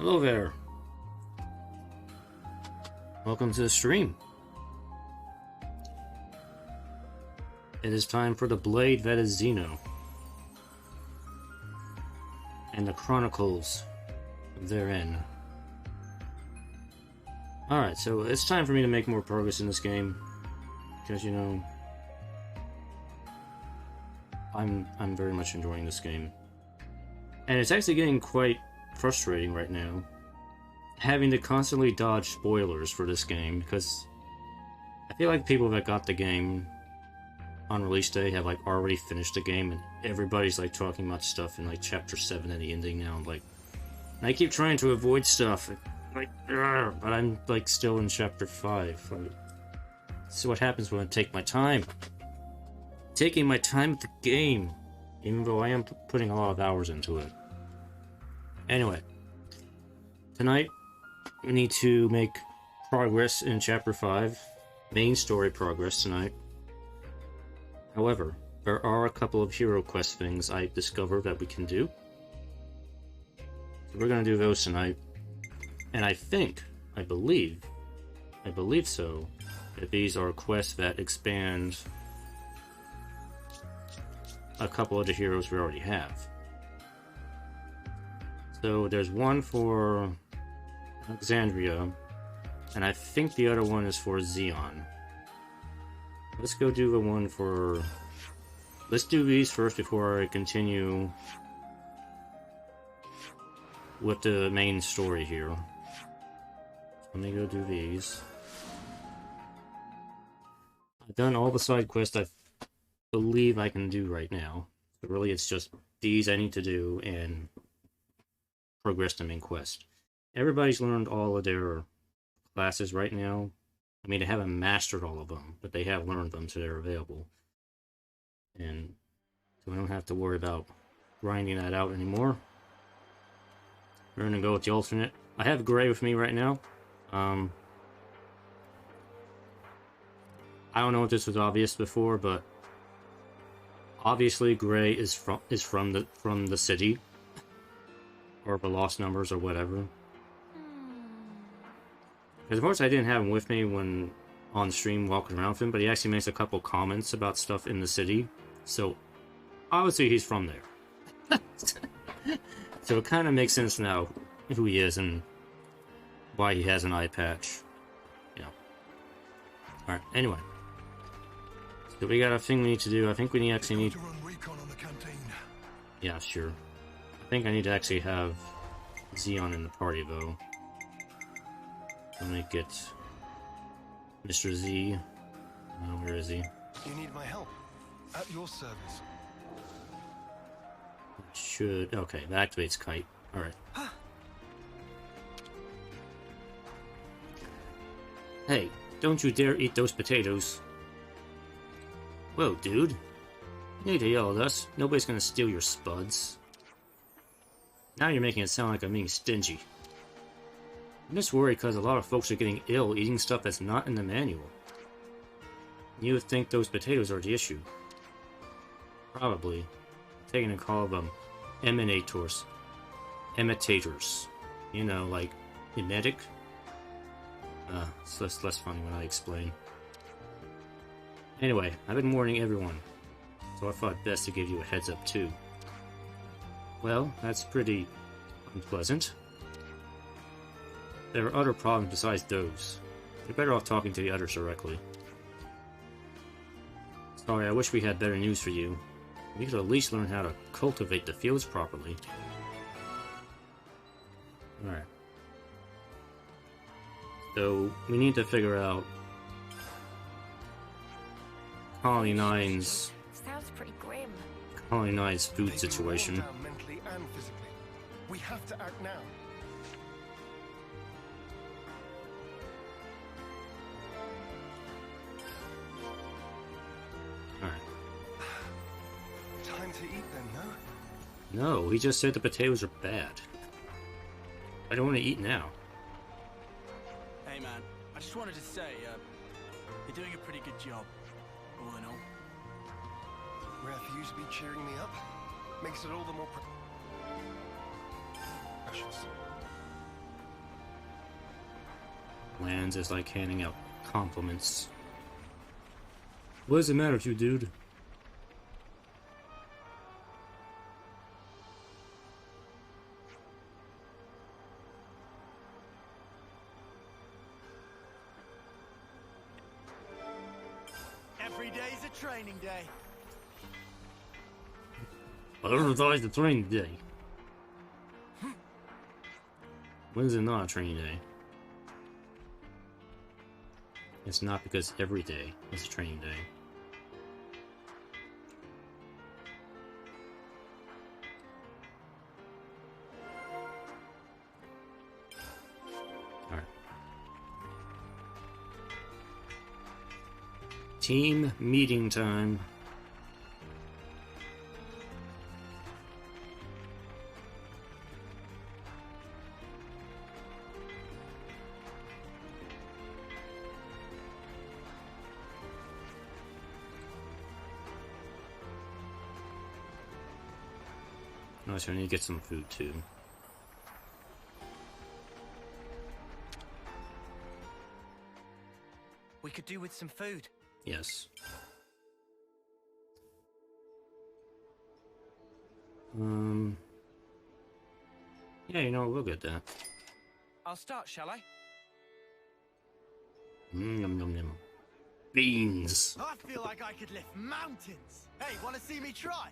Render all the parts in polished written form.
Hello there. Welcome to the stream. It is time for the blade that is Xeno. And the chronicles therein. Alright, so it's time for me to make more progress in this game. Because, you know, I'm very much enjoying this game. And it's actually getting quite frustrating right now, having to constantly dodge spoilers for this game, because I feel like people that got the game on release day have like already finished the game, and everybody's like talking about stuff in like chapter 7 and the ending now. And I keep trying to avoid stuff, but I'm like still in chapter 5. This is what happens when I take my time. Taking my time with the game, even though I am putting a lot of hours into it. Anyway, tonight we need to make progress in chapter 5, main story progress tonight. However, there are a couple of hero quest things I discovered that we can do. So we're going to do those tonight. And I believe so, that these are quests that expand a couple of the heroes we already have. So there's one for Alexandria, and I think the other one is for Zeon. Let's go do the one for... Let's do these first before I continue with the main story here. Let me go do these. I've done all the side quests I believe I can do right now. So really it's just these I need to do and progress the main quest. Everybody's learned all of their classes right now. I mean, they haven't mastered all of them, but they have learned them, so they're available. And so I don't have to worry about grinding that out anymore. We're gonna go with the alternate. I have Gray with me right now. I don't know if this was obvious before, but obviously Gray is from the city, or the Lost Numbers, or whatever. Because of course I didn't have him with me when on stream walking around with him, but he actually makes a couple comments about stuff in the city, so obviously he's from there. So it kind of makes sense now who he is and why he has an eye patch. Yeah. Alright, anyway. So we got a thing we need to do. I think we actually need... Yeah, sure. I think I need to actually have Zeon in the party, though. Let me get Mr. Z. Oh, where is he? You need my help. At your service. It should... Okay, that activates Kite. Alright. Hey, don't you dare eat those potatoes. Whoa, dude. You need to yell at us. Nobody's gonna steal your spuds. Now you're making it sound like I'm being stingy. I'm just worried because a lot of folks are getting ill eating stuff that's not in the manual. You would think those potatoes are the issue. Probably. I'm taking a call of them imitators. You know, like emetic. It's less funny when I explain. Anyway, I've been warning everyone, so I thought best to give you a heads up too. Well, that's pretty unpleasant. There are other problems besides those. You're better off talking to the others directly. Sorry, I wish we had better news for you. We could at least learn how to cultivate the fields properly. Alright. So, we need to figure out Colony 9's... Sounds pretty grim. Colony 9's food situation. Mentally and physically. We have to act now. Alright. Time to eat then, no? No, he just said the potatoes are bad. I don't want to eat now. Hey man, I just wanted to say, you're doing a pretty good job, all in all. Refuse be cheering me up. Makes it all the more precious. Lands is like handing out compliments. What does it matter with you, dude? Every day's a training day. Whatever dies the training day. When is it not a training day? It's not because every day is a training day. Alright. Team meeting time. Oh, so I need to get some food too. We could do with some food. Yes. Yeah, you know, we'll get that. I'll start, shall I? Yum yum yum. Beans. I feel like I could lift mountains. Hey, want to see me try?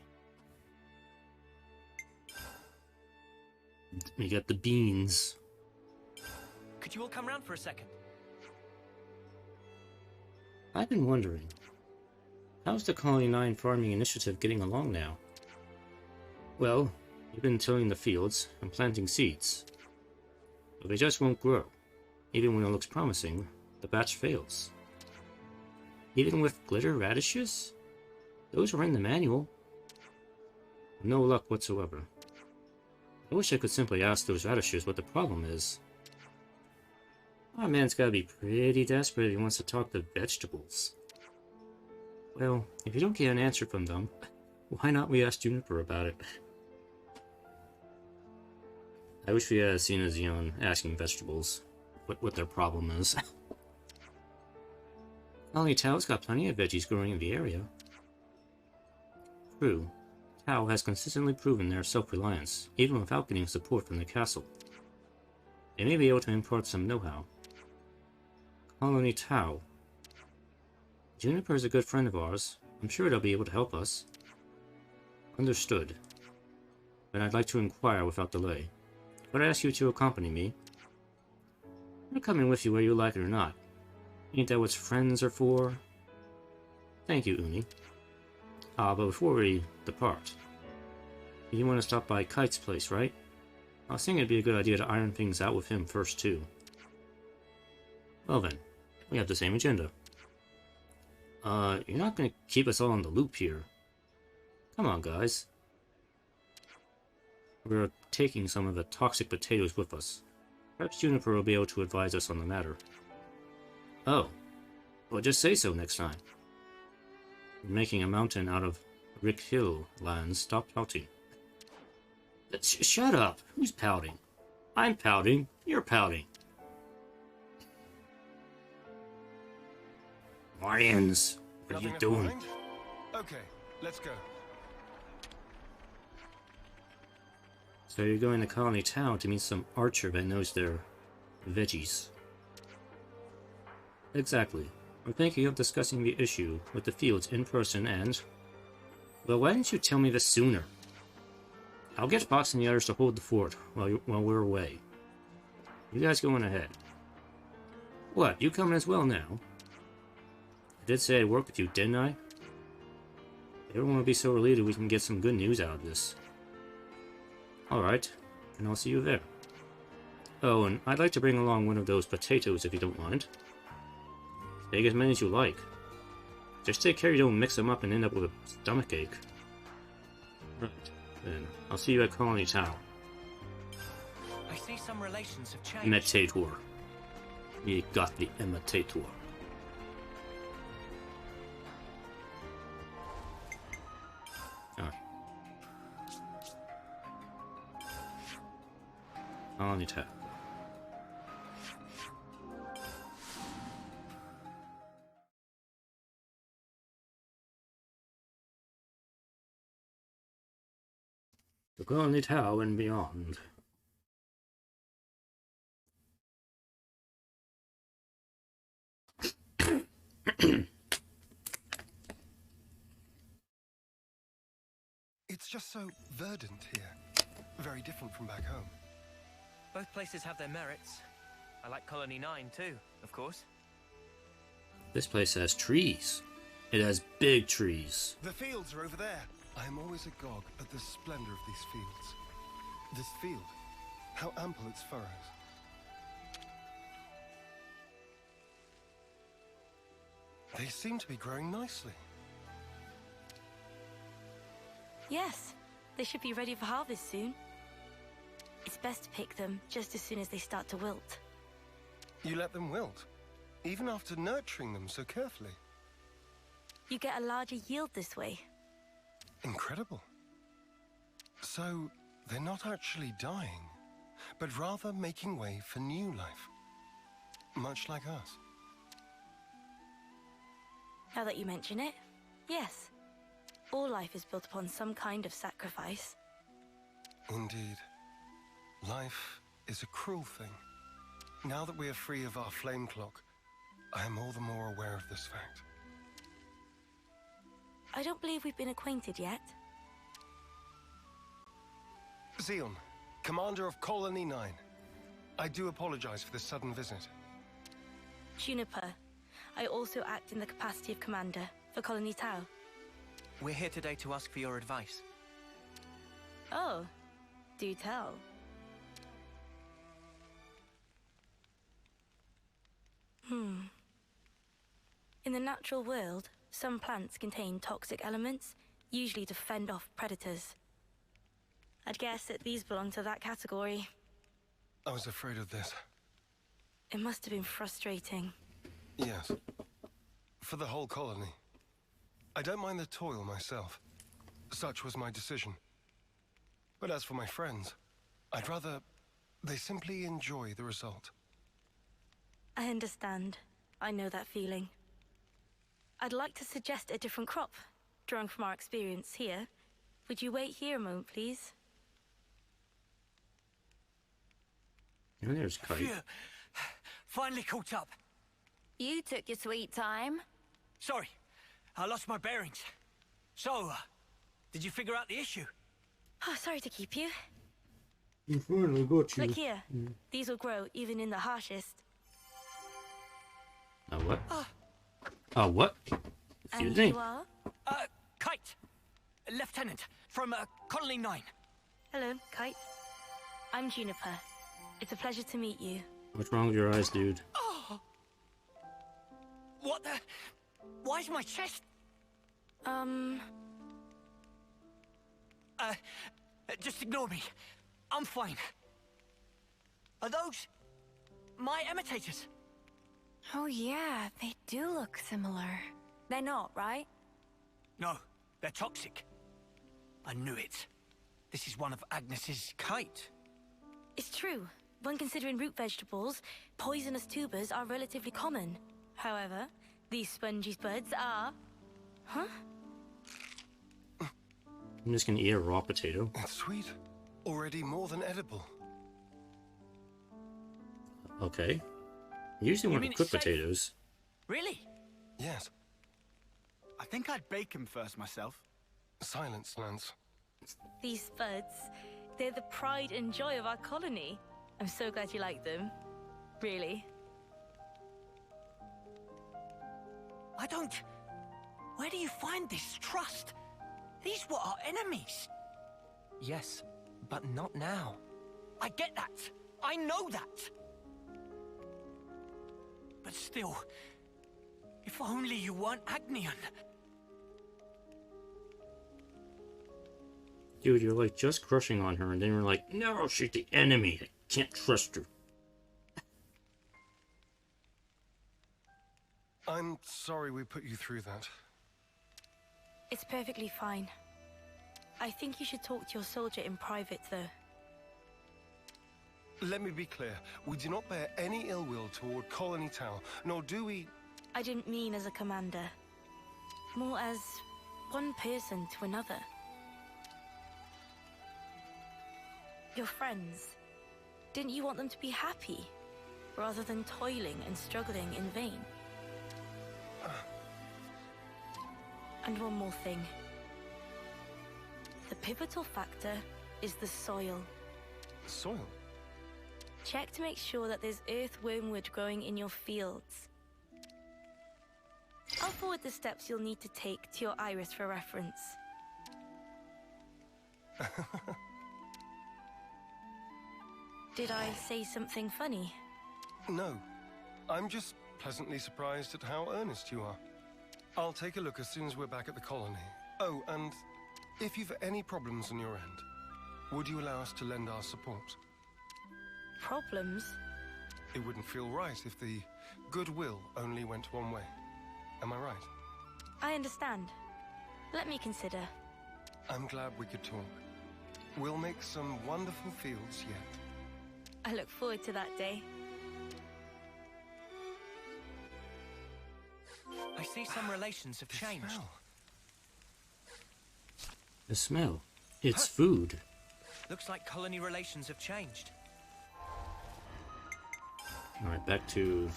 We got the beans. Could you all come round for a second? I've been wondering, how's the Colony 9 farming initiative getting along now? Well, you've been tilling the fields and planting seeds, but they just won't grow. Even when it looks promising, the batch fails. Even with glitter radishes? Those were in the manual. No luck whatsoever. I wish I could simply ask those radishes what the problem is. Our man's gotta be pretty desperate if he wants to talk to vegetables. Well, if you don't get an answer from them, why not we ask Juniper about it? I wish we had seen a Zeon asking vegetables what their problem is. Colony Tao's got plenty of veggies growing in the area. True. Tao has consistently proven their self-reliance, even without getting support from the castle. They may be able to impart some know-how. Colony Tao. Juniper is a good friend of ours. I'm sure they'll be able to help us. Understood. Then I'd like to inquire without delay. But I ask you to accompany me. I'm coming with you whether you like it or not. Ain't that what friends are for? Thank you, Uni. But before we depart, you want to stop by Kite's place, right? I was thinking it'd be a good idea to iron things out with him first, too. Well then, we have the same agenda. You're not gonna keep us all in the loop here. Come on, guys. We're taking some of the toxic potatoes with us. Perhaps Juniper will be able to advise us on the matter. Oh. Well, just say so next time. Making a mountain out of Rick Hill lands. Stop pouting. Shut up! Who's pouting? I'm pouting. You're pouting. Lions, what are you Nothing left doing? behind? Okay, let's go. So you're going to Colony Town to meet some archer that knows their veggies. Exactly. We're thinking of discussing the issue with the fields in person and... Well, why didn't you tell me this sooner? I'll get Fox and the others to hold the fort while we're away. You guys going ahead. What, you coming as well now? I did say I'd work with you, didn't I? Everyone will be so relieved we can get some good news out of this. Alright, and I'll see you there. Oh, and I'd like to bring along one of those potatoes if you don't mind. Take as many as you like. Just take care you don't mix them up and end up with a stomachache. Right, then I'll see you at Colony Town. I see some relations have changed. Imitator. You got the imitator. Alright. Colony Town. The Colony Tau and beyond. It's just so verdant here. Very different from back home. Both places have their merits. I like Colony 9 too, of course. This place has trees. It has big trees. The fields are over there. I am always agog at the splendor of these fields. This field, how ample its furrows. They seem to be growing nicely. Yes, they should be ready for harvest soon. It's best to pick them just as soon as they start to wilt. You let them wilt, even after nurturing them so carefully. You get a larger yield this way. Incredible. So, they're not actually dying, but rather making way for new life. Much like us. Now that you mention it, yes. All life is built upon some kind of sacrifice. Indeed. Life is a cruel thing. Now that we are free of our flame clock, I am all the more aware of this fact. I don't believe we've been acquainted yet. Zeon, commander of Colony 9. I do apologize for this sudden visit. Juniper, I also act in the capacity of commander for Colony Tau. We're here today to ask for your advice. Oh, do tell. In the natural world, some plants contain toxic elements, usually to fend off predators. I'd guess that these belong to that category. I was afraid of this. It must have been frustrating. Yes. For the whole colony. I don't mind the toil myself. Such was my decision. But as for my friends, I'd rather they simply enjoy the result. I understand. I know that feeling. I'd like to suggest a different crop, drawing from our experience here. Would you wait here a moment, please? And there's Kite. Phew. Finally caught up. You took your sweet time. Sorry, I lost my bearings. So, did you figure out the issue? Oh, sorry to keep you. You finally got you. Look here. These will grow even in the harshest. Oh, what? Oh, what? Excuse And me. you are? Kite. Lieutenant from Colony 9. Hello, Kite. I'm Juniper. It's a pleasure to meet you. What's wrong with your eyes, dude? What the? Why is my chest? Just ignore me. I'm fine. Are those my imitators? Oh yeah, they do look similar. They're not, right? No, they're toxic. I knew it. This is one of Agnes's Kite. It's true. When considering root vegetables, poisonous tubers are relatively common. However, these spongy spuds are... Huh? I'm just gonna eat a raw potato. It's sweet. Already more than edible. Okay. Usually want to mean cook it's safe? potatoes. Really? Yes. I think I'd bake them first myself. Silence, Lance. These spuds, they're the pride and joy of our colony. I'm so glad you like them. Really. I don't... Where do you find this trust? These were our enemies. Yes, but not now. I get that. I know that. But still, if only you weren't Agnian. Dude, you're like just crushing on her, and then you're like, no, she's the enemy. I can't trust her. I'm sorry we put you through that. It's perfectly fine. I think you should talk to your soldier in private, though. Let me be clear. We do not bear any ill will toward Colony Tau, nor do we... I didn't mean as a commander. More as one person to another. Your friends. Didn't you want them to be happy, rather than toiling and struggling in vain? And one more thing. The pivotal factor is the soil. Soil? Check to make sure that there's earth wormwood growing in your fields. I'll forward the steps you'll need to take to your iris for reference. Did I say something funny? No. I'm just pleasantly surprised at how earnest you are. I'll take a look as soon as we're back at the colony. Oh, and if you've any problems on your end, would you allow us to lend our support? Problems? It wouldn't feel right if the goodwill only went one way. Am I right? I understand. Let me consider. I'm glad we could talk. We'll make some wonderful fields yet. I look forward to that day. I see some relations have changed. Smell. The smell. It's food. Looks like colony relations have changed. Alright, back to...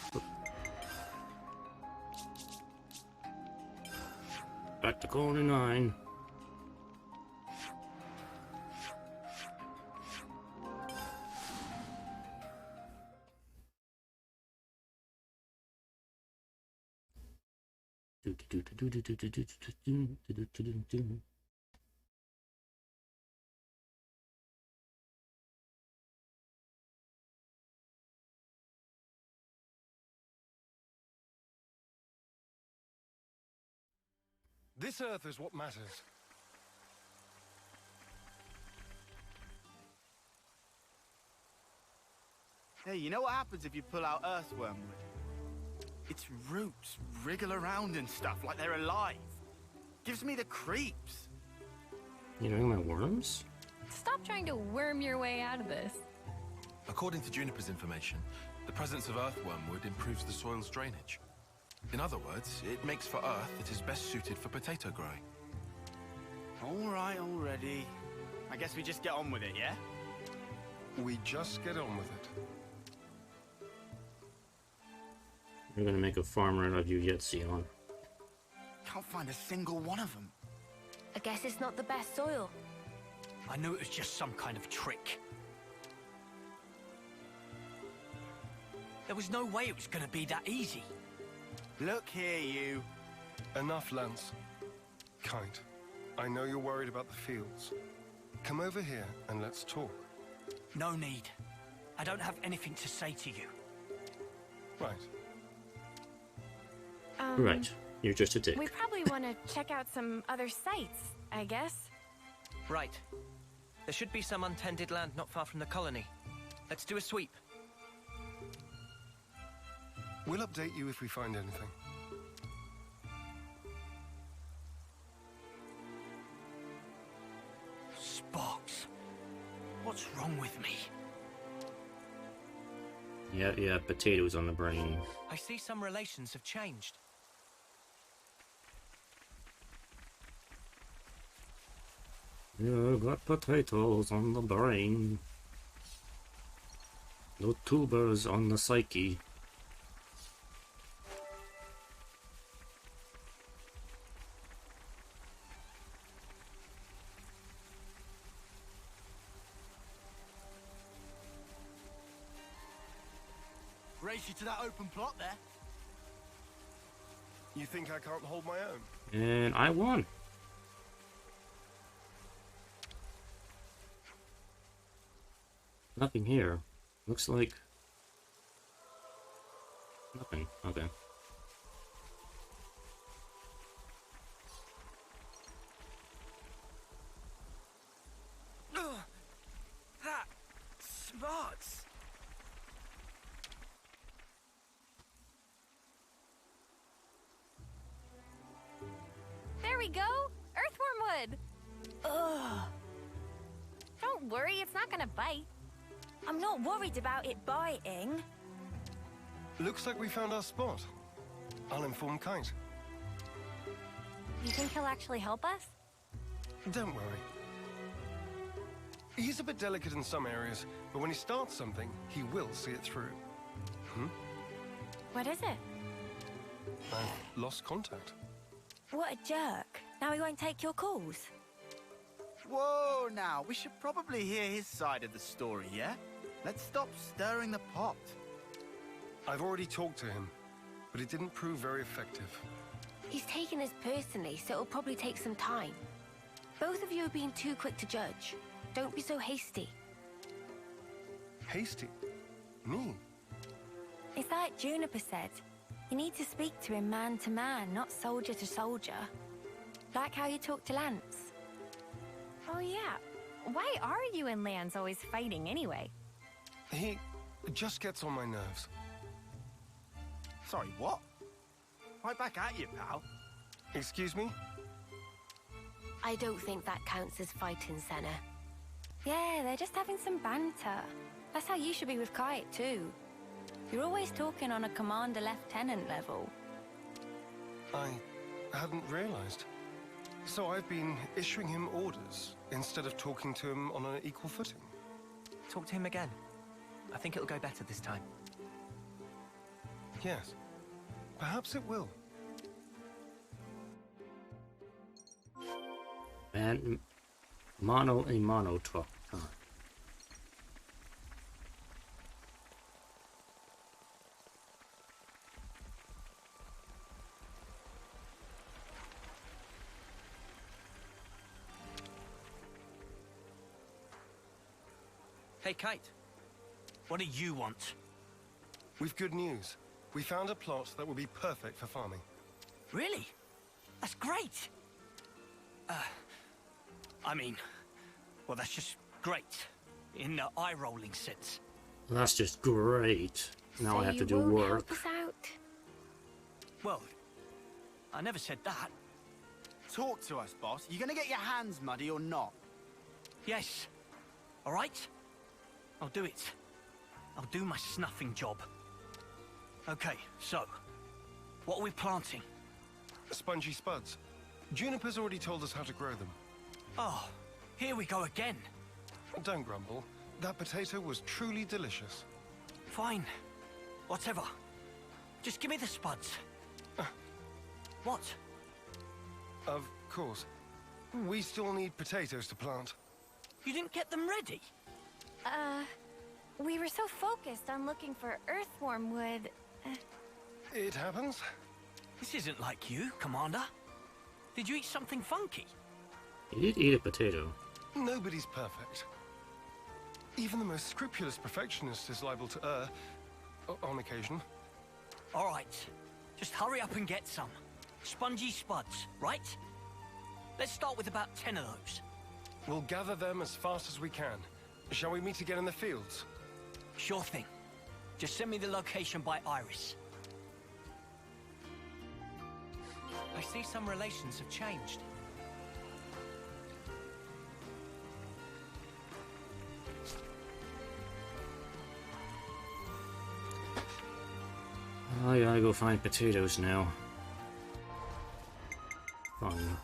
Back to Colony 9. This Earth is what matters. Hey, you know what happens if you pull out Earth wormwood? Its roots wriggle around and stuff like they're alive. Gives me the creeps. You know my worms? Stop trying to worm your way out of this. According to Juniper's information, the presence of earthwormwood improves the soil's drainage. In other words, it makes for earth that is best suited for potato growing. All right, already. I guess we just get on with it, yeah? We just get on with it. We're gonna make a farmer out of you yet, Zeon. Can't find a single one of them. I guess it's not the best soil. I knew it was just some kind of trick. There was no way it was going to be that easy. Look here, you. Enough, Lance. Kite, I know you're worried about the fields. Come over here and let's talk. No need. I don't have anything to say to you. Right. Right. You're just a dick. We probably want to check out some other sites, I guess. Right. There should be some untended land not far from the colony. Let's do a sweep. We'll update you if we find anything. Sparks. What's wrong with me? Yeah, potatoes on the brain. I see some relations have changed. Yeah, got potatoes on the brain. No tubers on the psyche. Race you to that open plot there. You think I can't hold my own? And I won. Nothing here. Looks like... nothing. Okay. That smarts. There we go! Earthwormwood! Ugh. Don't worry, it's not gonna bite. I'm not worried about it biting. Looks like we found our spot. I'll inform Kite. You think he'll actually help us? Don't worry. He's a bit delicate in some areas, but when he starts something, he will see it through. What is it? I've lost contact. What a jerk. Now he won't take your calls. Whoa, now, we should probably hear his side of the story, yeah? Let's stop stirring the pot. I've already talked to him, but it didn't prove very effective. He's taken this personally, so it'll probably take some time. Both of you are being too quick to judge. Don't be so hasty. Hasty? Me? It's like Juniper said. You need to speak to him man to man, not soldier to soldier. Like how you talk to Lance. Oh yeah. Why are you and Lance always fighting anyway? He just gets on my nerves. Sorry, what? Right back at you, pal. Excuse me? I don't think that counts as fighting, Senna. Yeah, they're just having some banter. That's how you should be with Kite, too. You're always talking on a commander-lieutenant level. I hadn't realized. So I've been issuing him orders instead of talking to him on an equal footing. Talk to him again. I think it'll go better this time. Yes. Perhaps it will. And mono a mono talk. Hey, Kite. What do you want? We've good news. We found a plot that will be perfect for farming. Really? That's great! Well, that's just great. In the eye-rolling sense. That's just great. Now So I have to you do won't work. help us out? Well, I never said that. Talk to us, boss. You gonna get your hands muddy or not? Yes. All right? I'll do it. I'll do my snuffing job. Okay, so, what are we planting? Spongy spuds. Juniper's already told us how to grow them. Oh, here we go again. Don't grumble. That potato was truly delicious. Fine. Whatever. Just give me the spuds. What? Of course. We still need potatoes to plant. You didn't get them ready? We were so focused on looking for earthworm wood. It happens. This isn't like you, Commander. Did you eat something funky? He did eat a potato. Nobody's perfect. Even the most scrupulous perfectionist is liable to err, on occasion. All right. Just hurry up and get some. Spongy spuds, right? Let's start with about 10 of those. We'll gather them as fast as we can. Shall we meet again in the fields? Sure thing. Just send me the location by Iris. I see some relations have changed. I gotta go find potatoes now. Fine.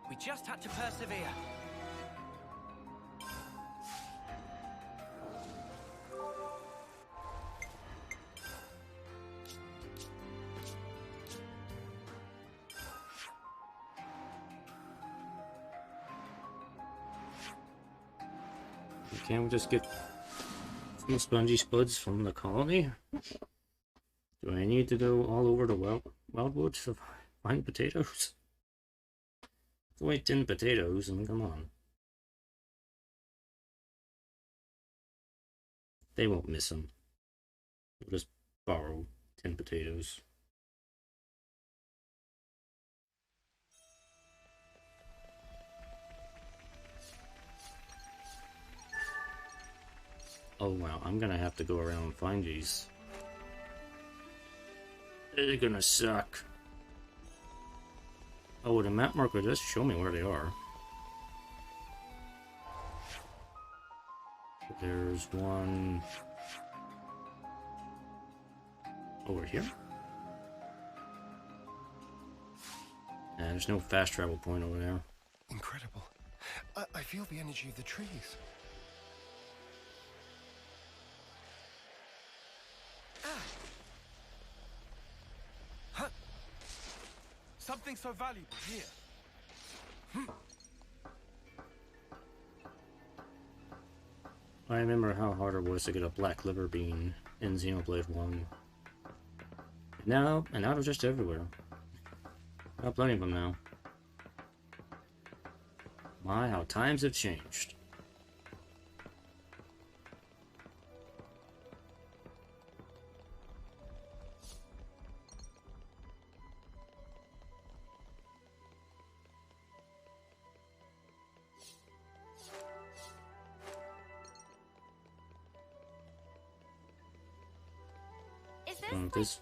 We just had to persevere. Can't we just get some spongy spuds from the colony? Do I need to go all over the wildwoods to find potatoes? It's only 10 potatoes, I mean, come on. They won't miss them. We'll just borrow 10 potatoes. Oh wow, I'm gonna have to go around and find these. They're gonna suck. Oh, the map marker does show me where they are. There's one over here. And there's no fast travel point over there. Incredible. I feel the energy of the trees. Huh. Something so valuable here. I remember how hard it was to get a black liver bean in Xenoblade 1. Now they're just everywhere. Got plenty of them now. My, how times have changed.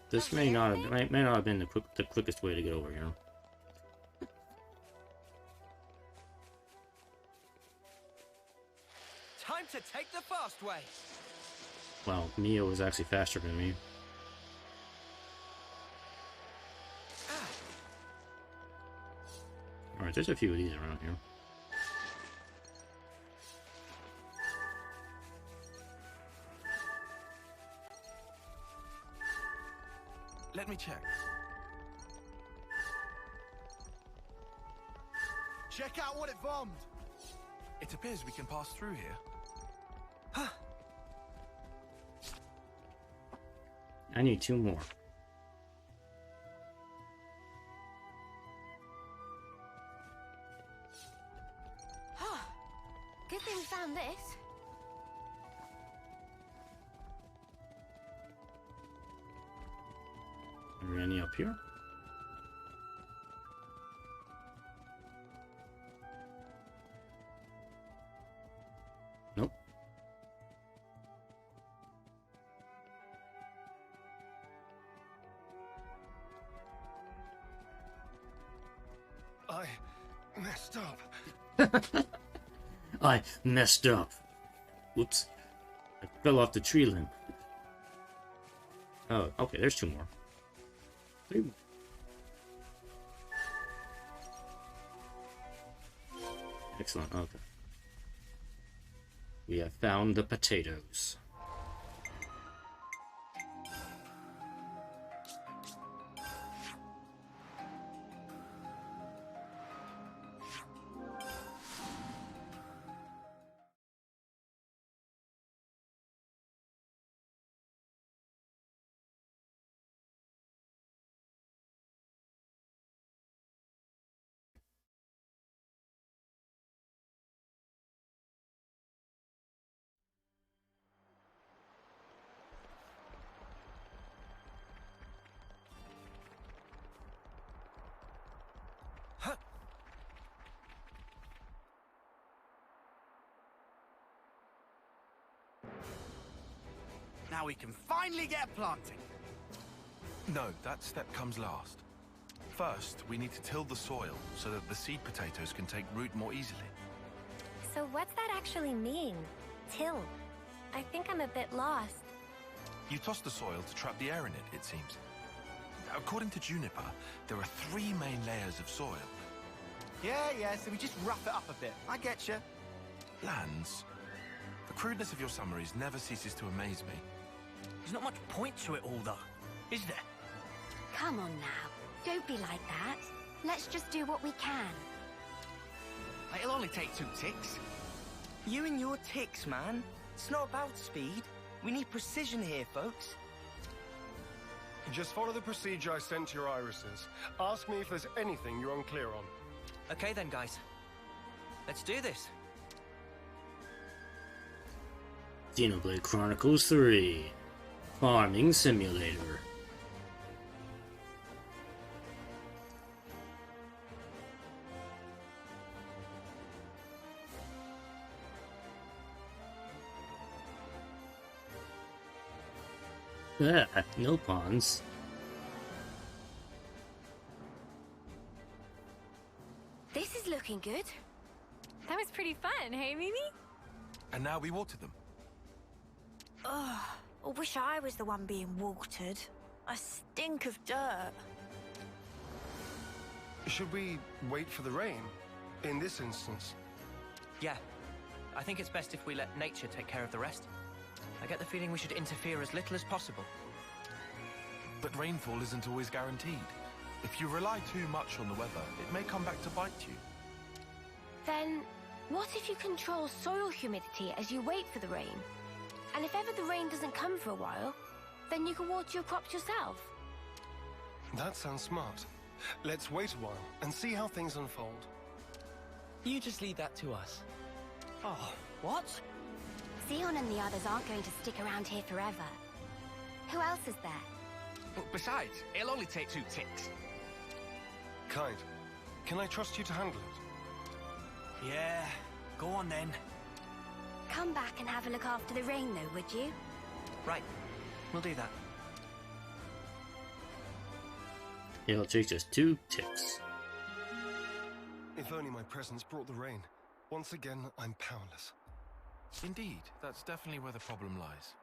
This may not have been the quickest way to get over here. Time to take the fast way. Well, Mio was actually faster than me. Alright, there's a few of these around here. Let me check. Check out what it bombed. It appears we can pass through here. I need 2 more. Good thing we found this. Are there any up here? Nope. I messed up. I messed up. Whoops. I fell off the tree limb. Oh, okay, there's 2 more. 3 more. Excellent, okay. We have found the potatoes. Now we can finally get planting. No, that step comes last. First, we need to till the soil so that the seed potatoes can take root more easily. So what's that actually mean? Till. I think I'm a bit lost. You toss the soil to trap the air in it, it seems. According to Juniper, there are 3 main layers of soil. Yeah, so we just rough it up a bit. I get you. Lands, the crudeness of your summaries never ceases to amaze me. There's not much point to it all, though, is there? Come on now. Don't be like that. Let's just do what we can. It'll only take 2 ticks. You and your ticks, man. It's not about speed. We need precision here, folks. Just follow the procedure I sent to your irises. Ask me if there's anything you're unclear on. Okay then, guys. Let's do this. Xenoblade Chronicles 3. Farming Simulator. No ponds. This is looking good. That was pretty fun, hey, Mimi? And now we water them. Ugh, I wish I was the one being watered. I stink of dirt. Should we wait for the rain? In this instance? Yeah. I think it's best if we let nature take care of the rest. I get the feeling we should interfere as little as possible. But rainfall isn't always guaranteed. If you rely too much on the weather, it may come back to bite you. Then, what if you control soil humidity as you wait for the rain? And if ever the rain doesn't come for a while, then you can water your crops yourself. That sounds smart. Let's wait a while and see how things unfold. You just leave that to us. Oh, what? Zeon and the others aren't going to stick around here forever. Who else is there? Besides, it'll only take 2 ticks. Kite, can I trust you to handle it? Yeah, go on then. Come back and have a look after the rain, though, would you? Right. We'll do that. It'll take just 2 ticks. If only my presence brought the rain. Once again, I'm powerless. Indeed, that's definitely where the problem lies.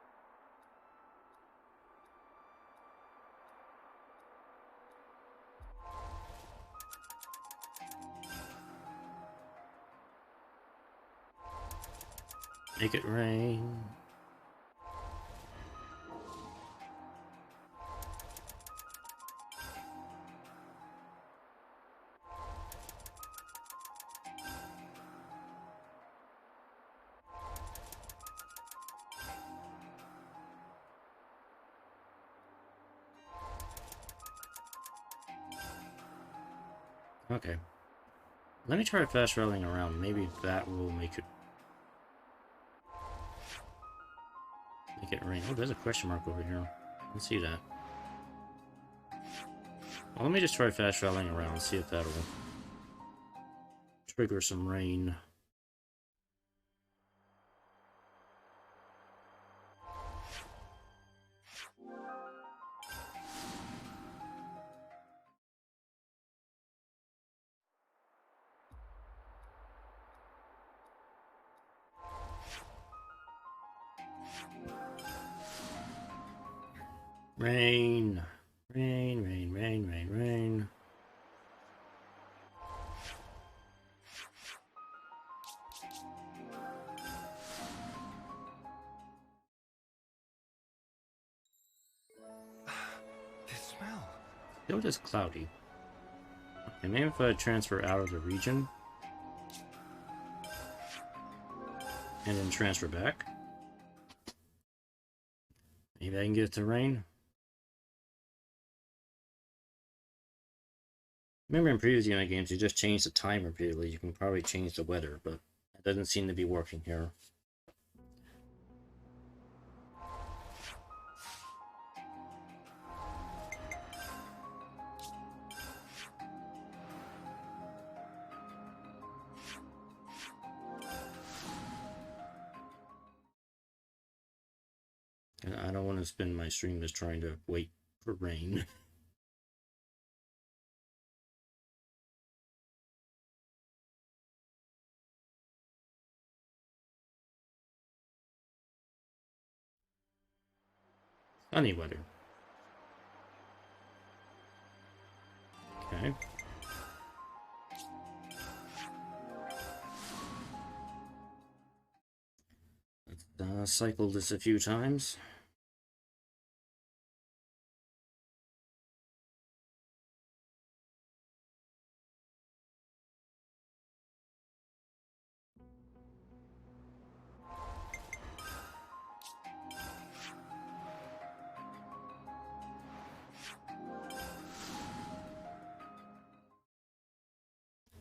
Make it rain. Okay. Let me try fast traveling around. Maybe that will make it rain. Oh, there's a question mark over here. Let's see that. Well, let me just try fast traveling around and see if that'll trigger some rain. Rain. Rain, rain, rain, rain, rain. This smell. Still just cloudy. Okay, maybe if I transfer out of the region and then transfer back, maybe I can get it to rain. Remember in previous Xenoblade games, you just change the time repeatedly. You can probably change the weather, but that doesn't seem to be working here. And I don't want to spend my stream just trying to wait for rain. Sunny weather. Okay. Let's cycle this a few times.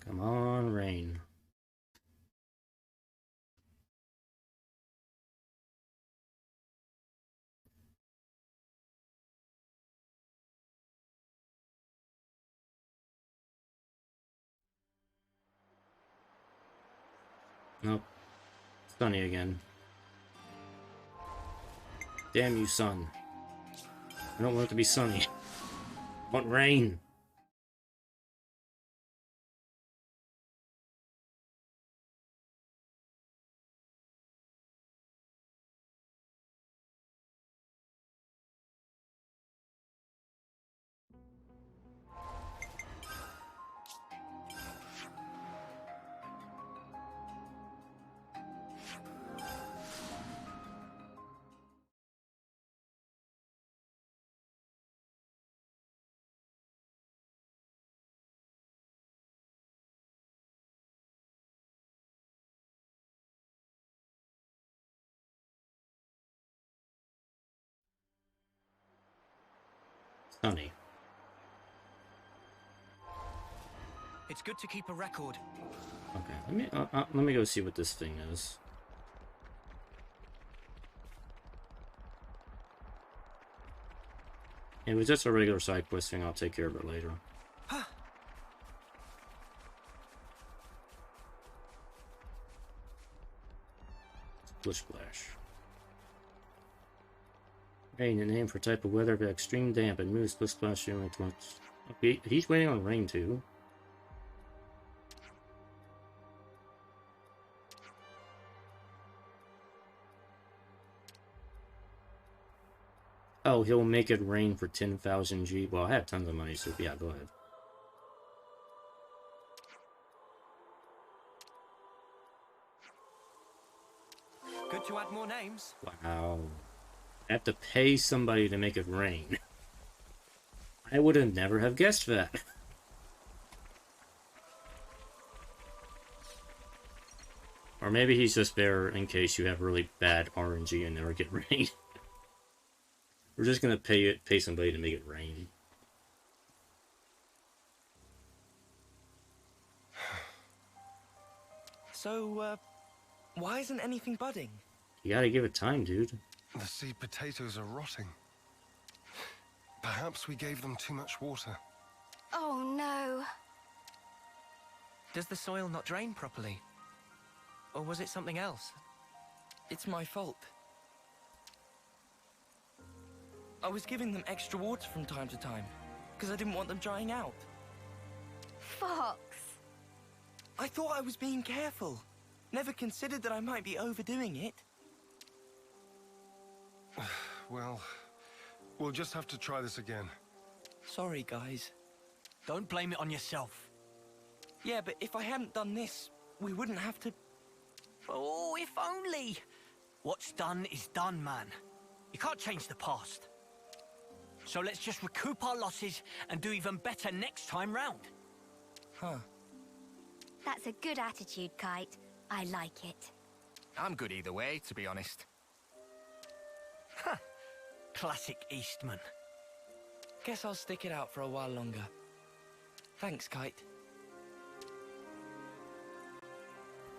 Come on, rain. Nope. Sunny again. Damn you, sun. I don't want it to be sunny. I want rain. Honey. It's good to keep a record. Okay, let me go see what this thing is. It was just a regular side quest thing. I'll take care of it later. Splish Splash. Rain, a name for type of weather, but extreme damp and moves Splish Splash only once. Okay, he's waiting on rain too. Oh, he'll make it rain for 10,000 G. Well, I have tons of money, so yeah, go ahead. Good to add more names. Wow. I have to pay somebody to make it rain. I would have never have guessed that. Or maybe he's just there in case you have really bad RNG and never get rain. We're just gonna pay somebody to make it rain. So, why isn't anything budding? You gotta give it time, dude. The seed potatoes are rotting. Perhaps we gave them too much water. Oh no. Does the soil not drain properly? Or was it something else? It's my fault. I was giving them extra water from time to time, because I didn't want them drying out. Fox. I thought I was being careful. Never considered that I might be overdoing it. Well, we'll just have to try this again. Sorry, guys. Don't blame it on yourself. Yeah, but if I hadn't done this, we wouldn't have to... Oh, if only! What's done is done, man. You can't change the past. So let's just recoup our losses and do even better next time round. Huh. That's a good attitude, Kite. I like it. I'm good either way, to be honest. Huh. Classic Eastman. Guess I'll stick it out for a while longer. Thanks, Kite.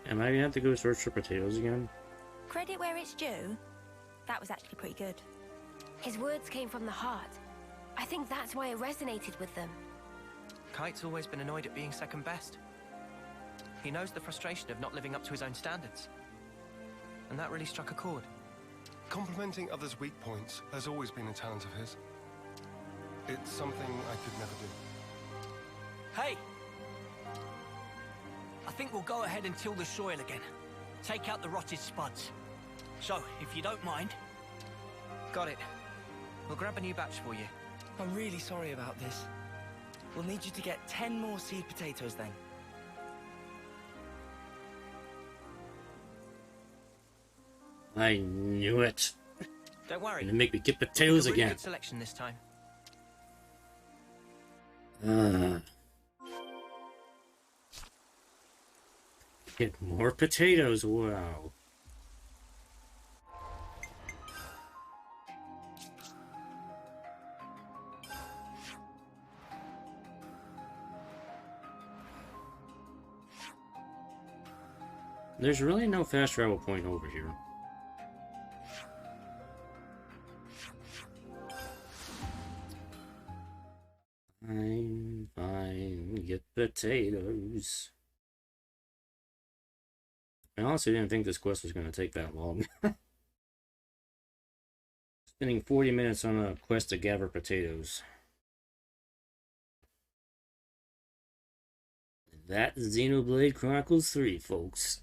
Am I gonna have to go search for potatoes again? Credit where it's due. That was actually pretty good. His words came from the heart. I think that's why it resonated with them. Kite's always been annoyed at being second best. He knows the frustration of not living up to his own standards. And that really struck a chord. Complimenting others' weak points has always been a talent of his. It's something I could never do. Hey! I think we'll go ahead and till the soil again. Take out the rotted spuds. So, if you don't mind... Got it. We'll grab a new batch for you. I'm really sorry about this. We'll need you to get 10 more seed potatoes then. I knew it. Don't worry. Gonna make me get potatoes really again. Good selection this time. Get more potatoes. Wow. There's really no fast travel point over here. Fine, get potatoes. I honestly didn't think this quest was going to take that long. Spending 40 minutes on a quest to gather potatoes. That's Xenoblade Chronicles 3, folks.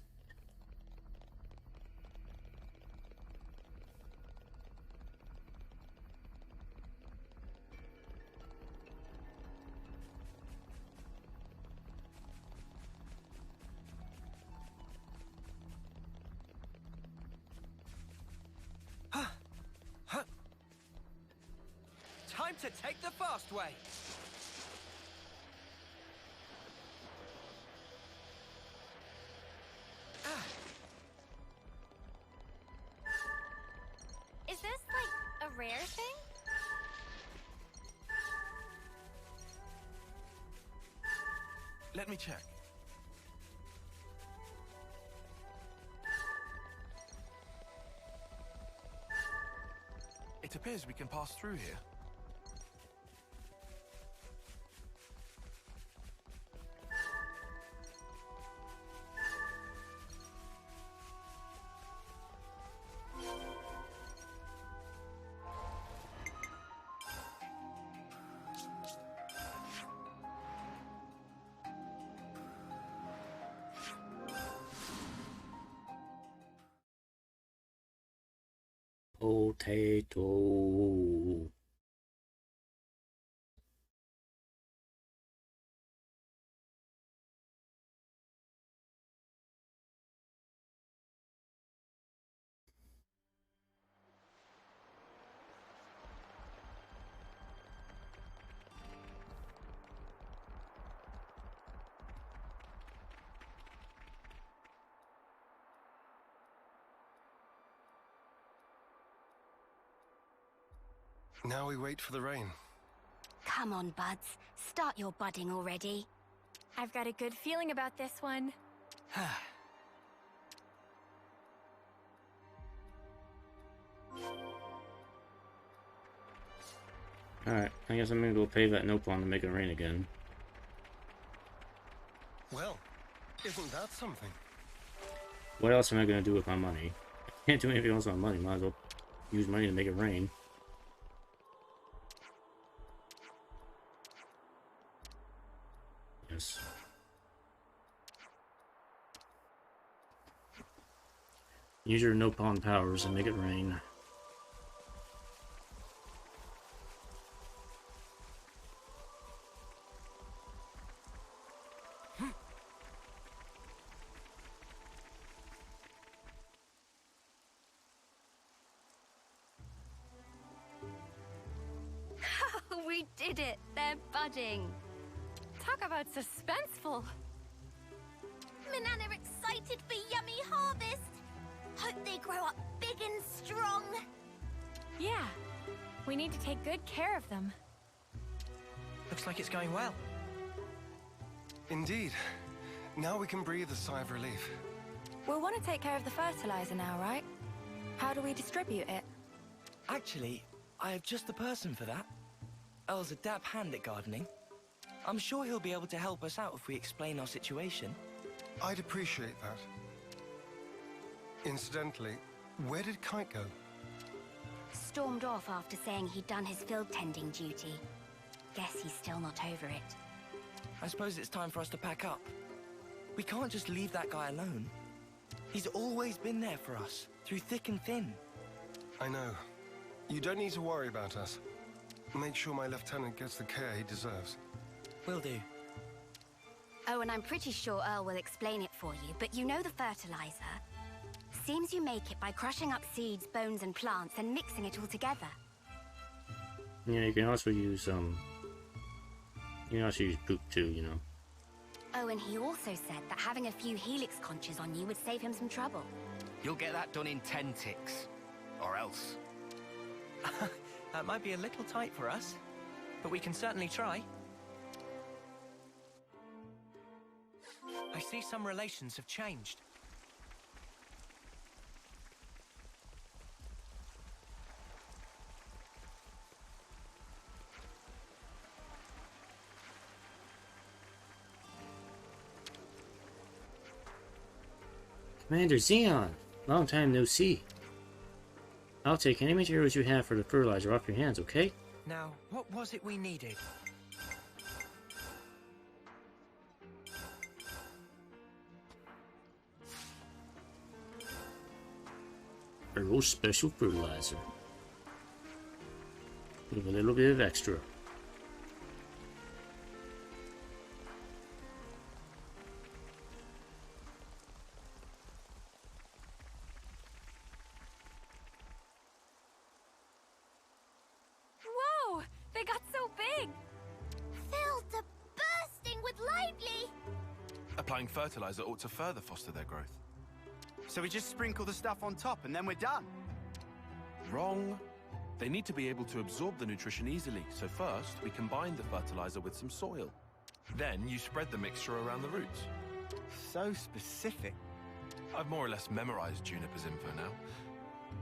Time to take the fast way. Is this, like, a rare thing? Let me check. It appears we can pass through here. Potato. Now we wait for the rain. Come on, buds. Start your budding already. I've got a good feeling about this one. Alright, I guess I'm gonna go pay that Nopon to make it rain again. Well, isn't that something? What else am I gonna do with my money? I can't do anything else with my money. Might as well use money to make it rain. Yes. Use your Nopon powers and make it rain. We did it! They're budding! Talk about suspenseful. Manana are excited for yummy harvest! Hope they grow up big and strong! Yeah, we need to take good care of them. Looks like it's going well. Indeed. Now we can breathe a sigh of relief. We'll want to take care of the fertilizer now, right? How do we distribute it? Actually, I have just the person for that. Earl's a dab hand at gardening. I'm sure he'll be able to help us out if we explain our situation. I'd appreciate that. Incidentally, where did Kite go? Stormed off after saying he'd done his field tending duty. Guess he's still not over it. I suppose it's time for us to pack up. We can't just leave that guy alone. He's always been there for us, through thick and thin. I know. You don't need to worry about us. Make sure my lieutenant gets the care he deserves. Will do. Oh, and I'm pretty sure Earl will explain it for you, but you know the fertilizer? Seems you make it by crushing up seeds, bones, and plants and mixing it all together. Yeah, you can also use you can also use poop too, you know. Oh, and he also said that having a few helix conches on you would save him some trouble. You'll get that done in 10 ticks. Or else. That might be a little tight for us, but we can certainly try. I see some relations have changed. Commander Zeon! Long time no see. I'll take any materials you have for the fertilizer off your hands, okay? Now, what was it we needed? Earl's special fertilizer. With a little bit of extra. Whoa! They got so big! Filled to bursting with lively! Applying fertilizer ought to further foster their growth. So we just sprinkle the stuff on top and then we're done? Wrong. They need to be able to absorb the nutrition easily, so first we combine the fertilizer with some soil. Then you spread the mixture around the roots. So specific. I've more or less memorized Juniper's info now.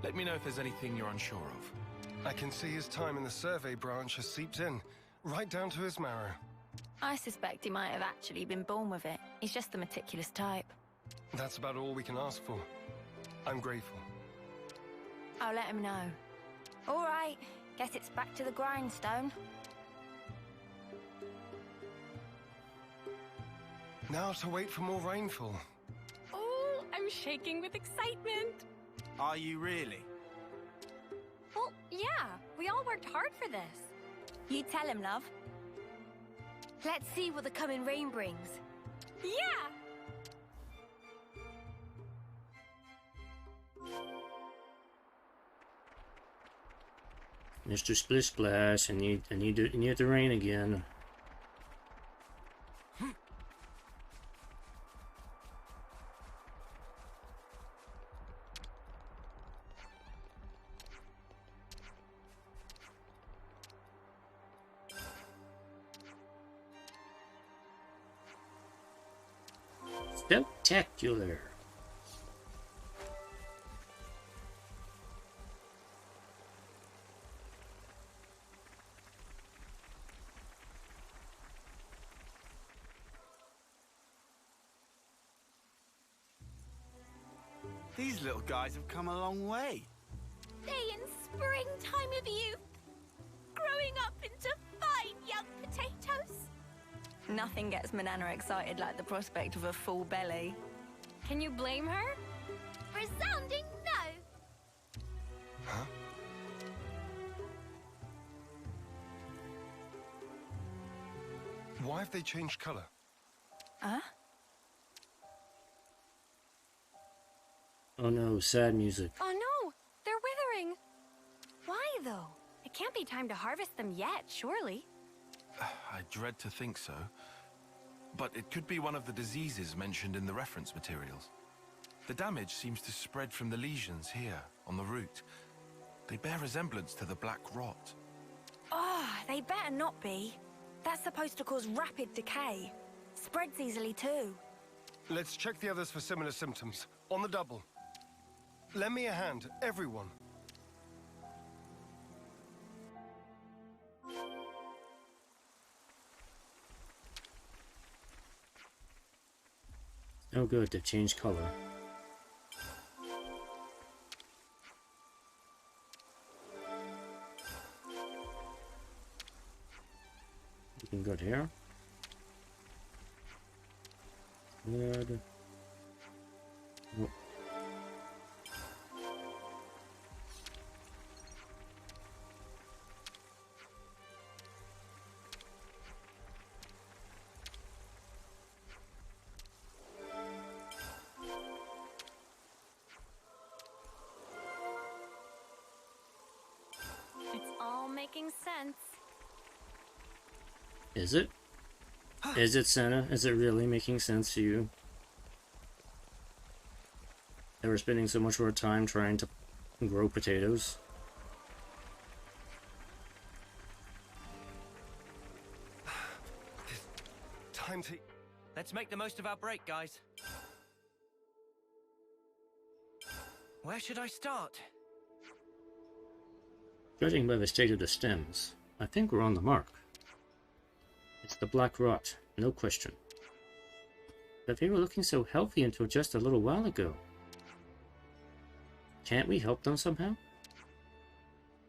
Let me know if there's anything you're unsure of. I can see his time in the survey branch has seeped in, right down to his marrow. I suspect he might have actually been born with it. He's just the meticulous type. That's about all we can ask for. I'm grateful. I'll let him know. All right, guess it's back to the grindstone. Now to wait for more rainfall. Oh, I'm shaking with excitement. Are you really? Well, yeah, we all worked hard for this. You tell him, love. Let's see what the coming rain brings. Yeah! Mr. Splish Splash, I need the rain again. Spectacular. These little guys have come a long way. Day in springtime of youth, growing up into fine young potatoes. Nothing gets Manana excited like the prospect of a full belly. Can you blame her? Resounding no. Huh? Why have they changed color? Huh? Oh no, sad music. Oh no, they're withering. Why though? It can't be time to harvest them yet, surely. I dread to think so. But it could be one of the diseases mentioned in the reference materials. The damage seems to spread from the lesions here, on the root. They bear resemblance to the black rot. Oh, they better not be. That's supposed to cause rapid decay. Spreads easily too. Let's check the others for similar symptoms. On the double. Lend me a hand, everyone. Oh good, they've changed color. Looking good here. Good. Oh. It's all making sense. Is it? Is it, Senna? Is it really making sense to you? That we're spending so much more time trying to grow potatoes? Time to... Let's make the most of our break, guys. Where should I start? Judging by the state of the stems, I think we're on the mark. It's the black rot, no question. But they were looking so healthy until just a little while ago. Can't we help them somehow?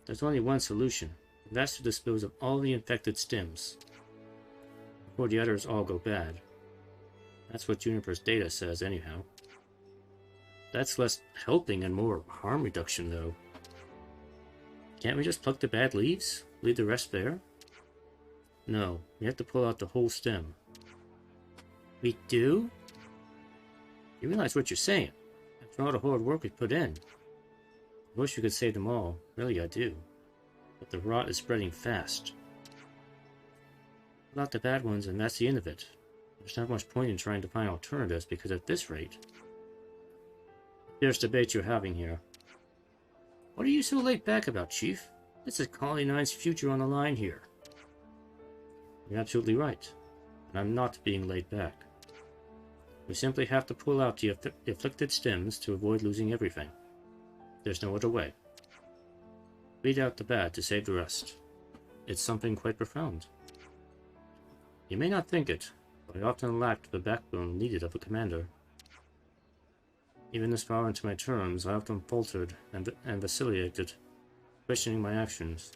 There's only one solution, and that's to dispose of all the infected stems, before the others all go bad. That's what Juniper's data says anyhow. That's less helping and more harm reduction though. Can't we just pluck the bad leaves? Leave the rest there? No, we have to pull out the whole stem. We do? You realize what you're saying? After all the hard work we put in. I wish we could save them all. Really, I do. But the rot is spreading fast. Pull out the bad ones and that's the end of it. There's not much point in trying to find alternatives because at this rate... Fierce debate you're having here. What are you so laid back about, Chief? This is Colony 9's future on the line here. You're absolutely right. and I'm not being laid back. We simply have to pull out the afflicted stems to avoid losing everything. There's no other way. Weed out the bad to save the rest. It's something quite profound. You may not think it, but I often lacked the backbone needed of a commander. Even this far into my terms, I often faltered and vacillated, questioning my actions.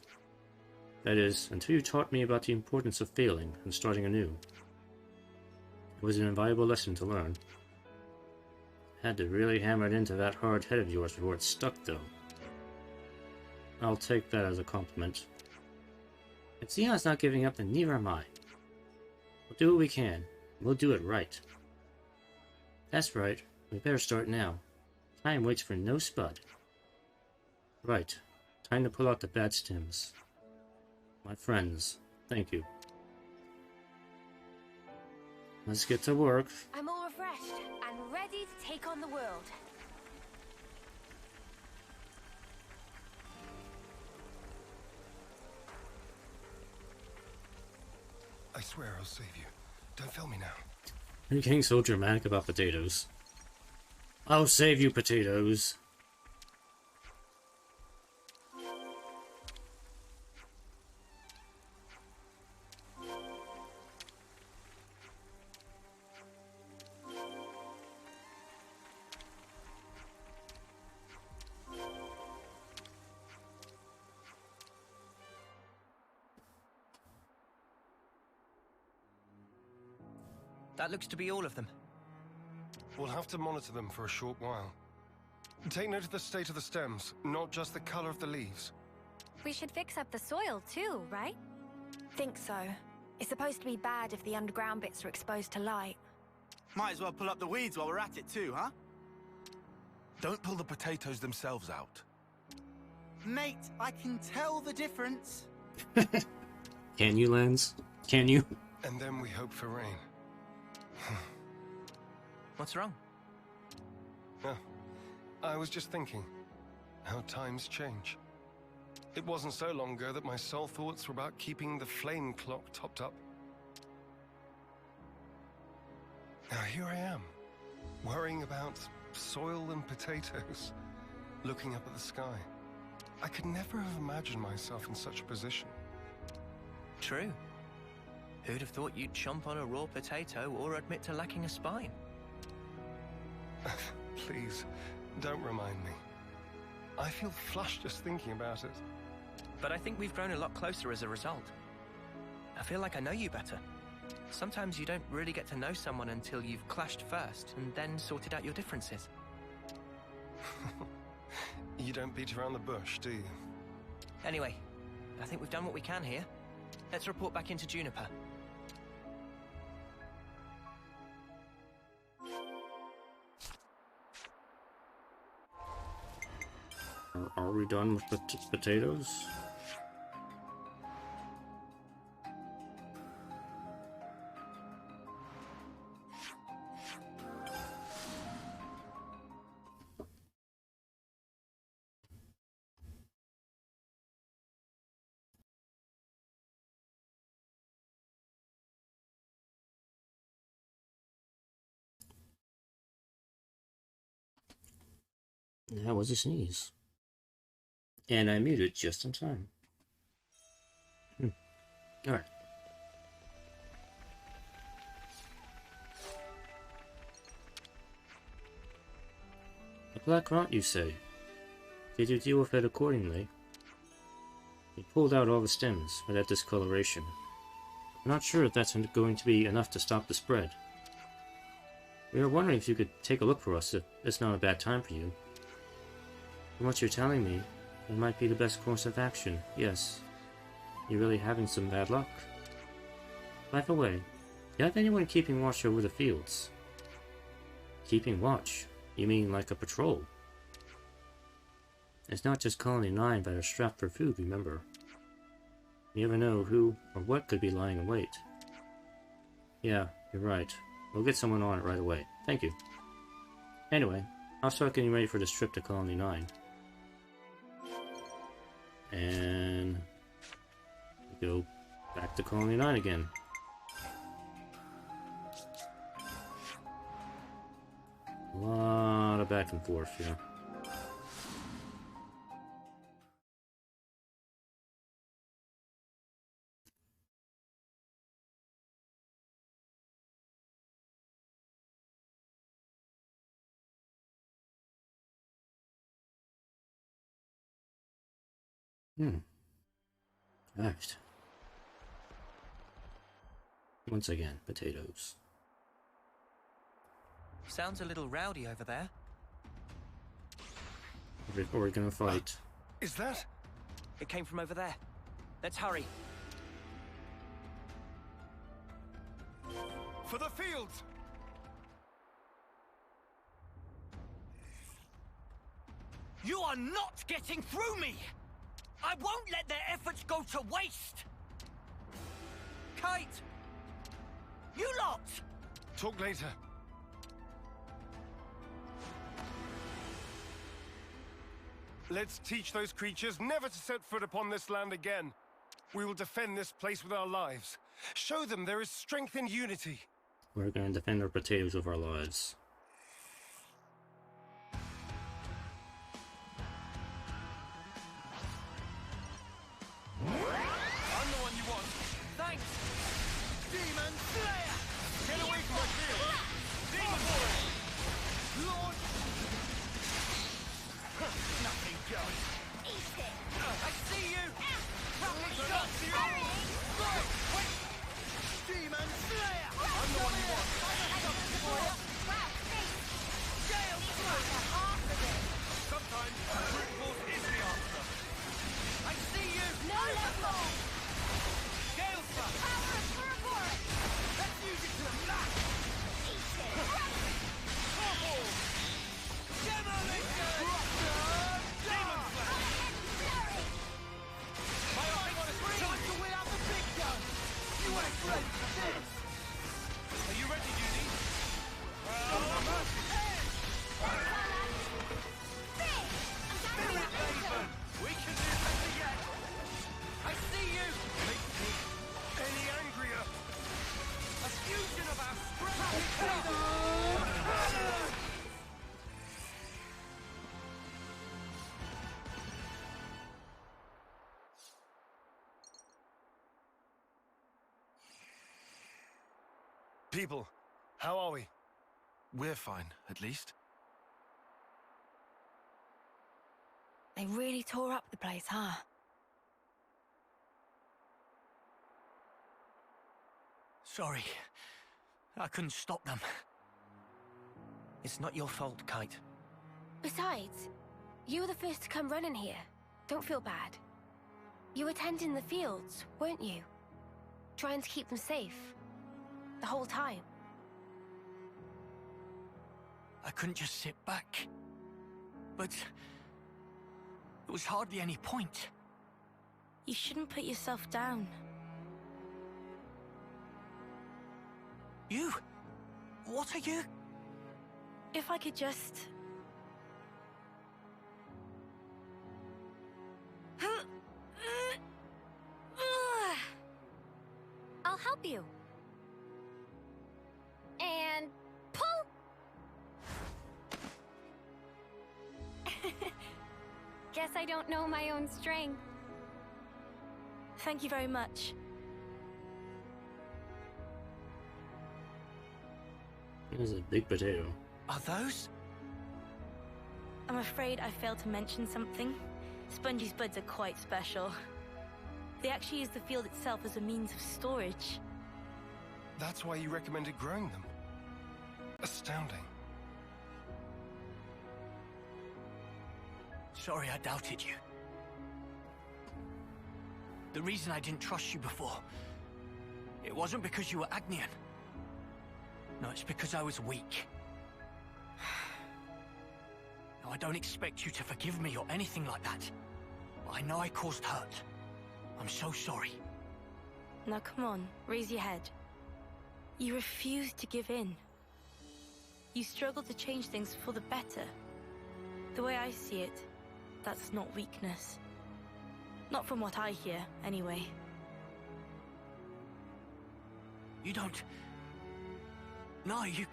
That is, until you taught me about the importance of failing and starting anew. It was an invaluable lesson to learn. Had to really hammer it into that hard head of yours before it stuck, though. I'll take that as a compliment. If Zeon's not giving up, then neither am I. We'll do what we can, and we'll do it right. That's right, we better start now. Time waits for no spud. Right, time to pull out the bad stems. My friends, thank you. Let's get to work. I'm all refreshed and ready to take on the world. I swear I'll save you. Don't fail me now. Are you getting so dramatic about potatoes? I'll save you, potatoes. That looks to be all of them. We'll have to monitor them for a short while. Take note of the state of the stems, not just the color of the leaves. We should fix up the soil too, right? Think so. It's supposed to be bad if the underground bits are exposed to light. Might as well pull up the weeds while we're at it too, huh? Don't pull the potatoes themselves out. Mate, I can tell the difference. Can you, Lens? Can you? And then we hope for rain. What's wrong? Oh, I was just thinking how times change. It wasn't so long ago that my sole thoughts were about keeping the flame clock topped up. Now here I am, worrying about soil and potatoes, looking up at the sky. I could never have imagined myself in such a position. True. Who'd have thought you'd chomp on a raw potato or admit to lacking a spine? Please, don't remind me. I feel flushed just thinking about it. But I think we've grown a lot closer as a result. I feel like I know you better. Sometimes you don't really get to know someone until you've clashed first and then sorted out your differences. You don't beat around the bush, do you? Anyway, I think we've done what we can here. Let's report back into Juniper. Are we done with the potatoes? That was a sneeze. And I muted just in time. Alright. A black rot, you say? Did you deal with it accordingly? You pulled out all the stems, but that discoloration. I'm not sure if that's going to be enough to stop the spread. We were wondering if you could take a look for us if it's not a bad time for you. From what you're telling me, it might be the best course of action, yes. You're really having some bad luck. By the way, do you have anyone keeping watch over the fields? Keeping watch? You mean like a patrol? It's not just Colony 9 that are strapped for food, remember. You never know who or what could be lying in wait. Yeah, you're right. We'll get someone on it right away. Thank you. Anyway, I'll start getting ready for this trip to Colony 9. And go back to Colony 9 again. of back and forth here. Alright. Once again, potatoes. Sounds a little rowdy over there. We're gonna fight. Is that? It came from over there. Let's hurry. For the fields! You are not getting through me! I won't let their efforts go to waste! Kite! You lot! Talk later. Let's teach those creatures never to set foot upon this land again. We will defend this place with our lives. Show them there is strength in unity. We're gonna defend our potatoes with our lives. I'm the one you want. Thanks! Demon Slayer! Get away from my field! Demon Warrior! Lord! Nothing goes. Eat it! I see you! Demon Slayer! I'm the one you want. Sometimes brute force is the answer. I see you! No level! Gale Thrust! Power of Ouroborus! Let's use it to the max! Eat it! Demolition! Demon Slayer! My eyes on a screen! Time to win out the big gun! You ain't ready for this! Are you ready, Judy? We can do better yet! I see you! Make me any angrier! A fusion of our strength! People, how are we? We're fine, at least. They really tore up the place, huh? Sorry. I couldn't stop them. It's not your fault, Kite. Besides, you were the first to come running here. Don't feel bad. You were tending the fields, weren't you? Trying to keep them safe. The whole time. I couldn't just sit back. But there was hardly any point. You shouldn't put yourself down. You? What are you? If I could just... I'll help you. And pull! Guess I don't know my own strength. Thank you very much. There's a big potato. Are those? I'm afraid I failed to mention something. Spongy's buds are quite special. They actually use the field itself as a means of storage. That's why you recommended growing them. Astounding. Sorry I doubted you. The reason I didn't trust you before, it wasn't because you were Agnian. No, it's because I was weak. Now, I don't expect you to forgive me or anything like that. But I know I caused hurt. I'm so sorry. Now come on, raise your head. You refused to give in. You struggled to change things for the better. The way I see it, that's not weakness. Not from what I hear, anyway. You don't... No, you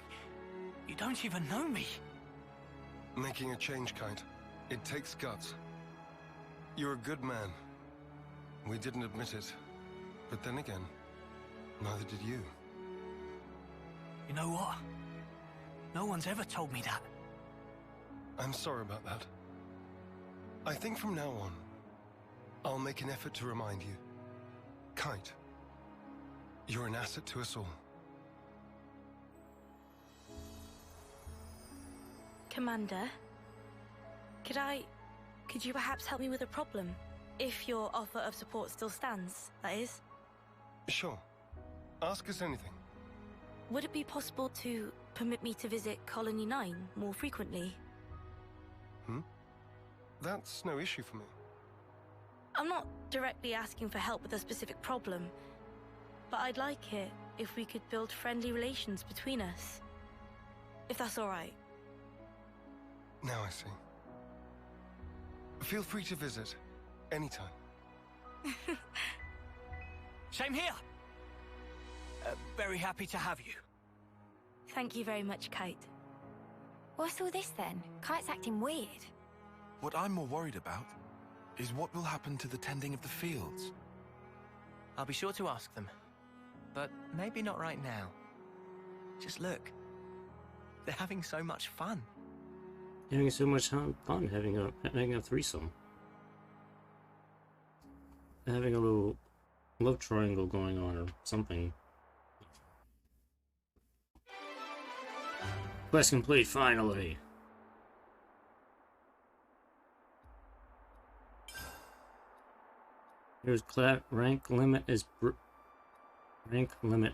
don't even know me. Making a change, Kite. It takes guts. You're a good man. We didn't admit it. But then again, neither did you. You know what? No one's ever told me that. I'm sorry about that. I think from now on, I'll make an effort to remind you. Kite, you're an asset to us all. Commander, could you perhaps help me with a problem? If your offer of support still stands, that is. Sure. Ask us anything. Would it be possible to permit me to visit Colony 9 more frequently? That's no issue for me. I'm not directly asking for help with a specific problem, but I'd like it if we could build friendly relations between us. If that's all right. Now I see. Feel free to visit anytime. Same here. Very happy to have you. Thank you very much, Kite. What's all this then? Kite's acting weird. What I'm more worried about is what will happen to the tending of the fields. I'll be sure to ask them. But maybe not right now. Just look. They're having so much fun. Having so much fun having a threesome. Having a little love triangle going on or something. Quest complete, finally. Here's rank limit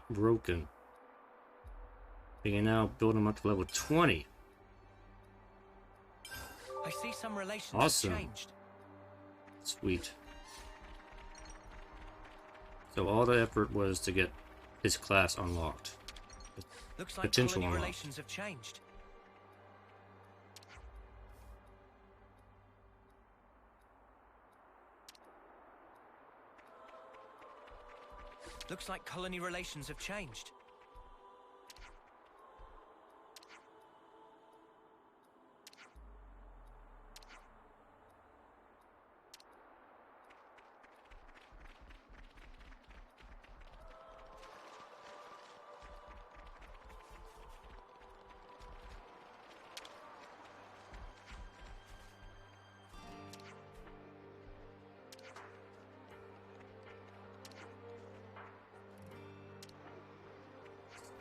broken. We can now build them up to level 20. I see some relations Awesome. have changed. Sweet. So all the effort was to get his class unlocked. Looks like Potential colony unlocked. relations have changed. Looks like colony relations have changed.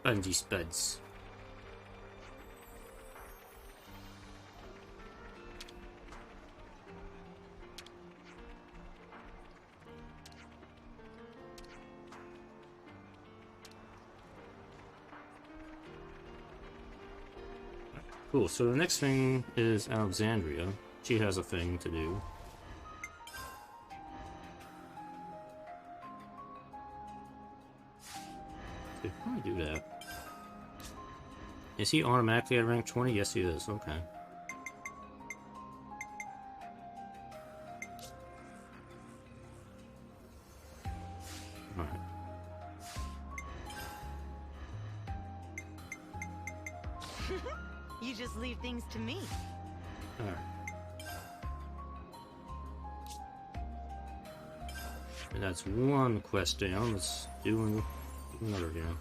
Spongy spuds. Cool, so the next thing is Alexandria. She has a thing to do. How do I do that? Is he automatically at rank 20? Yes, he is. Okay. Alright. You just leave things to me. Alright. And that's one quest down. Let's do another down.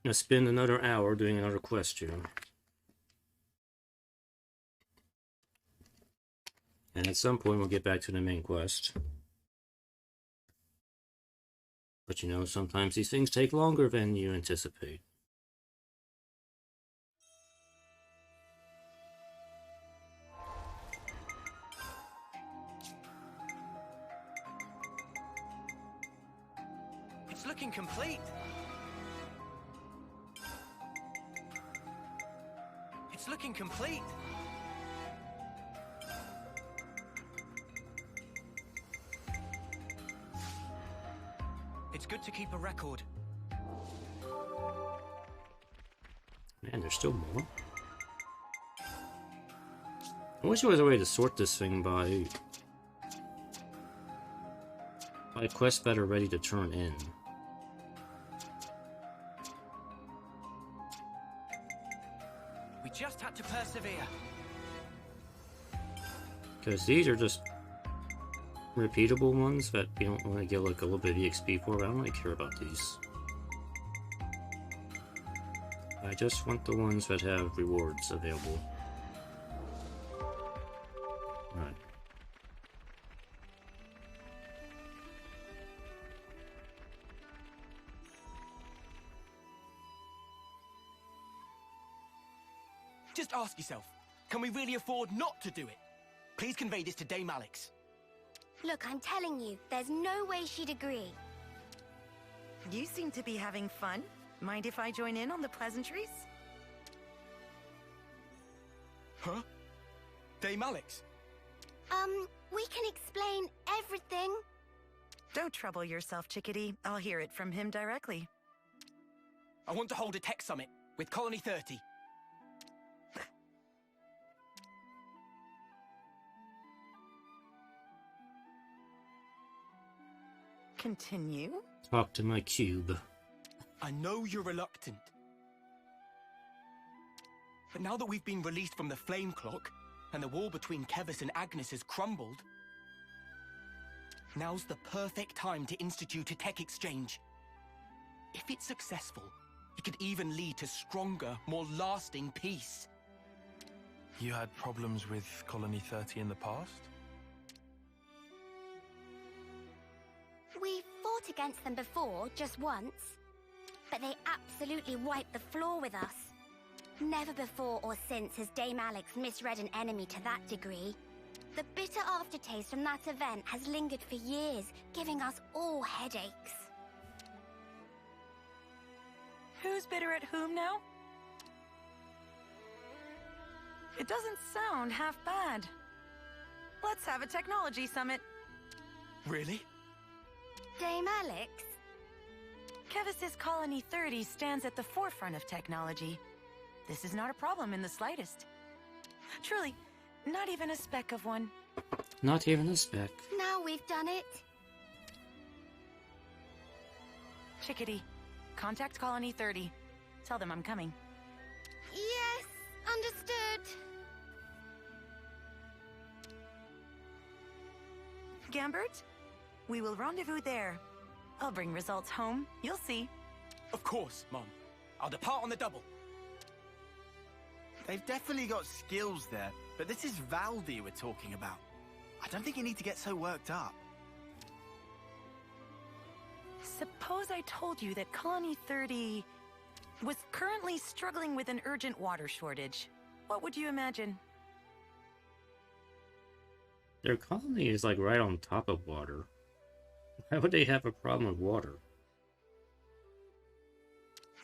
Gonna spend another hour doing another quest here. And at some point we'll get back to the main quest. But you know, sometimes these things take longer than you anticipate. It's looking complete. It's looking complete. It's good to keep a record. Man, there's still more. I wish there was a way to sort this thing by quests that are ready to turn in. persevere. Because these are just repeatable ones that you don't want to get like a little bit of EXP for, but I don't really care about these. I just want the ones that have rewards available. Alright. Just ask yourself, can we really afford not to do it? Please convey this to Dame Alex. Look, I'm telling you, there's no way she'd agree. You seem to be having fun. Mind if I join in on the pleasantries? Huh? Dame Alex? We can explain everything. Don't trouble yourself, Chickadee. I'll hear it from him directly. I want to hold a tech summit with Colony 30. Continue? Talk to my cube. I know you're reluctant. But now that we've been released from the flame clock, and the wall between Kevis and Agnus has crumbled, now's the perfect time to institute a tech exchange. If it's successful, it could even lead to stronger, more lasting peace. You had problems with Colony 30 in the past? We fought against them before, just once. But they absolutely wiped the floor with us. Never before or since has Dame Alex misread an enemy to that degree. The bitter aftertaste from that event has lingered for years, giving us all headaches. Who's bitter at whom now? It doesn't sound half bad. Let's have a technology summit. Really? Dame Alex? Kevis's Colony 30 stands at the forefront of technology. This is not a problem in the slightest. Truly, not even a speck of one. Not even a speck. Now we've done it. Chickadee, contact Colony 30. Tell them I'm coming. Yes, understood. Gambert, we will rendezvous there. I'll bring results home. You'll see. Of course, Mom. I'll depart on the double. They've definitely got skills there, but this is Valdi we're talking about. I don't think you need to get so worked up. Suppose I told you that Colony 30 was currently struggling with an urgent water shortage. What would you imagine? Their colony is like right on top of water. Why would they have a problem with water?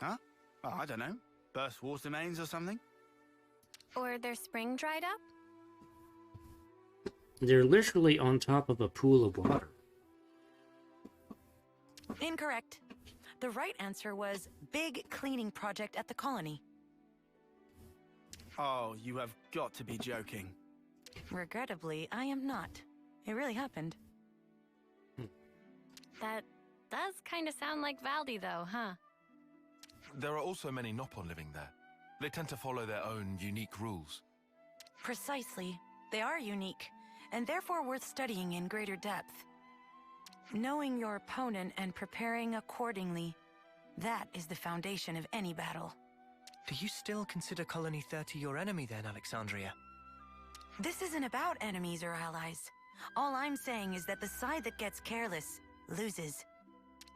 Huh? Oh, I don't know. Burst water mains or something? Or their spring dried up? They're literally on top of a pool of water. Incorrect. The right answer was big cleaning project at the colony. Oh, you have got to be joking. Regrettably, I am not. It really happened. That does kind of sound like Valdi, though, huh? There are also many Nopon living there. They tend to follow their own unique rules. Precisely. They are unique, and therefore worth studying in greater depth. Knowing your opponent and preparing accordingly, that is the foundation of any battle. Do you still consider Colony 30 your enemy then, Alexandria? This isn't about enemies or allies. All I'm saying is that the side that gets careless loses.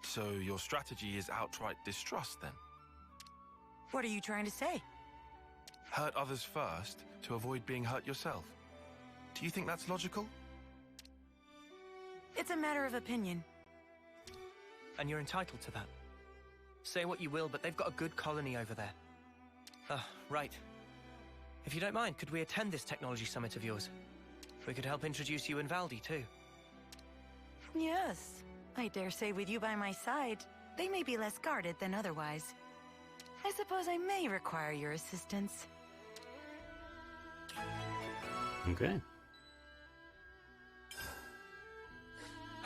So your strategy is outright distrust then? What are you trying to say? Hurt others first to avoid being hurt yourself. Do you think that's logical? It's a matter of opinion. And you're entitled to that. Say what you will, but they've got a good colony over there. Ah, right. If you don't mind, could we attend this technology summit of yours? We could help introduce you and Valdi, too. Yes. I dare say with you by my side, they may be less guarded than otherwise. I suppose I may require your assistance. Okay.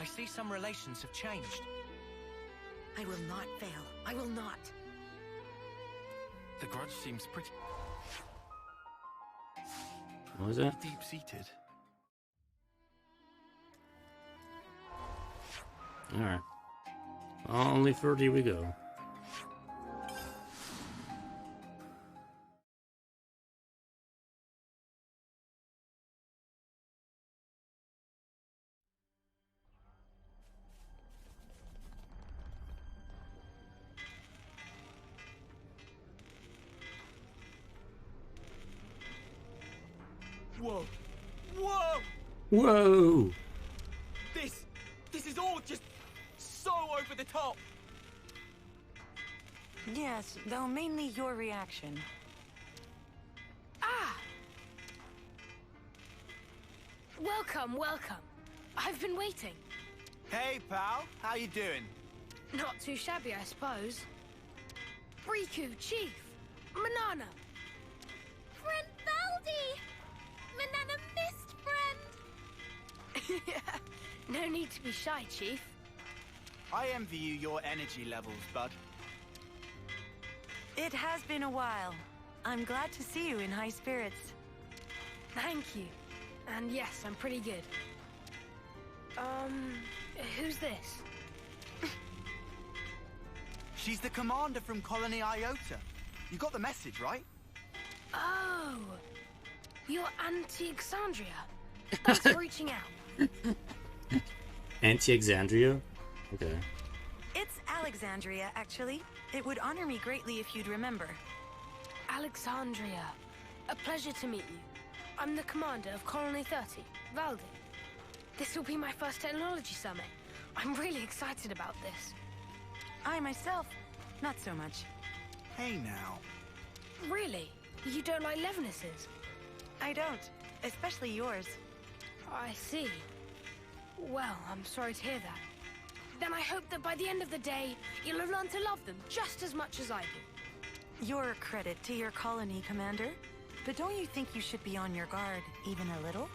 I see some relations have changed. I will not fail. I will not. The grudge seems pretty... What was that? Deep-seated. Alright. Only 30 we go. Whoa! Whoa! Whoa! This is all just so over the top! Yes, though mainly your reaction. Ah! Welcome, welcome. I've been waiting. Hey, pal. How you doing? Not too shabby, I suppose. Riku, Chief, Manana. Friend Valdi! Manana missed friend! Yeah, no need to be shy, Chief. I envy you your energy levels, bud. It has been a while. I'm glad to see you in high spirits. Thank you. And yes, I'm pretty good. Who's this? She's the commander from Colony Iota. You got the message, right? Oh, you're Alexandria. Thanks for reaching out. Anti-Exandria? Okay. It's Alexandria, actually. It would honor me greatly if you'd remember. Alexandria. A pleasure to meet you. I'm the commander of Colony 30, Valdi. This will be my first technology summit. I'm really excited about this. I myself, not so much. Hey now. Really? You don't like Levinuses? I don't, especially yours. I see. Well, I'm sorry to hear that. Then I hope that by the end of the day, you'll have learned to love them just as much as I do. You're a credit to your colony, Commander. But don't you think you should be on your guard, even a little?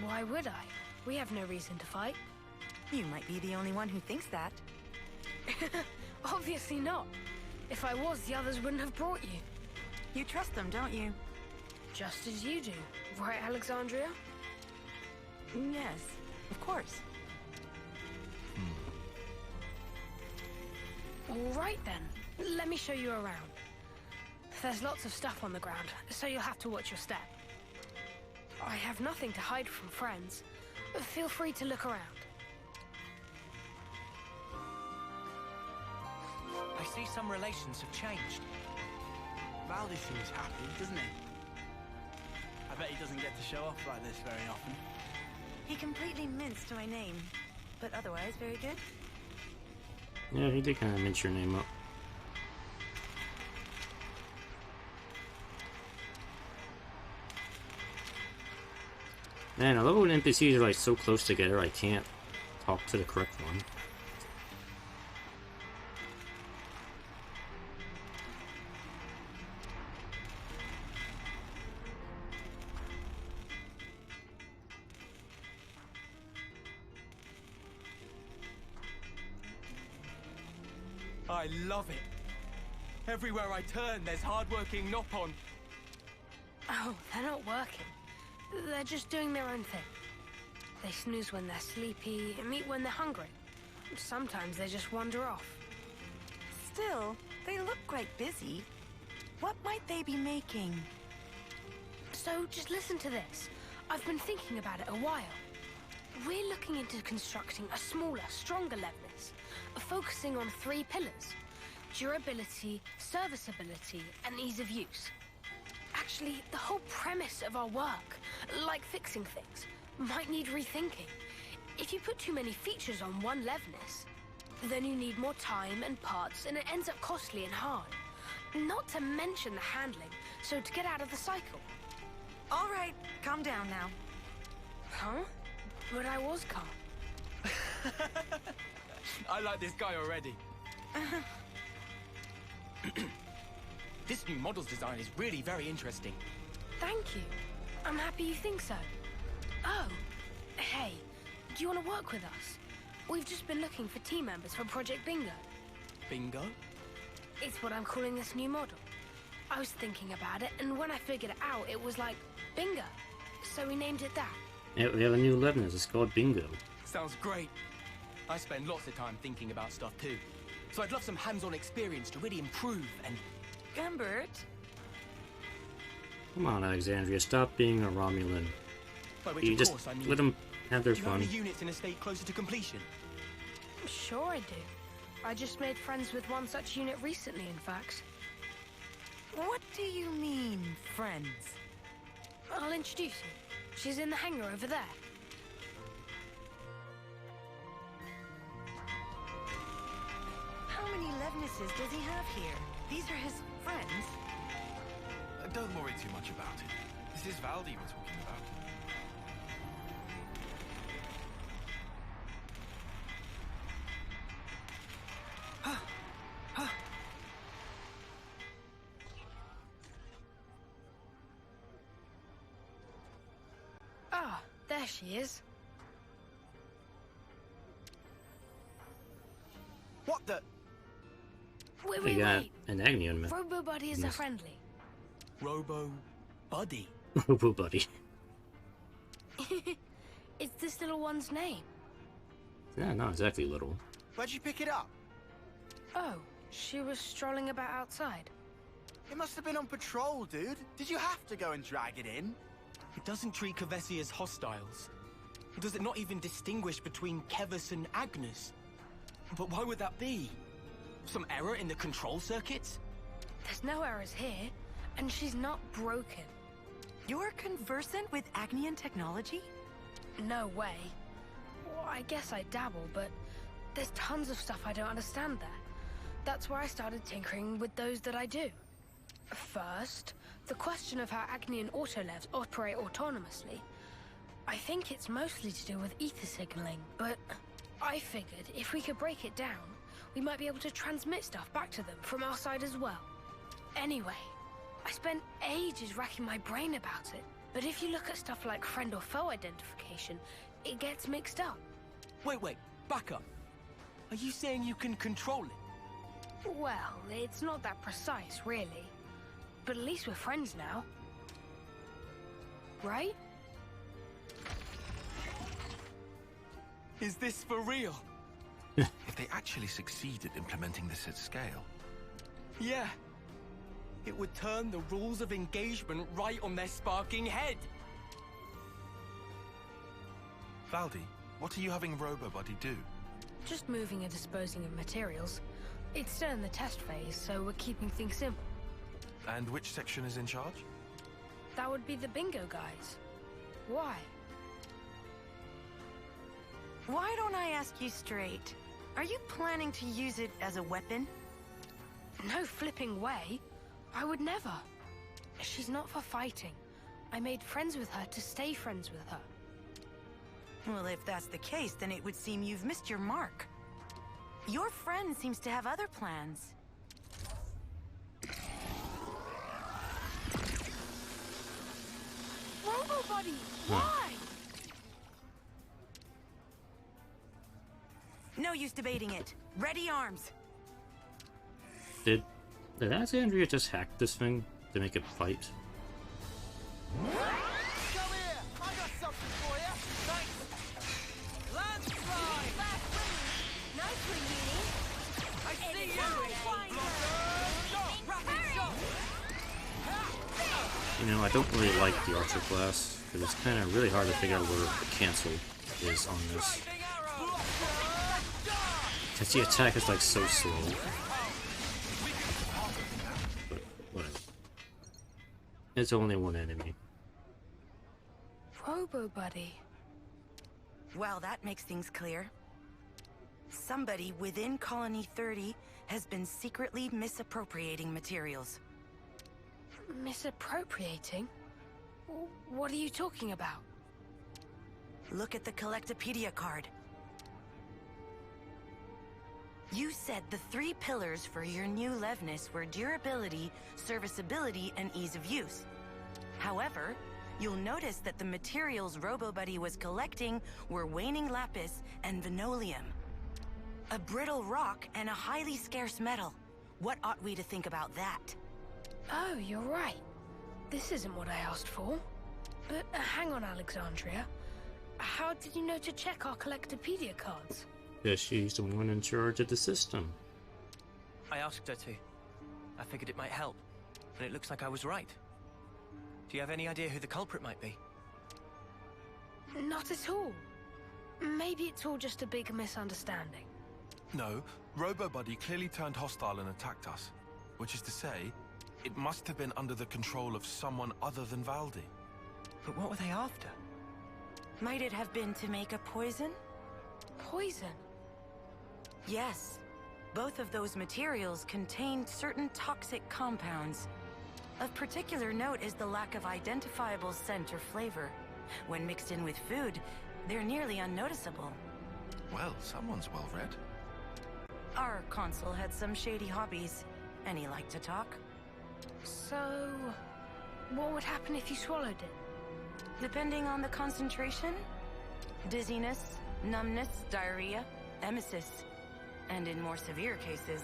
Why would I? We have no reason to fight. You might be the only one who thinks that. Obviously not. If I was, the others wouldn't have brought you. You trust them, don't you? Just as you do. Right, Alexandria? Yes, of course. All right then. Let me show you around. There's lots of stuff on the ground, so you'll have to watch your step. I have nothing to hide from friends. Feel free to look around. I see some relations have changed. Valdi seems happy, doesn't he? I bet he doesn't get to show off like this very often. He completely minced my name, but otherwise very good. Yeah, he did kind of mince your name up. Man, I love when NPCs are like so close together I can't talk to the correct one. I love it. Everywhere I turn, there's hard-working Nopon. Oh, they're not working. They're just doing their own thing. They snooze when they're sleepy, and eat when they're hungry. Sometimes they just wander off. Still, they look quite busy. What might they be making? So just listen to this. I've been thinking about it a while. We're looking into constructing a smaller, stronger Levinas, focusing on 3 pillars: durability, serviceability, and ease of use. Actually, the whole premise of our work, like fixing things, might need rethinking. If you put too many features on one Levinas, then you need more time and parts, and it ends up costly and hard. Not to mention the handling, so to get out of the cycle. All right, calm down now. Huh? But I was calm. I like this guy already. This new model's design is really very interesting. Thank you. I'm happy you think so. Oh, hey, do you want to work with us? We've just been looking for team members for Project Bingo. Bingo? It's what I'm calling this new model. I was thinking about it, and when I figured it out, it was like bingo. So we named it that. Yeah, we have a new Lebanese. It's called Bingo. Sounds great. I spend lots of time thinking about stuff too. So I'd love some hands-on experience to really improve and... Gumbert? Come on, Alexandria, stop being a Romulan. By which, You of just course, I mean, let them have their do you have fun. any units in a state closer to completion? Sure I do. I just made friends with one such unit recently, in fact. What do you mean, friends? I'll introduce you. She's in the hangar over there. How many Levnesses does he have here? These are his friends? Don't worry too much about it. This is Valdi we're talking about. Ah, there she is. What the? Wait, We wait, got wait. an Agnian man. Robo Buddy is a Yes. friendly. Robo... Buddy? Robo Buddy. It's this little one's name. Yeah, not exactly little. Where'd you pick it up? Oh, she was strolling about outside. It must have been on patrol, dude. Did you have to go and drag it in? It doesn't treat Kevesi as hostiles. Does it not even distinguish between Kevis and Agnus? But why would that be? Some error in the control circuits? There's no errors here, and she's not broken. You're conversant with Agnian technology? No way. Well, I guess I dabble, but there's tons of stuff I don't understand there. That's where I started tinkering with those that I do. First, the question of how Agnian autolevs operate autonomously. I think it's mostly to do with ether signaling, but I figured if we could break it down, we might be able to transmit stuff back to them from our side as well. Anyway, I spent ages racking my brain about it, but if you look at stuff like friend or foe identification, it gets mixed up. Wait, back up. Are you saying you can control it? Well, it's not that precise, really. But at least we're friends now. Right? Is this for real? If they actually succeed at implementing this at scale, Yeah. It would turn the rules of engagement right on their sparking head. Valdi, what are you having Robo Buddy do? Just moving and disposing of materials. It's still in the test phase, so we're keeping things simple. And which section is in charge? That would be the bingo guys. Why? Why don't I ask you straight? Are you planning to use it as a weapon? No flipping way. I would never. She's not for fighting. I made friends with her to stay friends with her. Well, if that's the case, then it would seem you've missed your mark. Your friend seems to have other plans. Robo Buddy, why? No use debating it. Ready arms. Did Alexandria just hack this thing to make it fight? Come here! I got something for you! Thanks! Landslide! Nice one, Uni. I see you! You know, I don't really like the Archer class, because it's kind of really hard to figure out where the cancel is on this. Because the attack is like so slow. But whatever. It's only one enemy. Robo Buddy. Well, that makes things clear. Somebody within Colony 30 has been secretly misappropriating materials. Misappropriating? What are you talking about? Look at the Collectopedia card. You said the 3 pillars for your new Levnis were durability, serviceability, and ease of use. However, you'll notice that the materials RoboBuddy was collecting were waning lapis and venolium. A brittle rock and a highly scarce metal. What ought we to think about that? Oh, you're right. This isn't what I asked for. But hang on, Alexandria. How did you know to check our Collectopedia cards? Yeah, she's the one in charge of the system. I asked her to. I figured it might help, and it looks like I was right. Do you have any idea who the culprit might be? Not at all. Maybe it's all just a big misunderstanding. No, Robo-Buddy clearly turned hostile and attacked us. Which is to say, it must have been under the control of someone other than Valdi. But what were they after? Might it have been to make a poison? Poison? Yes. Both of those materials contained certain toxic compounds. Of particular note is the lack of identifiable scent or flavor. When mixed in with food, they're nearly unnoticeable. Well, someone's well read. Our consul had some shady hobbies, and he liked to talk. So, what would happen if you swallowed it? Depending on the concentration, dizziness, numbness, diarrhea, emesis, and in more severe cases...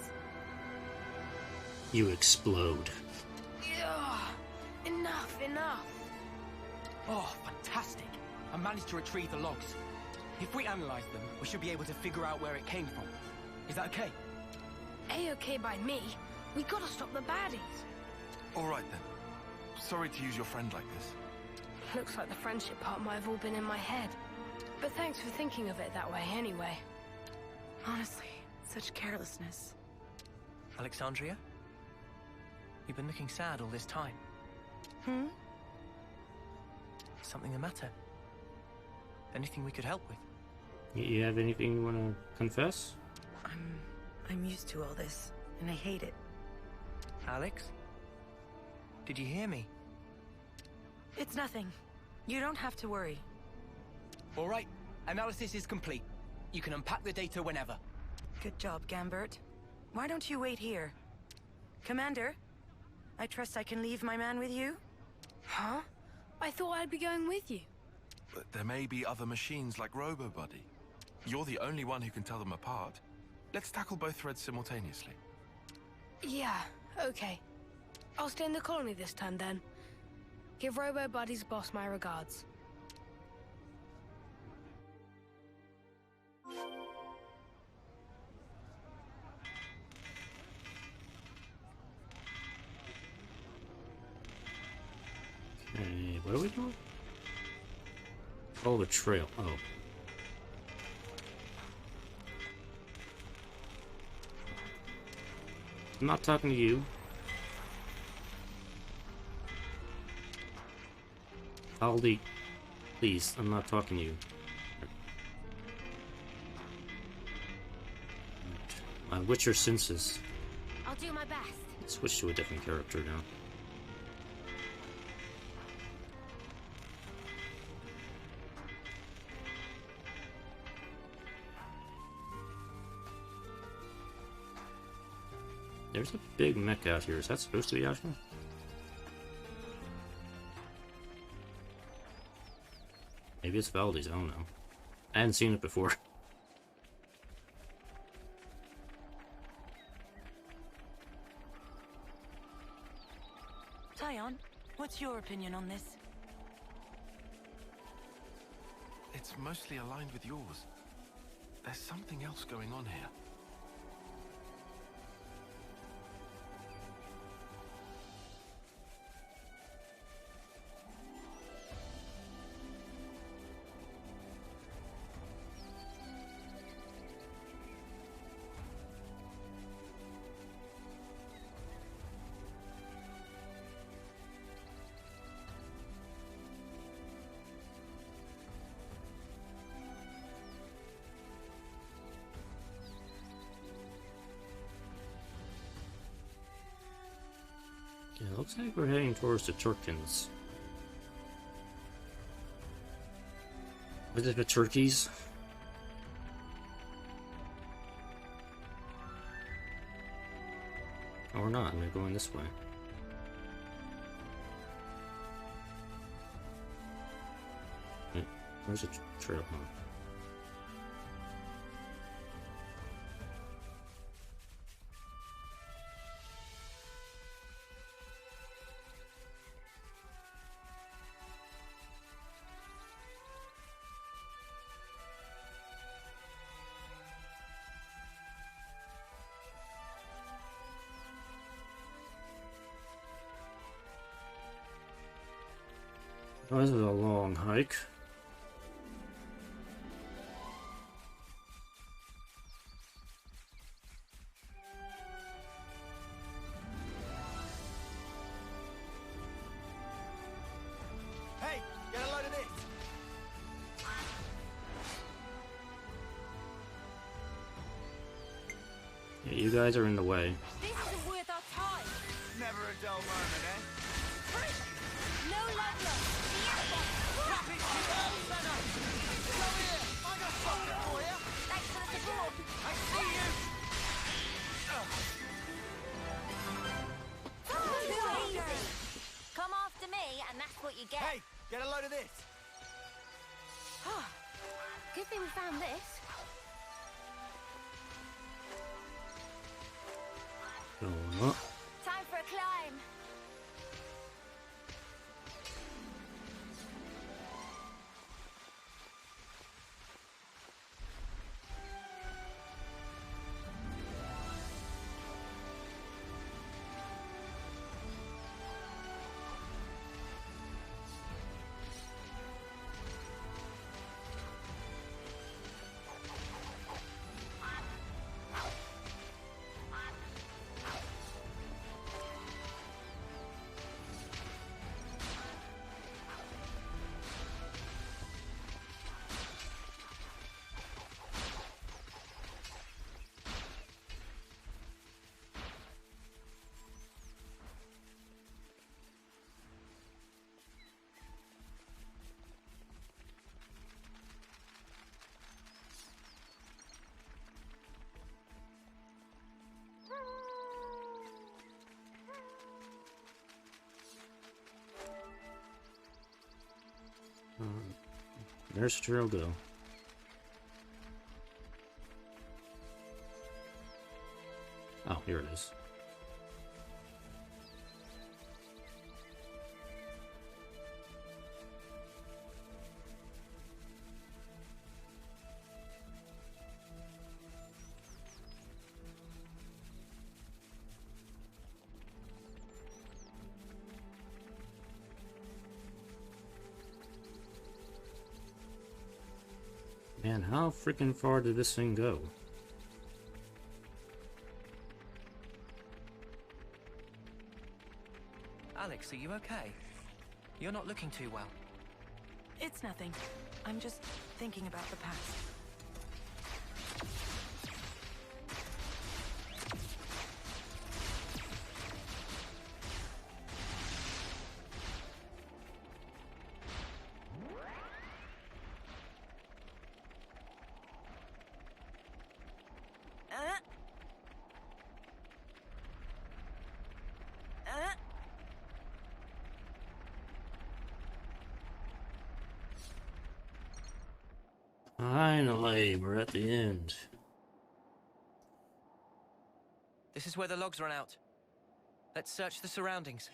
You explode. Ugh, enough. Oh, fantastic. I managed to retrieve the logs. If we analyze them, we should be able to figure out where it came from. Is that okay? A-okay by me. We gotta stop the baddies. All right then. Sorry to use your friend like this. Looks like the friendship part might have all been in my head. But thanks for thinking of it that way anyway. Honestly, such carelessness. Alexandria? You've been looking sad all this time. Hmm? Something the matter? Anything we could help with? You have anything you want to confess? I'm used to all this, and I hate it. Alex? Did you hear me? It's nothing. You don't have to worry. All right. Analysis is complete. You can unpack the data whenever. Good job, Gambert. Why don't you wait here? Commander, I trust I can leave my man with you? Huh? I thought I'd be going with you. But there may be other machines like Robo-Buddy. You're the only one who can tell them apart. Let's tackle both threads simultaneously. Yeah, okay. I'll stay in the colony this time then. Give Robo-Buddy's boss my regards. Hey, what are we doing? Oh, the trail. Oh. I'm not talking to you. Aldi, please, I'm not talking to you. What's your senses? I'll do my best. Switch to a different character now. There's a big mech out here. Is that supposed to be out here? Maybe it's Valdi's, I don't know. I hadn't seen it before. Tyon, what's your opinion on this? It's mostly aligned with yours. There's something else going on here. Yeah, it looks like we're heading towards the Turkins. What is it, the turkeys? Or not, they're going this way. Wait, where's the trail? Huh? Oh, this is a long hike. Hey, get a load of this. Yeah, you guys are in the way. This isn't worth our time. Never a dull moment, eh? No love lost. Thanks for the support. I see you. Too easy. Come after me, and that's what you get. Hey, get a load of this. Good thing we found this. Going up. Time for a climb. There's Drogo. Oh, here it is. Man, how freaking far did this thing go? Alex, are you okay? You're not looking too well. It's nothing. I'm just thinking about the past. Finally, we're at the end. This is where the logs run out. Let's search the surroundings.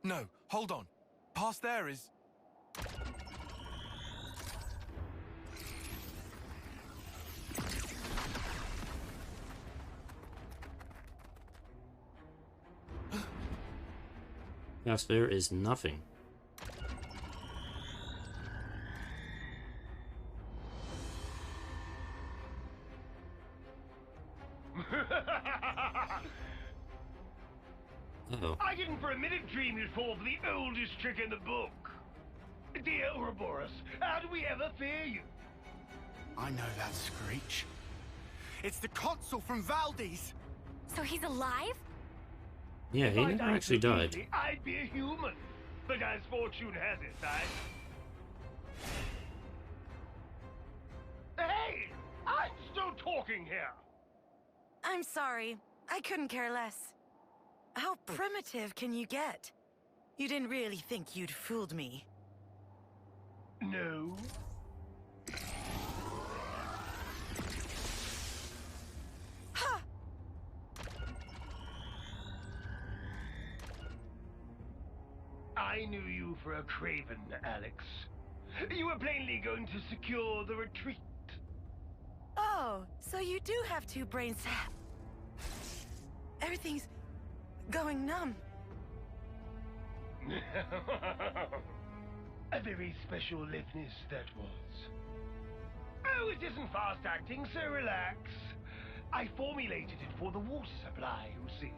No, hold on. Past there is... Yes, there is nothing. Uh-oh. I didn't for a minute dream you'd fall for the oldest trick in the book. Dear Ouroborus, how do we ever fear you? I know that screech. It's the consul from Valdez. So he's alive? Yeah, he never actually died. Easy, I'd be a human. But as fortune has it, Hey! I'm still talking here! I'm sorry. I couldn't care less. How primitive can you get? You didn't really think you'd fooled me. No. Ha! I knew you for a craven, Alex. You were plainly going to secure the retreat. Oh, Oh, so you do have 2 brains. Everything's going numb. A very special liveness that was. Oh, it isn't fast acting, so relax. I formulated it for the water supply, you see.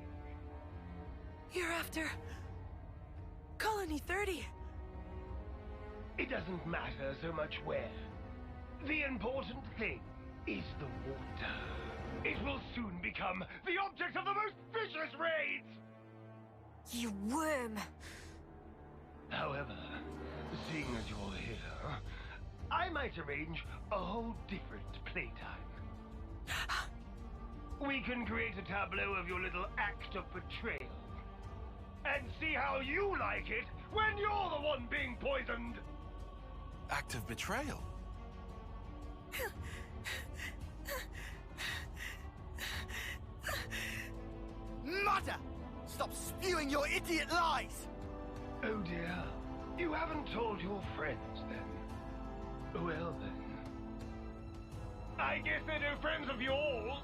You're after... Colony 30. It doesn't matter so much where. The important thing is the water. It will soon become the object of the most vicious raids! You worm! However, seeing as you're here, I might arrange a whole different playtime. We can create a tableau of your little act of betrayal. And see how you like it when you're the one being poisoned! Act of betrayal? Mother! Stop spewing your idiot lies! Oh dear. You haven't told your friends then. Well then. I guess they're no friends of yours.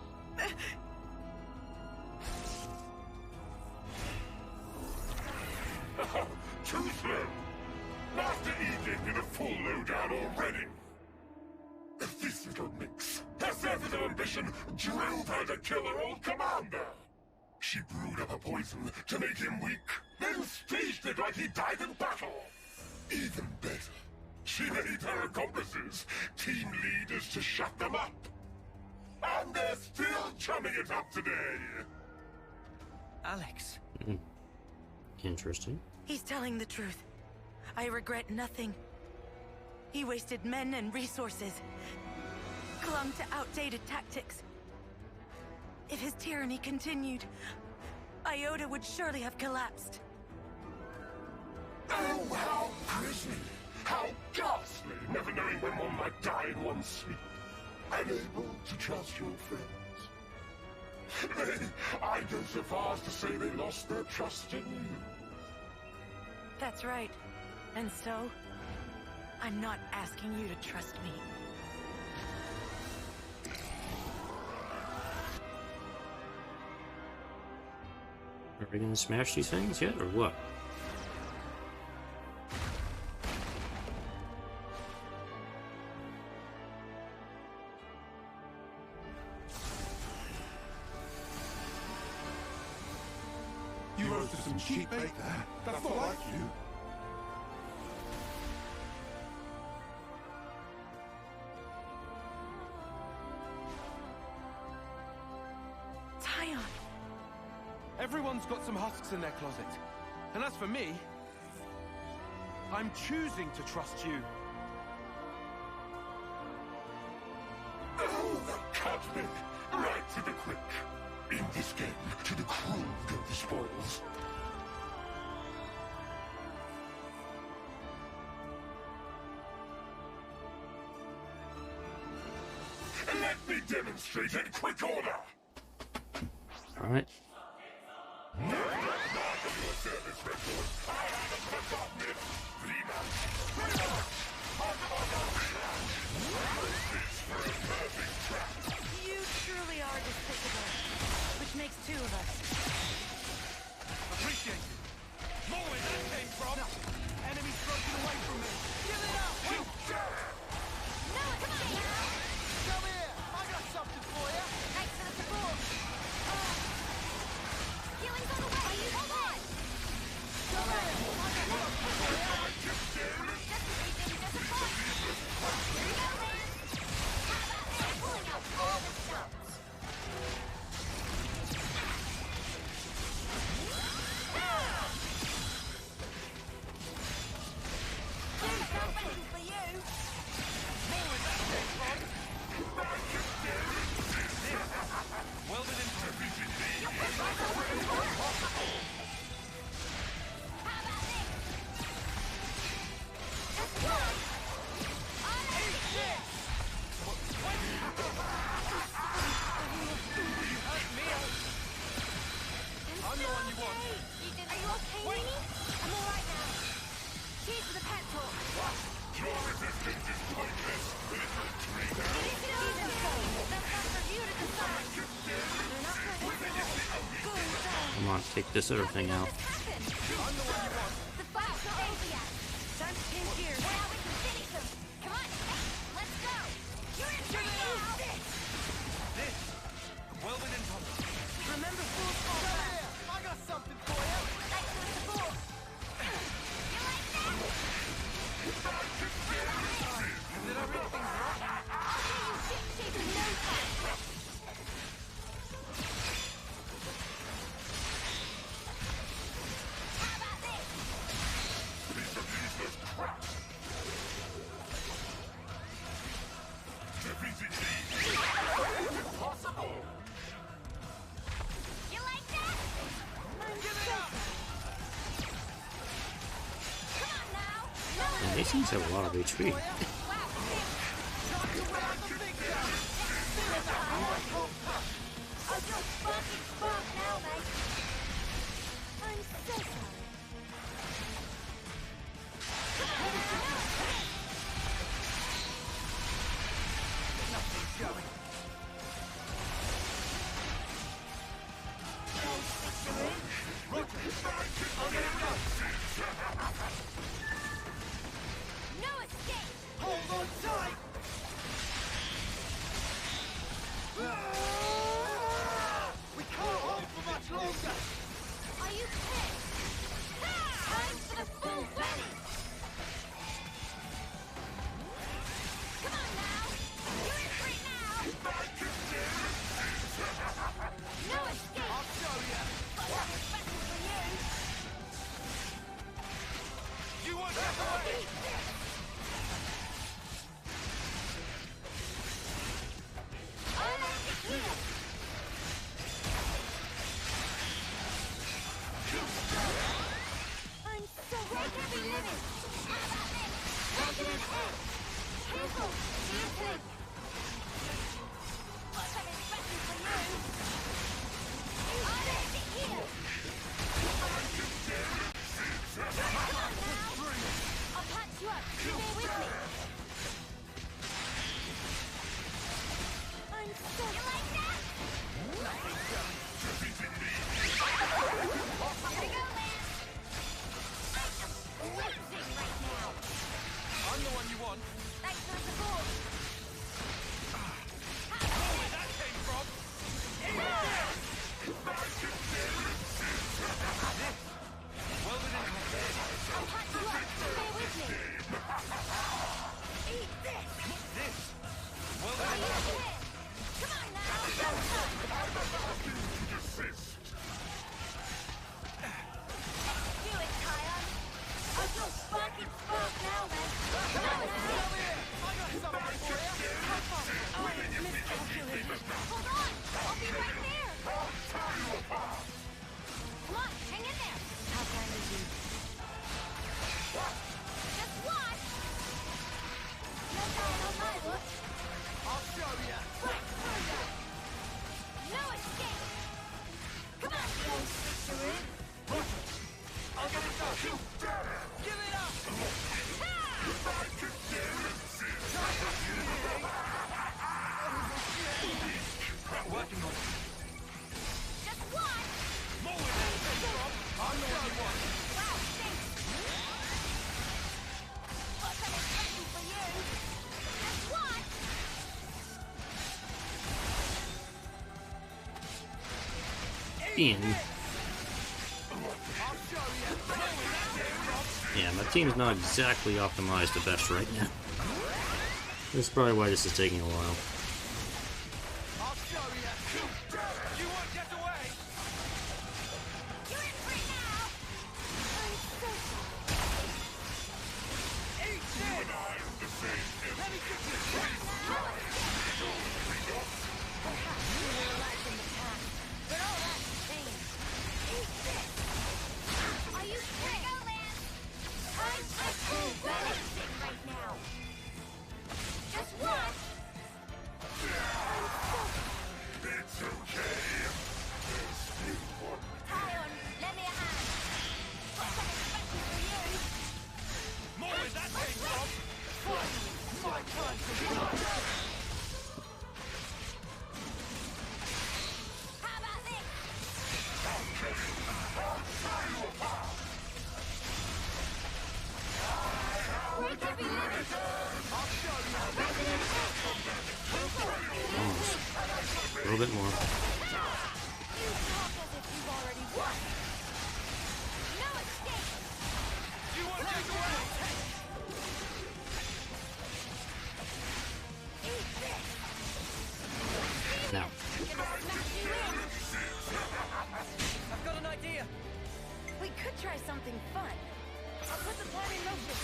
Too slow! Master Eden in a full lowdown already! This little minx has with her ambition drove her to kill her old commander! She brewed up a poison to make him weak, then squeezed it like he died in battle! Even better, she made her accomplices team leaders to shut them up! And they're still chumming it up today! Alex. Interesting. He's telling the truth. I regret nothing. He wasted men and resources, clung to outdated tactics. If his tyranny continued, Iota would surely have collapsed. Oh, how grisly! How ghastly! Never knowing when one might die in one's sleep. Unable to trust your friends. Nay, I go so far as to say they lost their trust in you. That's right. And so, I'm not asking you to trust me. Are we gonna smash these things yet, or what? You roasted some cheap bait there. That's not like you. Zion! Everyone's got some husks in their closet. And as for me, I'm choosing to trust you. Oh, the cosmic! Right to the quick. In this game, to the cruel go the spoils. Let me demonstrate in quick order! Alright. You truly are despicable, which makes 2 of us. Appreciate it. More where that came from. Enemy's broken away from me. Give it up! No, come on now! Come here! I got something for you! Thanks for the support. Healing's on the way! Hold on! Come here! I got something for you! Just as easy as a box. Here we go, man! How about that? Pulling out all the stops. Here's something for you! More where that came from. Welded in I'm the one you want. Are you okay, Winnie? I'm alright now. Cheers for the pep talk. Your resistance is pointless, little traitor! Listen up, Come on, take this other thing out. Remember Fool's Fall back. I got something for you. Thanks for the support. You like that? Did I read things wrong? I'll get you ship-shape in no time. How about this? Piece of useless crap. Defeating me. Impossible. You like that? Give it up. Come on now. And these things have a lot of HP. I'll just fucking spark now, mate. I'm so sorry. Nothing's going. No escape! Hold on tight! We can't hold for much longer! Are you pissed? Time for the full wedding! Come on now! You're in for it now! No escape! I'll show you! Special for you! You won't get away! I'll make it here! I'm so break every limit! How about this? Break it in half! Careful! Do you think? Got something special for you! I'll make it here! Come on now! I'll patch you up! Stay with me! I'm so... You like that? Here we go, man! I'm just blitzing right now! I'm the one you want. Thanks for the support! Where that came from? Well within I'll patch you up! Stay with me! Eat this! this. Well Are you within here? Come on now! Go time! Do it, Kyle! I'll go fucking spark now, man! No escape! I got something for you. Oh, I miscalculated! Hold on! I'll be right there! Come on, hang in there! How kind of you. Just watch! No time on my watch! I'll show you. Right through ya! No escape! Come on, you old switcheroo! I'll get it done. Give it up. Working on it. Just watch! More where that came from. I'm the one you want. Wow, thanks! Got something special for you! Just watch! Ian. I'll show you. More where that came from. Yeah, my team's not exactly optimized the best right now. That's probably why this is taking a while. I'll show you. You won't get away. You're in for it now! I'm so sorry. Eat this. Let me get you. No escape! Perhaps you were alive in the past, but all that's changed. Eat this! Are you free? Go, man! I'm so balancing right now! Just watch! little bit more. Now. I've got an idea. We could try something fun. I'll put the plan in motion.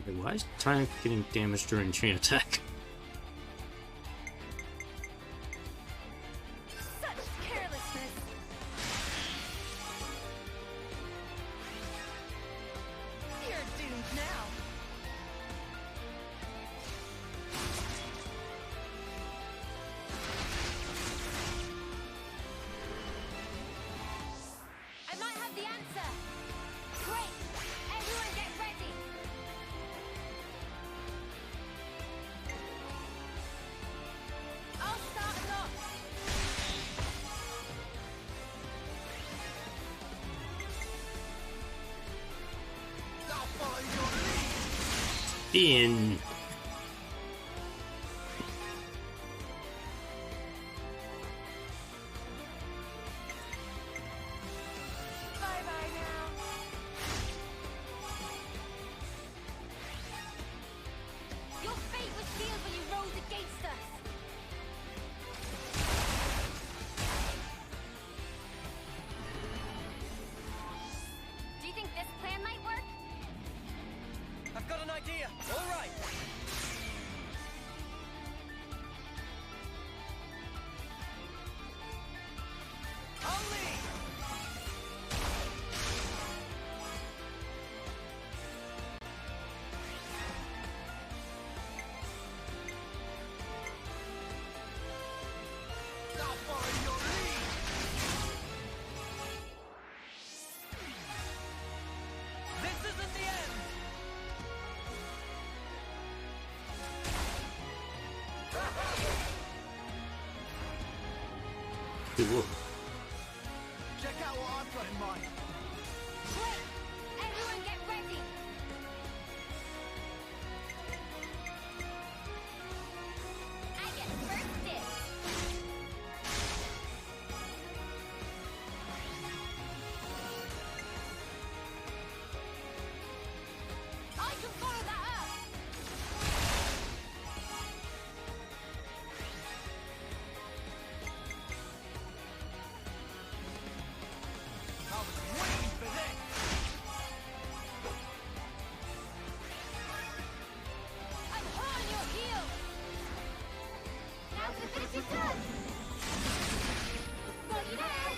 Wait, why is Tyrant getting damaged during chain attack? Such carelessness. You're doomed now. I might have the answer. Great! Everyone get ready. I'll start us off. I'll follow your lead. Ian. Bye-bye now. Your fate was sealed when you rose against us. Do you think this plan might work? I've got an idea. All right. I'll lead. I'll follow your lead. This isn't the end. Cool. Check out what I've got in mind. Great! Everyone get ready. I get first dibs. I can follow that up. I was waiting for this. I'm hot on your heels. Now's the finish your turn. Body there.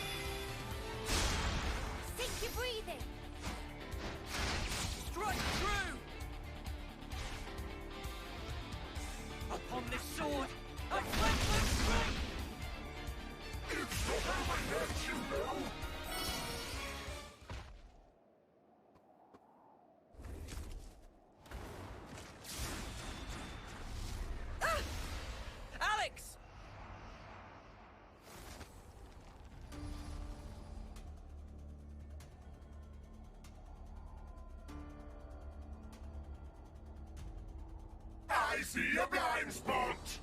Sink your breathing. Strike true. Upon this sword, I flip them straight. It's not over yet, you know. Alex! I see a blind spot.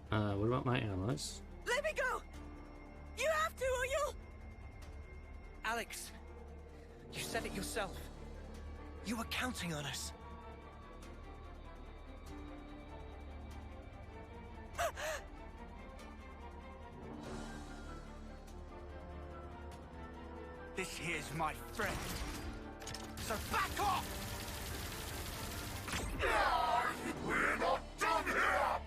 What about my allies? Let me go! You have to, or you'll... Alex, you said it yourself. You were counting on us. This here's my friend. So back off! We're not done here.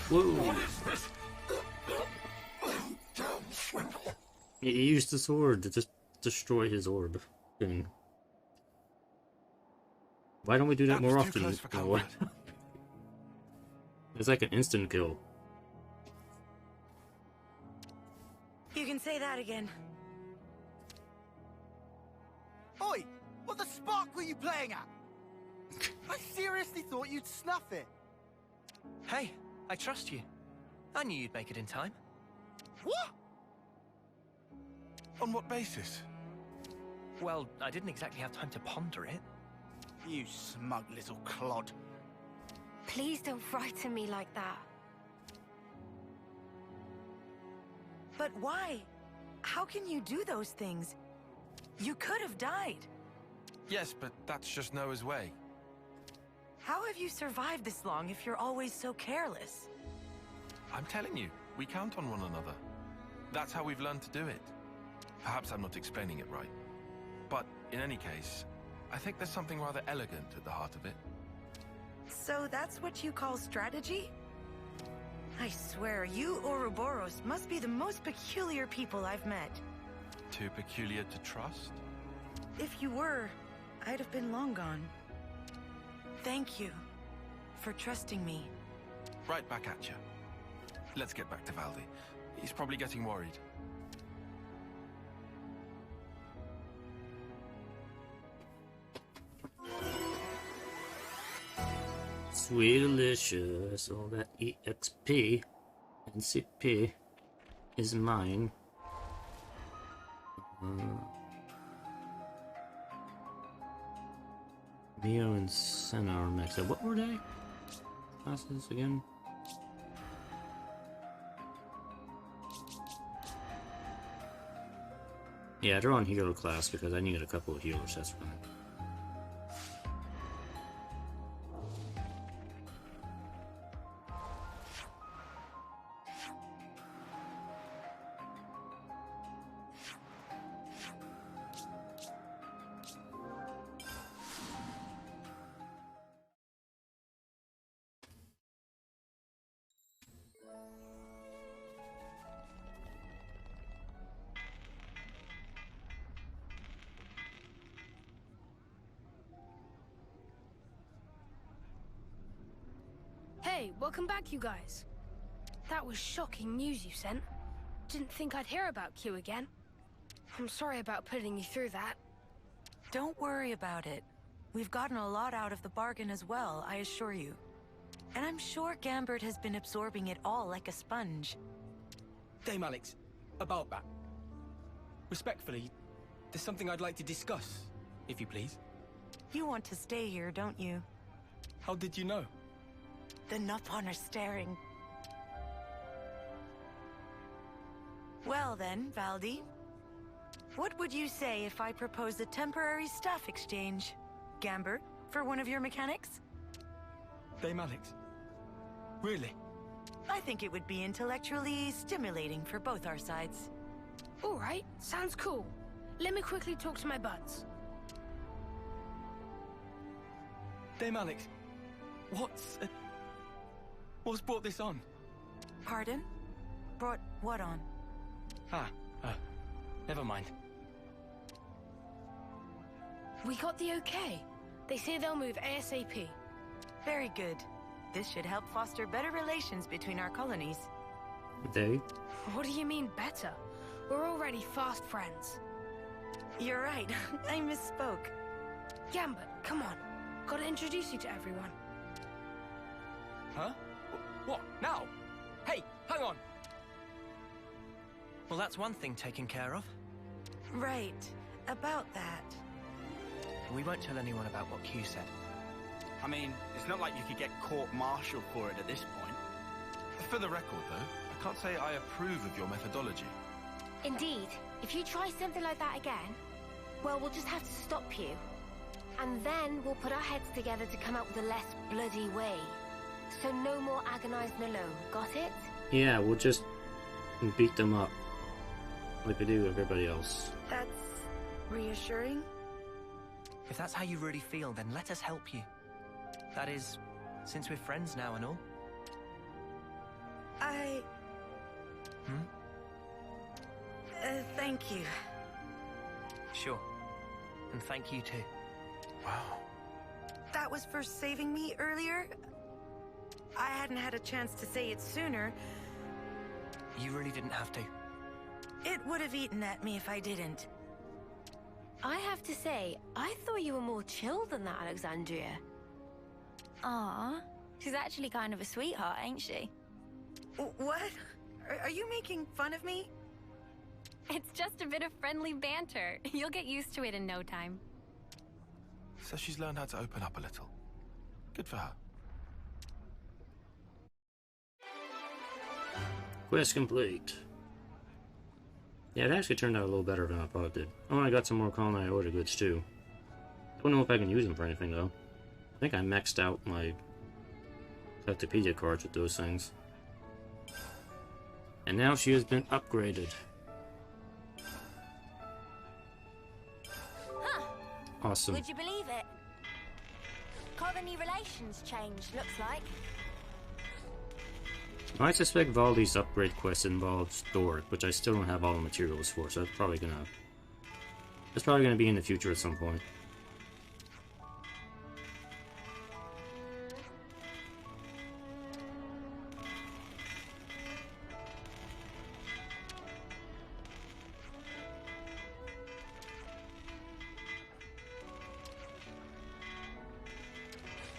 Whoa! What is this? Damn swindle. He used the sword to just destroy his orb thing. Why don't we do that more often? No, it's like an instant kill. You can say that again. Oi! What the spark were you playing at? I seriously thought you'd snuff it. Hey, I trust you. I knew you'd make it in time. What? On what basis? Well, I didn't exactly have time to ponder it. You smug little clod. Please don't frighten me like that. But why? How can you do those things? You could have died. Yes, but that's just Noah's way. How have you survived this long if you're always so careless? I'm telling you, we count on one another. That's how we've learned to do it. Perhaps I'm not explaining it right. But in any case, I think there's something rather elegant at the heart of it. So that's what you call strategy? I swear, you Ouroborus must be the most peculiar people I've met. Too peculiar to trust? If you were, I'd have been long gone. Thank you for trusting me. Right back at you. Let's get back to Valdi. He's probably getting worried. Sweet delicious, all that EXP and CP is mine. Neo and Senna are maxed out. What were they? Classes again? Yeah, they're on healer class because I needed a couple of healers, that's fine. Hey, welcome back, you guys. That was shocking news you sent. Didn't think I'd hear about Q again. I'm sorry about putting you through that. Don't worry about it. We've gotten a lot out of the bargain as well, I assure you. And I'm sure Gambert has been absorbing it all like a sponge. Dame Alex, about that. Respectfully, there's something I'd like to discuss, if you please. You want to stay here, don't you? How did you know? The Nupon are staring. Well then, Valdi. What would you say if I proposed a temporary staff exchange? Gambert, for one of your mechanics? Dame Alex. Really? I think it would be intellectually stimulating for both our sides. Alright, sounds cool. Let me quickly talk to my buds. Dame Alex, what's brought this on? Pardon? Brought what on? Never mind. We got the okay. They say they'll move ASAP. Very good. This should help foster better relations between our colonies. They? What do you mean better? We're already fast friends. You're right. I misspoke. Gambit, come on. Gotta introduce you to everyone. Huh? What? Now? Hey, hang on! Well, that's one thing taken care of. Right. About that. We won't tell anyone about what Q said. I mean, it's not like you could get court-martialed for it at this point. For the record, though, I can't say I approve of your methodology. Indeed. If you try something like that again, well, we'll just have to stop you. And then we'll put our heads together to come up with a less bloody way. So no more agonizing alone, got it? Yeah, we'll just beat them up. Like we do everybody else. That's reassuring. If that's how you really feel, then let us help you. That is, since we're friends now and all. Thank you. Sure. And thank you too. Wow. That was for saving me earlier? I hadn't had a chance to say it sooner. You really didn't have to. It would have eaten at me if I didn't. I have to say, I thought you were more chill than that, Alexandria. Ah, She's actually kind of a sweetheart, ain't she? What? Are you making fun of me? It's just a bit of friendly banter. You'll get used to it in no time. So she's learned how to open up a little. Good for her. Quest complete. Yeah, it actually turned out a little better than I thought it did. Oh, I got some more colony iota goods too. Don't know if I can use them for anything though. I think I maxed out my Collectopedia cards with those things. And now she has been upgraded. Huh. Awesome. Would you believe it? Colony relations changed, looks like. I suspect Valdi's upgrade quest involves Doric, which I still don't have all the materials for, so that's probably gonna be in the future at some point.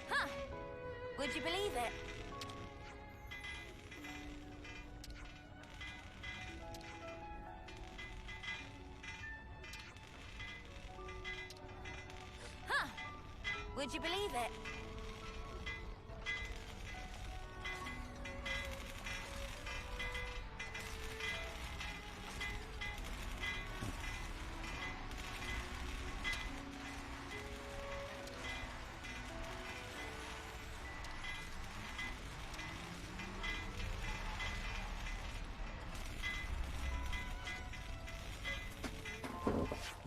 Huh. Would you believe it? Would you believe it?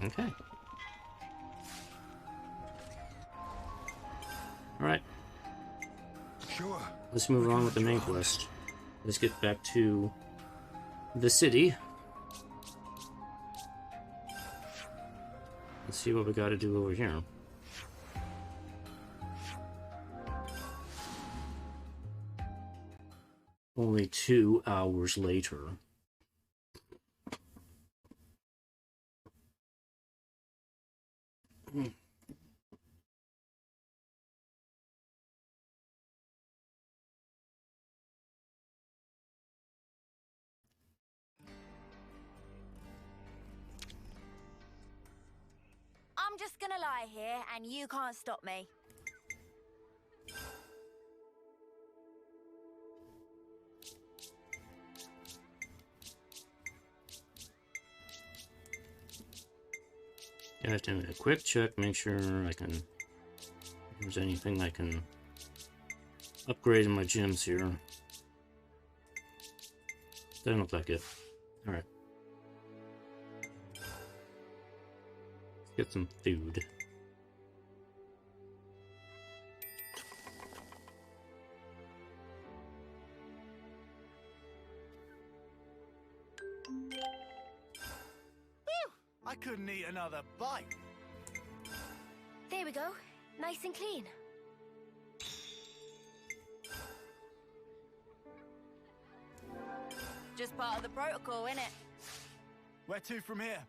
Okay. Alright. Sure. Let's move on with the main quest. Let's get back to the city. Let's see what we gotta do over here. Only 2 hours later. I'm just gonna lie here, and you can't stop me. I have to do a quick check, make sure I can. If there's anything I can upgrade in my gyms here. Doesn't look like it. Alright. Let's get some food. I couldn't eat another bite. There we go. Nice and clean. Just part of the protocol, innit? Where to from here?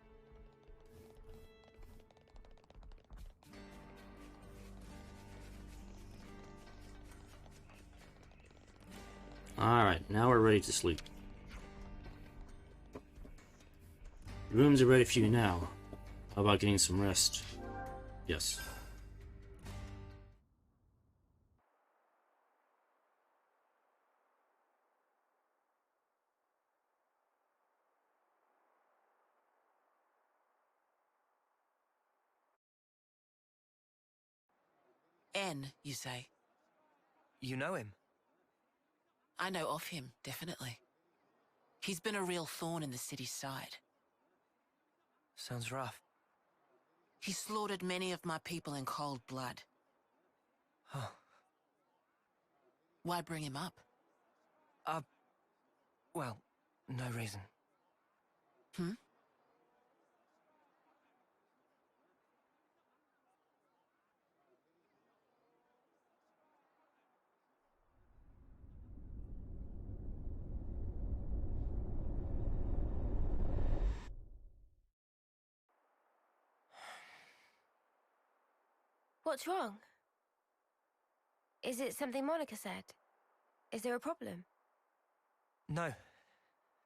Alright, now we're ready to sleep. The rooms are ready for you now. How about getting some rest? Yes. N, you say? You know him? I know of him, definitely. He's been a real thorn in the city's side. Sounds rough. He slaughtered many of my people in cold blood. Huh. Why bring him up? Well, no reason. Hmm? What's wrong? Is it something Monica said? Is there a problem? No.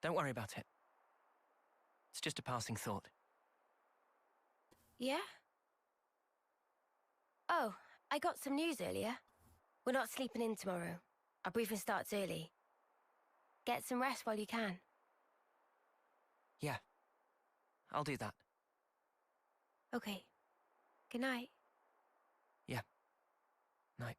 Don't worry about it. It's just a passing thought. Yeah? Oh, I got some news earlier. We're not sleeping in tomorrow. Our briefing starts early. Get some rest while you can. Yeah. I'll do that. Okay. Good night. Yeah. Night.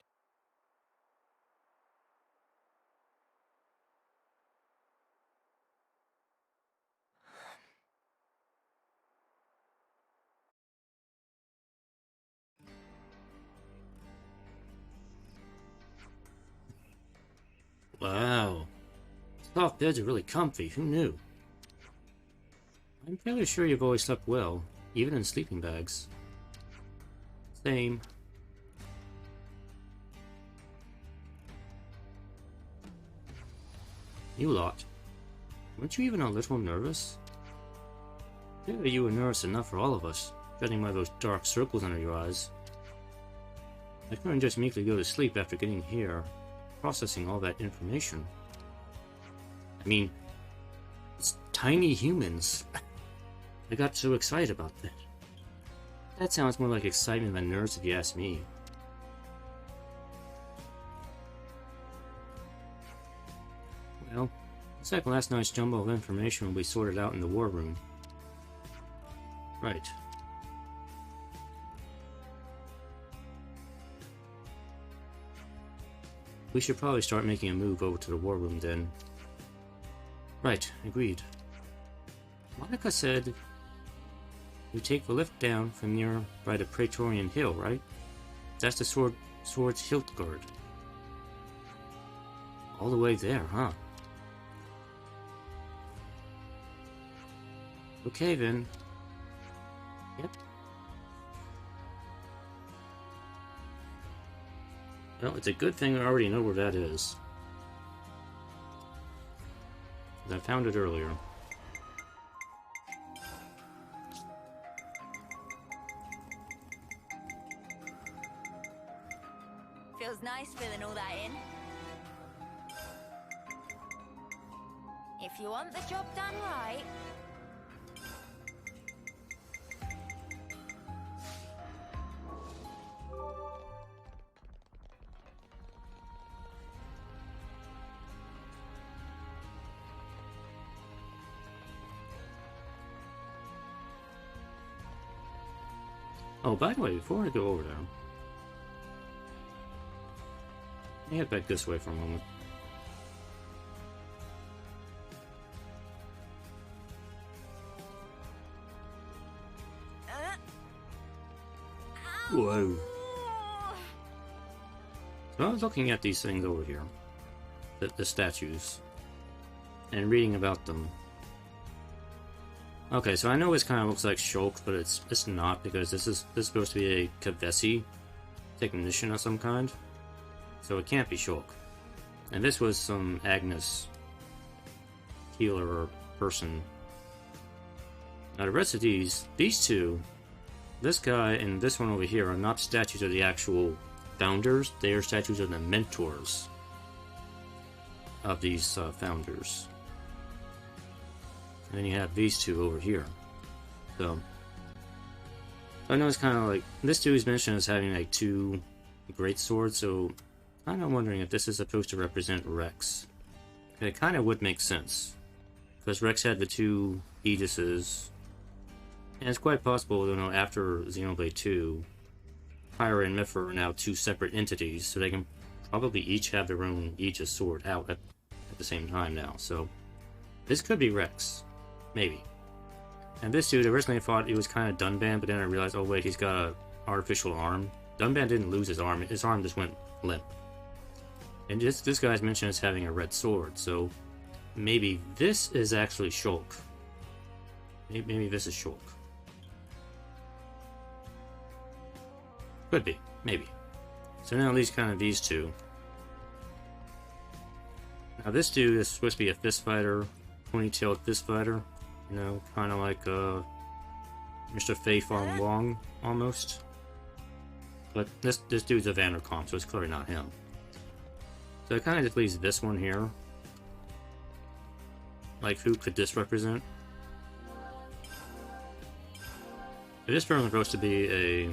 Wow. Soft beds are really comfy, who knew? I'm fairly sure you've always slept well, even in sleeping bags. Same. You lot. Weren't you even a little nervous? Yeah, you were nervous enough for all of us, judging by those dark circles under your eyes. I couldn't just meekly go to sleep after getting here, processing all that information. I mean, it's tiny humans. I got so excited about that. That sounds more like excitement than nerves if you ask me. Well, looks like last night's jumble of information will be sorted out in the war room. Right. We should probably start making a move over to the war room then. Right, agreed. Monica said you take the lift down from near by the Praetorian Hill, right? That's the Sword's Hilt Guard. All the way there, huh? Okay then. Yep. Well, it's a good thing I already know where that is. I found it earlier. Feels nice filling all that in. If you want the job done right... Oh, by the way, before I go over there, let me head back this way for a moment. Whoa. So I was looking at these things over here, the statues, and reading about them. Okay, so I know this kind of looks like Shulk, but it's not, because this is supposed to be a Kavesi technician of some kind, so it can't be Shulk. And this was some Agnus healer or person. Now the rest of these two, this guy and this one over here, are not statues of the actual founders, they are statues of the mentors of these founders. And then you have these two over here. So I know it's kind of like, this dude is mentioned as having like two great swords, so I'm wondering if this is supposed to represent Rex. And it kind of would make sense, because Rex had the two Aegises, and it's quite possible, you know, after Xenoblade 2, Pyra and Mithra are now two separate entities, so they can probably each have their own Aegis sword out at the same time now. So this could be Rex. Maybe. And this dude, originally I thought it was kind of Dunban, but then I realized, oh wait, he's got an artificial arm. Dunban didn't lose his arm just went limp. And this guy's mentioned as having a red sword, so maybe this is actually Shulk. Maybe this is Shulk. Could be, maybe. So now at least kind of these two. Now this dude is supposed to be a fist fighter, ponytailed fist fighter. You know, kind of like Mr. Fei Fong Wong, almost. But this dude's a Vandercom, so it's clearly not him. So it kind of just leaves this one here. Like, who could this represent? It is firmly supposed to be a...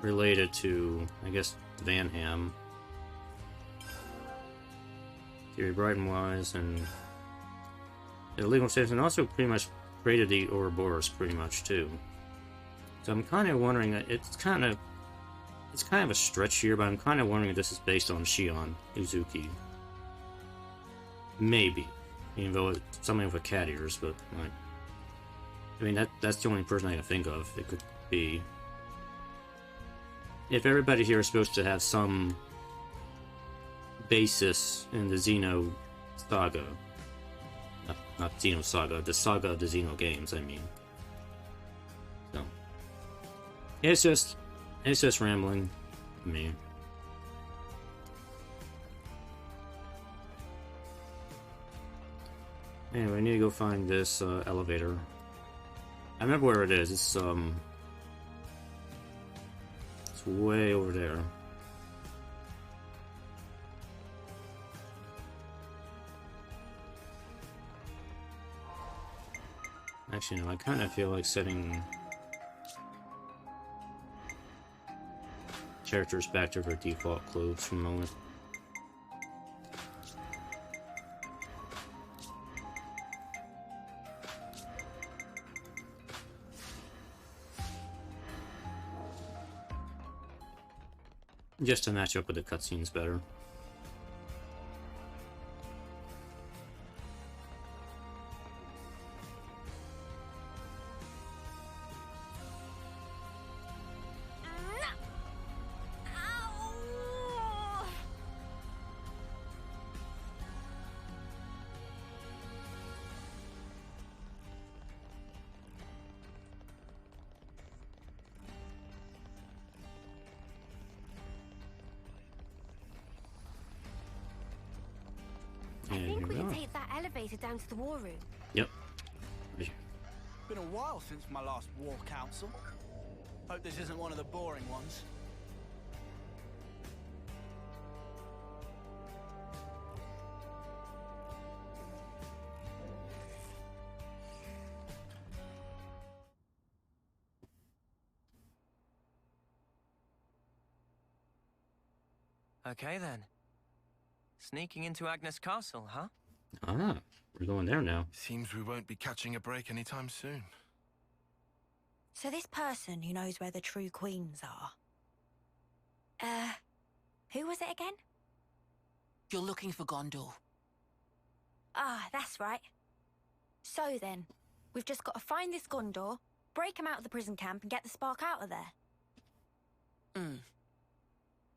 related to, I guess, Van Ham. Theory Brighton-wise, and... the legal status, and also pretty much created the Ouroborus, pretty much, too. So I'm kind of wondering, it's kind of a stretch here, but I'm kind of wondering if this is based on Shion Uzuki. Maybe. Even though it's something with cat ears, but, like... I mean, that's the only person I can think of it could be. If everybody here is supposed to have some basis in the Xeno saga... Not Xeno saga, the saga of the Xeno games, I mean. So... It's just rambling to me. Anyway, I need to go find this elevator. I remember where it is. It's way over there. Actually, no, I kind of feel like setting characters back to their default clothes for a moment. Just to match up with the cutscenes better. I think we can take that elevator down to the war room. Yep. Been a while since my last war council. Hope this isn't one of the boring ones. Okay then. Sneaking into Agnus Castle, huh? Ah, we're going there now. Seems we won't be catching a break anytime soon. So this person who knows where the true queens are... who was it again? You're looking for Gondor. Ah, that's right. So then, we've just got to find this Gondor, break him out of the prison camp and get the spark out of there.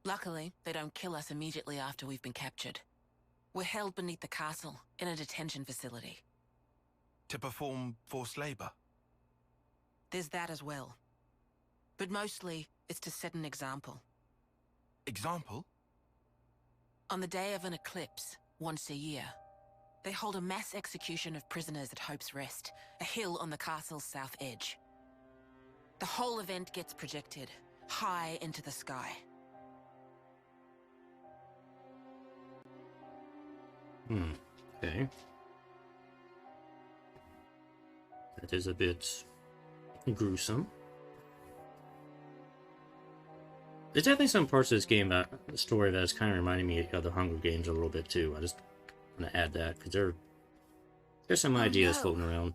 Luckily, they don't kill us immediately after we've been captured. We're held beneath the castle, in a detention facility. To perform forced labor? There's that as well. But mostly, it's to set an example. Example? On the day of an eclipse, once a year, they hold a mass execution of prisoners at Hope's Rest, a hill on the castle's south edge. The whole event gets projected, high into the sky. Okay. That is a bit gruesome. There's definitely some parts of this game, the story, that is kind of reminding me of the Hunger Games a little bit too. I just want to add that because there's some ideas floating around.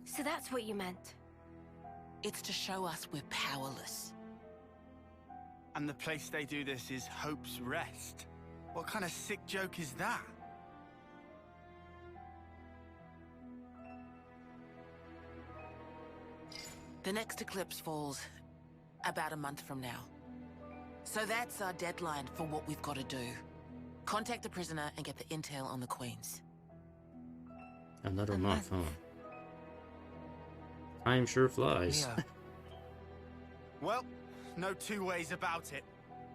So that's what you meant. It's to show us we're powerless. And the place they do this is Hope's Rest. What kind of sick joke is that? The next eclipse falls about a month from now. So that's our deadline for what we've got to do. Contact the prisoner and get the intel on the queens. Another month, huh? Time sure flies. Yeah. Well, no two ways about it.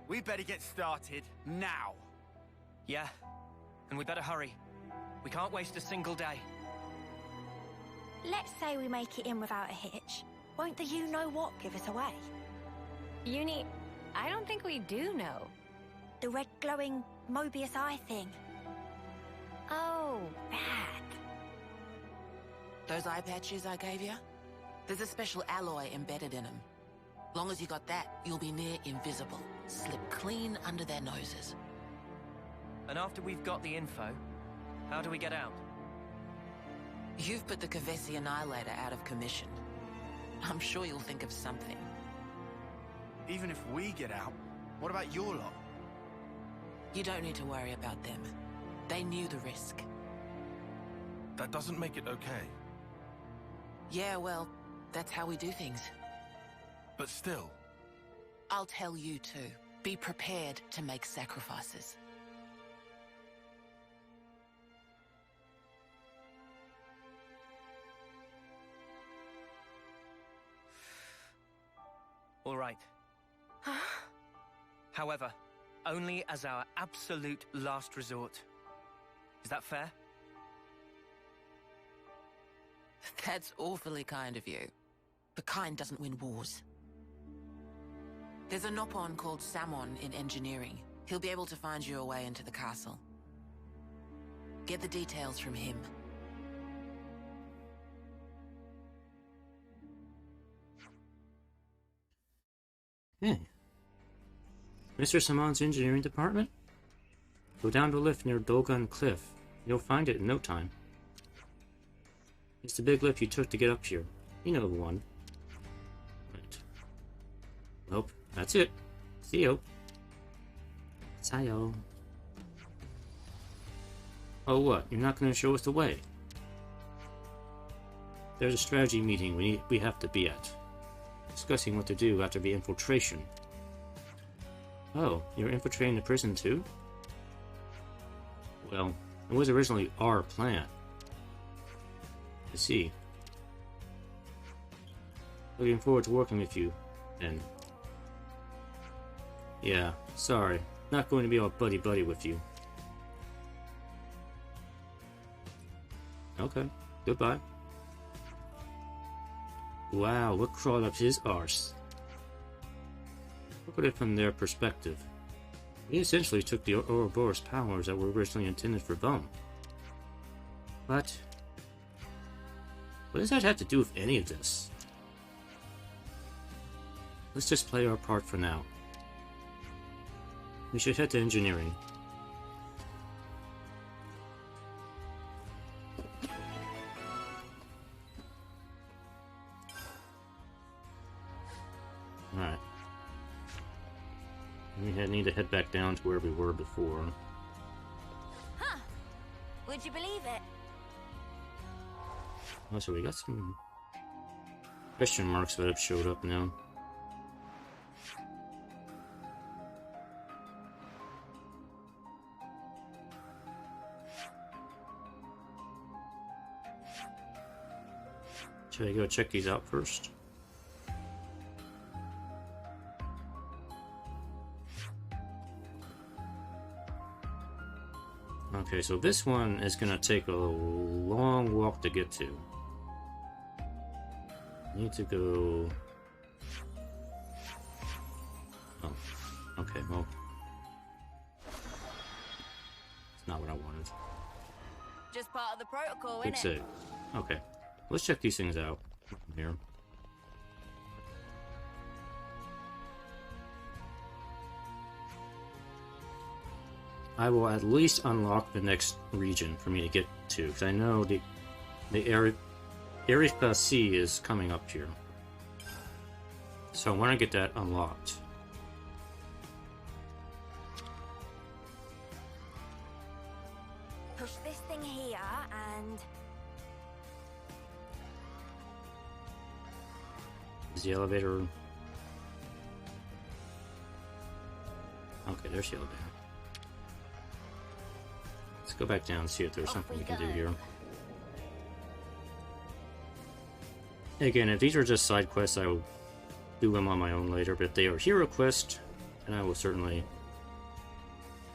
We better get started now. Yeah, and we better hurry. We can't waste a single day. Let's say we make it in without a hitch. Won't the you-know-what give us away? Uni, I don't think we do know. The red glowing Mobius eye thing. Oh, that. Those eye patches I gave you? There's a special alloy embedded in them. Long as you got that, you'll be near invisible. Slip clean under their noses. And after we've got the info, how do we get out? You've put the Kavesi Annihilator out of commission. I'm sure you'll think of something. Even if we get out, what about your lot? You don't need to worry about them. They knew the risk. That doesn't make it okay. Yeah, well, that's how we do things. But still. I'll tell you too. Be prepared to make sacrifices. All right. However, only as our absolute last resort. Is that fair? That's awfully kind of you. The kind doesn't win wars. There's a Nopon called Samon in engineering. He'll be able to find you a way into the castle. Get the details from him. Hey. Mr. Samon's engineering department? Go down the lift near Dolgun Cliff. You'll find it in no time. It's the big lift you took to get up here. You know the one. Right. Nope, that's it. See you. Sayo. Oh, what? You're not going to show us the way? There's a strategy meeting we have to be at. Discussing what to do after the infiltration. Oh, you're infiltrating the prison too? Well, it was originally our plan. I see. Looking forward to working with you, then. Yeah, sorry. Not going to be all buddy-buddy with you. Okay, goodbye. Wow, what crawled up his arse? Look at it from their perspective. We essentially took the Ouroborus powers that were originally intended for them. But what does that have to do with any of this? Let's just play our part for now. We should head to engineering. Alright. We need to head back down to where we were before. Huh. Would you believe it? Oh, so we got some question marks that have showed up now. Should I go check these out first? Okay, so this one is gonna take a long walk to get to. Need to go... Oh, okay, well... It's not what I wanted. Just part of the protocol, Big innit? save. Okay, let's check these things out from here. I will at least unlock the next region for me to get to, because I know the Arepa Sea is coming up here. So I want to get that unlocked. Push this thing here and... Is the elevator... Okay, there's the elevator. Let's go back down and see if there's something we can do here. Again, if these are just side quests, I will do them on my own later, but if they are hero quests, then I will certainly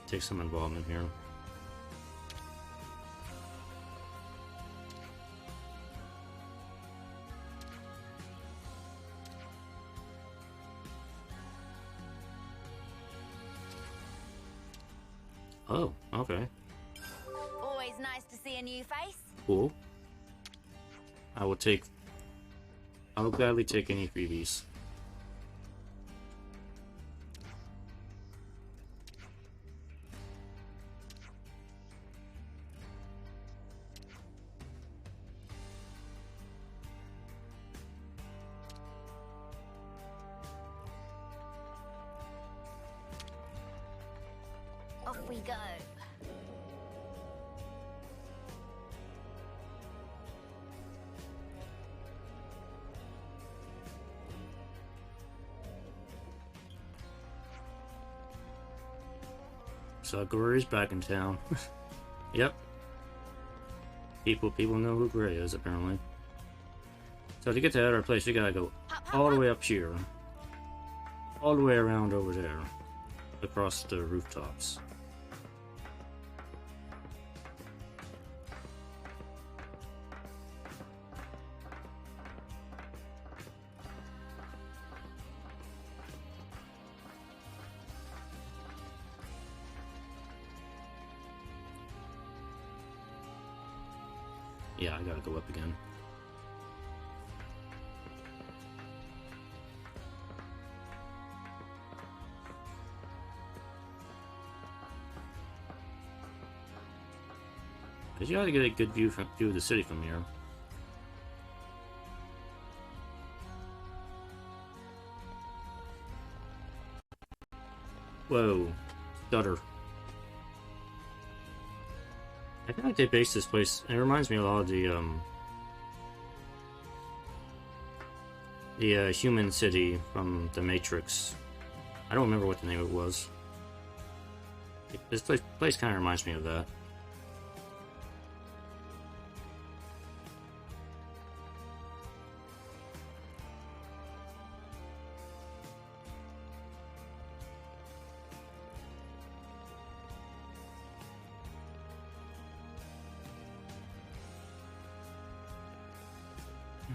take some involvement here. Oh, okay. Always nice to see a new face. Cool. I will gladly take any freebies. Off we go. So Gray's back in town. Yep. People know who Gray is, apparently. So to get to that other place, you gotta go all the way up here. All the way around over there. Across the rooftops. Yeah, I gotta go up again. Cause you gotta get a good view of the city from here. Whoa, stutter. I feel like they based this place. It reminds me a lot of the human city from The Matrix. I don't remember what the name of it was. This place kind of reminds me of that.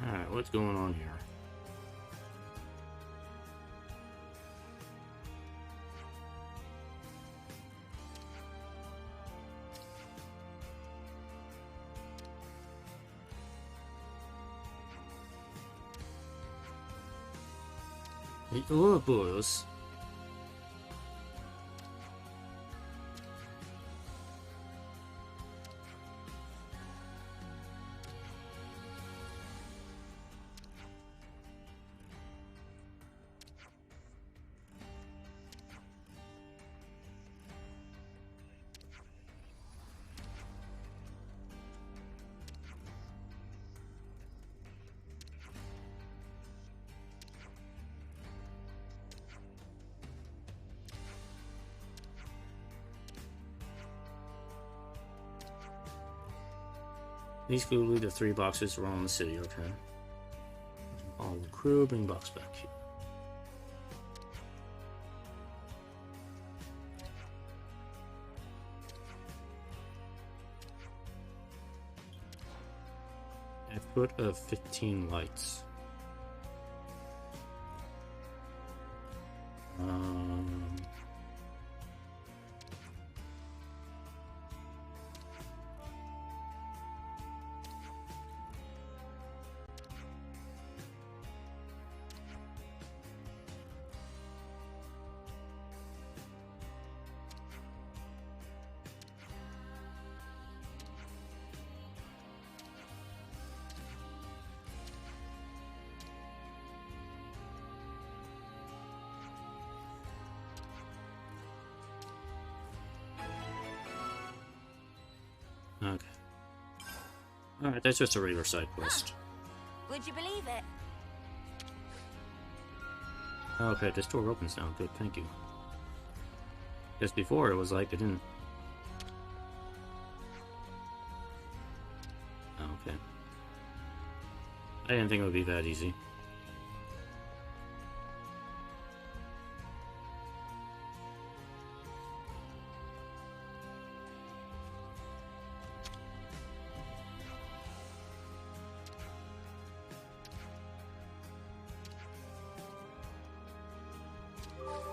Alright, what's going on here? The Ouroborus. These could lead to 3 boxes around the city, okay. All the crew, bring box back here. Output of 15 lights. Okay. Alright, that's just a regular side quest. Would you believe it? Okay, this door opens now. Good, thank you. Because before it was like it didn't. Okay. I didn't think it would be that easy.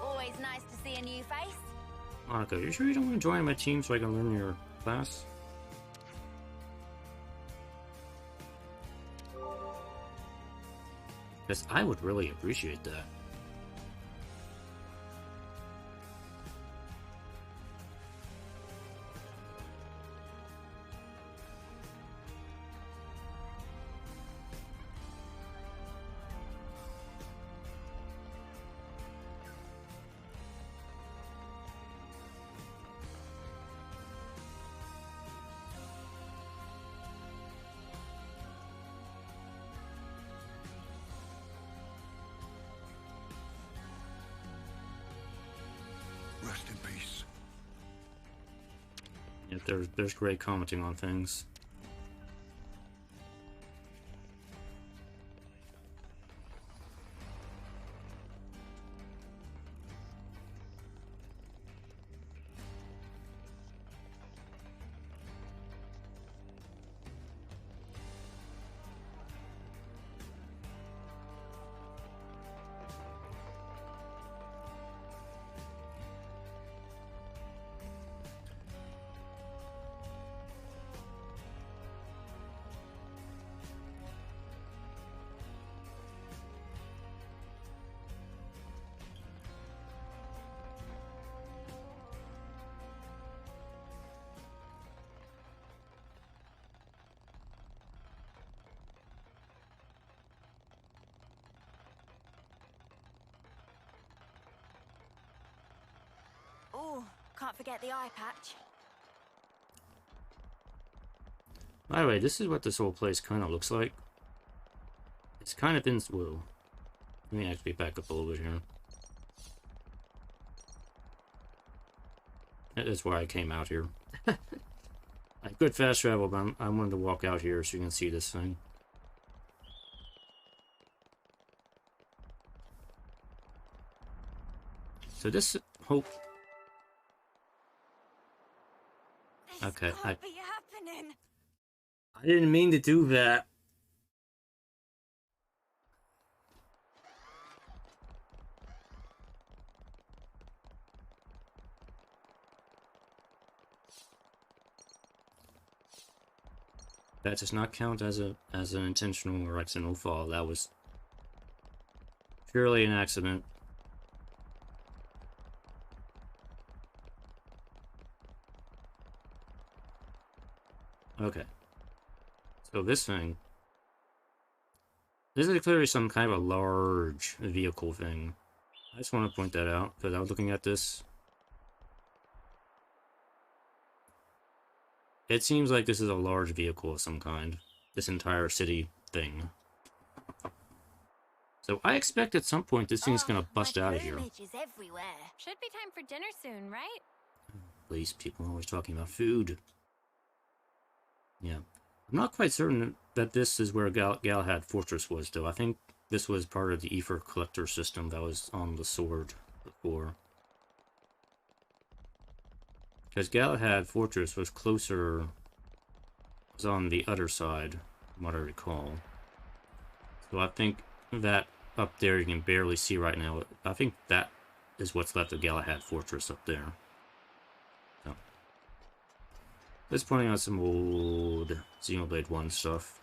Always nice to see a new face. Monica, you sure you don't want to join my team so I can learn your class? Because I would really appreciate that. Rest in peace. Yeah, there's great commenting on things. Oh, can't forget the eye patch. By the way, this is what this whole place kind of looks like. It's kind of in... Whoa. Let me actually back up a little bit here. That's why I came out here. Good fast travel, but I wanted to walk out here so you can see this thing. So this whole... Okay, I didn't mean to do that. That does not count as an intentional or accidental fall. That was purely an accident. Okay. So this thing... This is clearly some kind of a large vehicle thing. I just want to point that out, because I was looking at this. It seems like this is a large vehicle of some kind. This entire city thing. So I expect at some point this thing's gonna bust out of here. Is everywhere. Should be time for dinner soon, right? Please, people are always talking about food. Yeah. I'm not quite certain that this is where Galahad Fortress was, though. I think this was part of the Ether Collector system that was on the sword before. Because Galahad Fortress was closer... was on the other side, from what I recall. So I think that up there you can barely see right now. I think that is what's left of Galahad Fortress up there. Just pointing out some old Xenoblade 1 stuff.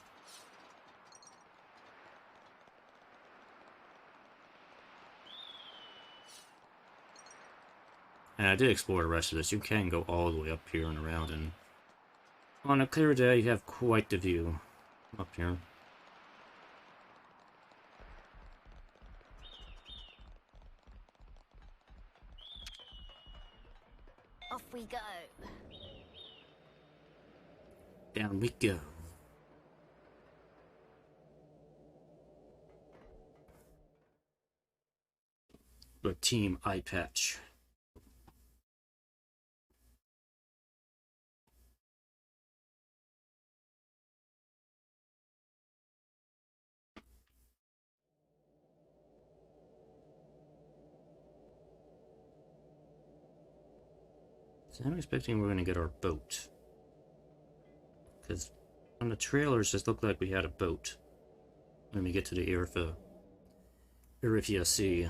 And I did explore the rest of this. You can go all the way up here and around, and on a clear day you have quite the view up here. Off we go. Down we go. The Team Eye Patch. So I'm expecting we're going to get our boat. Because on the trailers, it just looked like we had a boat when we get to the Erifia Sea.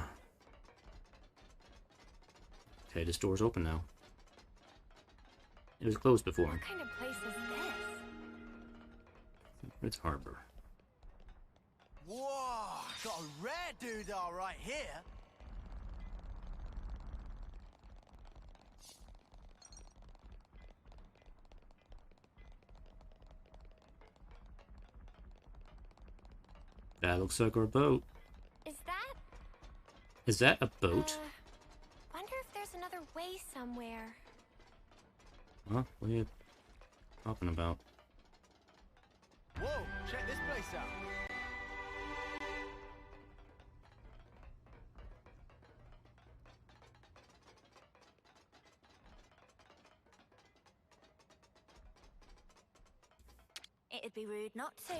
Okay, this door's open now. It was closed before. What kind of place is this? It's harbor. Whoa, got a rare doodah right here. That looks like our boat. Is that? Is that a boat? Wonder if there's another way somewhere. Huh? What are you talking about? Whoa, check this place out. It'd be rude not to.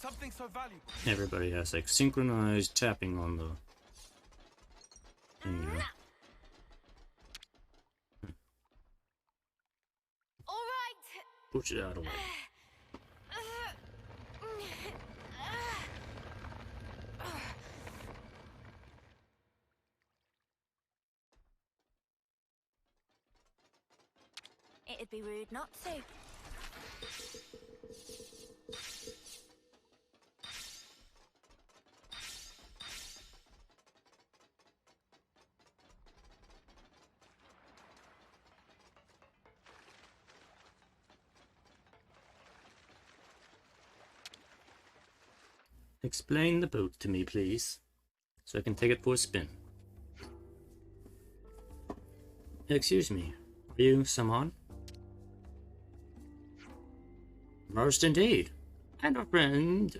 Something so valuable. Everybody has like synchronized tapping on the thing here. All right. Push it out of the way. It'd be rude not to. Explain the boat to me, please, so I can take it for a spin. Excuse me, are you someone? Most indeed, and our friend's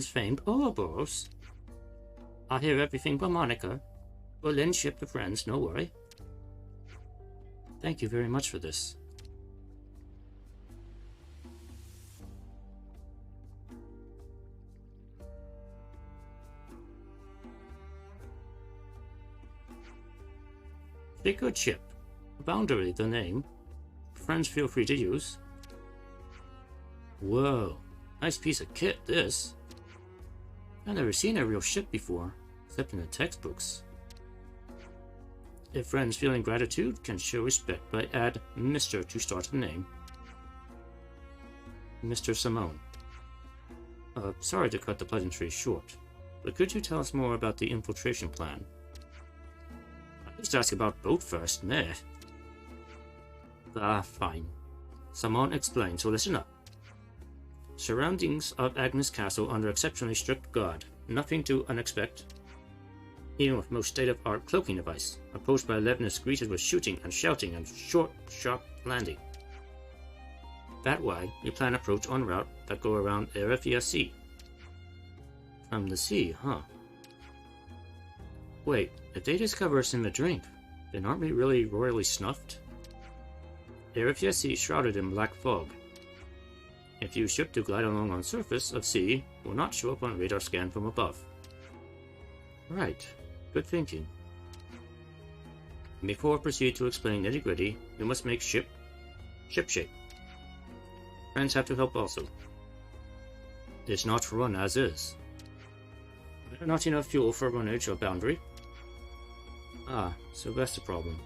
famed Ouroborus. I hear everything from Monica. We'll lend ship to friends, no worry. Thank you very much for this. A good ship. Boundary, the name. Friends feel free to use. Whoa, nice piece of kit, this. I've never seen a real ship before, except in the textbooks. If friends feeling gratitude can show respect by add Mr. to start the name. Mr. Simone. Sorry to cut the pleasantries short, but could you tell us more about the infiltration plan? Let's ask about boat first, meh. Fine. Someone explain, so listen up. Surroundings of Agnus Castle under exceptionally strict guard. Nothing to unexpect. Even with most state-of-art cloaking device. Approached by Leibniz greeted with shooting and shouting and short, sharp landing. That way, we plan approach en route that go around area via sea. From the sea, huh? Wait, if they discover us in the drink, then aren't we really royally snuffed? Area via sea shrouded in black fog. If you ship to glide along on surface of sea, will not show up on radar scan from above. Right, good thinking. Before I proceed to explain nitty-gritty, we must make ship shape. Friends have to help also. It's not run as is. Not enough fuel for runnage or boundary. Ah, so that's the problem.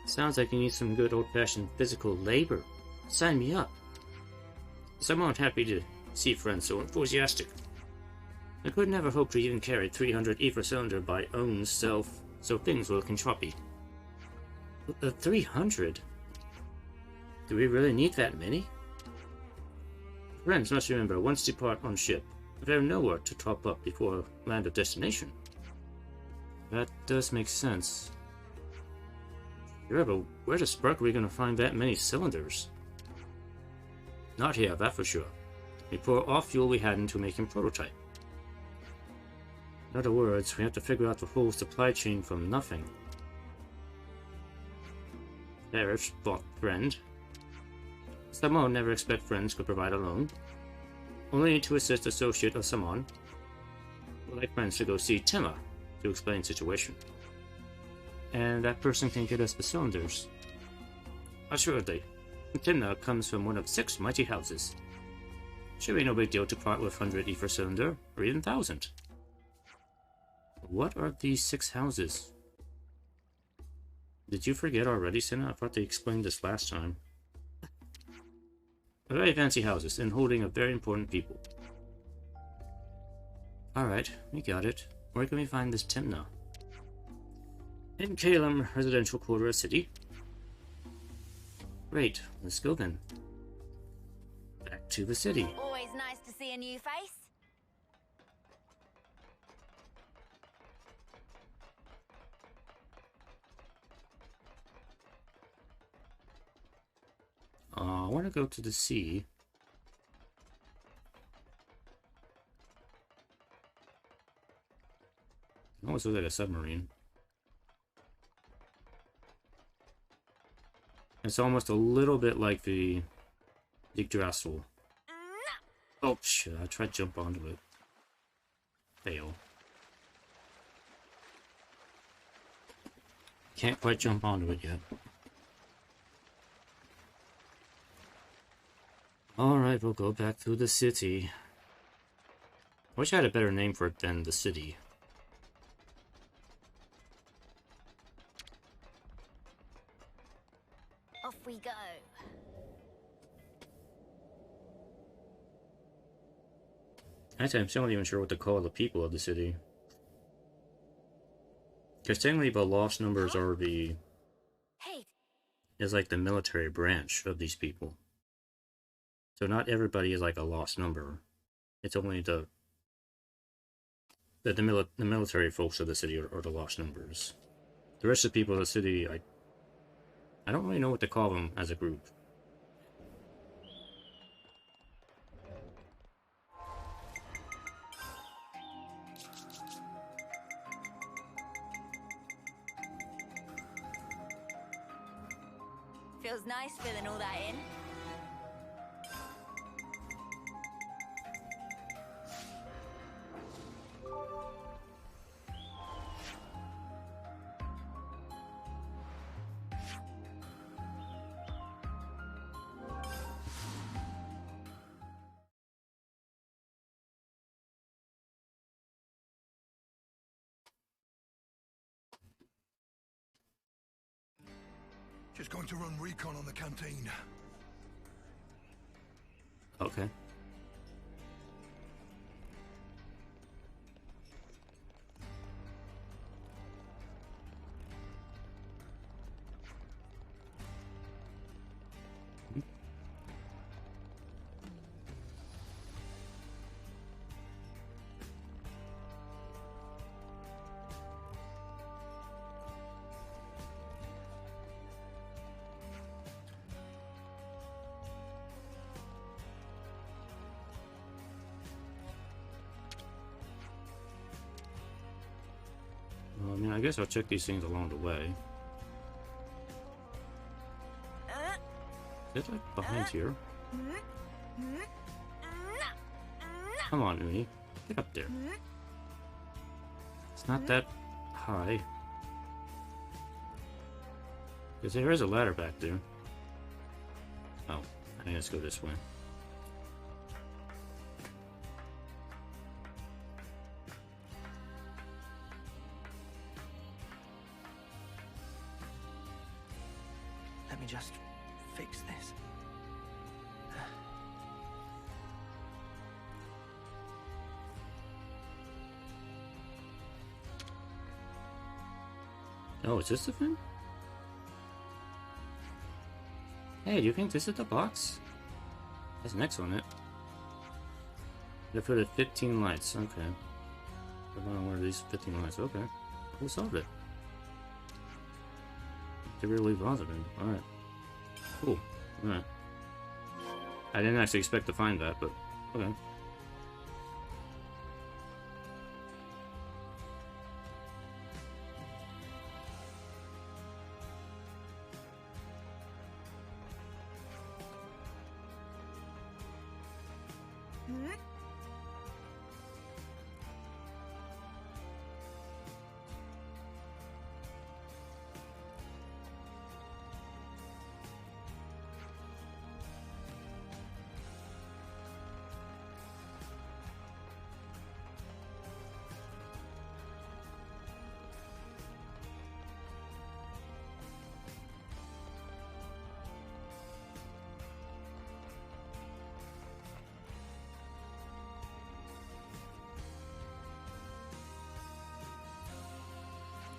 Sounds like you need some good old-fashioned physical labor. Sign me up. Someone happy to see friends so enthusiastic. I could never hope to even carry 300 ether cylinder by own self, so things were looking choppy. 300? Do we really need that many? Friends must remember, once depart on ship, there are nowhere to top up before land of destination. That does make sense. Yeah, but where the spark are we gonna find that many cylinders? Not here, that for sure. We pour all fuel we had into making prototype. In other words, we have to figure out the whole supply chain from nothing. Perished, bought friend. Someone never expect friends could provide alone. Only need to assist associate of someone. Would like friends to go see Timma to explain situation. And that person can get us the cylinders. Assuredly, Timna comes from one of 6 mighty houses. Should be no big deal to part with 100 ether cylinder, or even 1,000. What are these 6 houses? Did you forget already, Senna? I thought they explained this last time. Very fancy houses, and holding a very important people. Alright, we got it. Where can we find this Timna? In Kalem Residential Quarter City. Great, let's go then. Back to the city. Always nice to see a new face. I want to go to the sea. It almost looks like a submarine. It's almost a little bit like the Yggdrasil. Oh shit, I tried to jump onto it. Fail. Can't quite jump onto it yet. Alright, we'll go back to the city. I wish I had a better name for it than the city. Off we go. Actually, I'm still not even sure what to call the people of the city. Because technically the lost numbers are the... is like the military branch of these people. So not everybody is like a lost number. It's only the military folks of the city are the lost numbers. The rest of the people of the city, I don't really know what to call them as a group. Feels nice filling all that in. Just going to run recon on the canteen. Okay. I mean, I guess I'll check these things along the way. Is it like behind here? Come on, Uni. Get up there. It's not that high. Because there is a ladder back there. Oh, I think let's go this way. Let me just fix this. Oh, is this the thing? Hey, do you think this is the box? There's an X on it. They put it 15 lights, okay. One of these 15 lights, okay. We'll solve it. They really bothered him. Alright. Cool. Alright. I didn't actually expect to find that, but okay.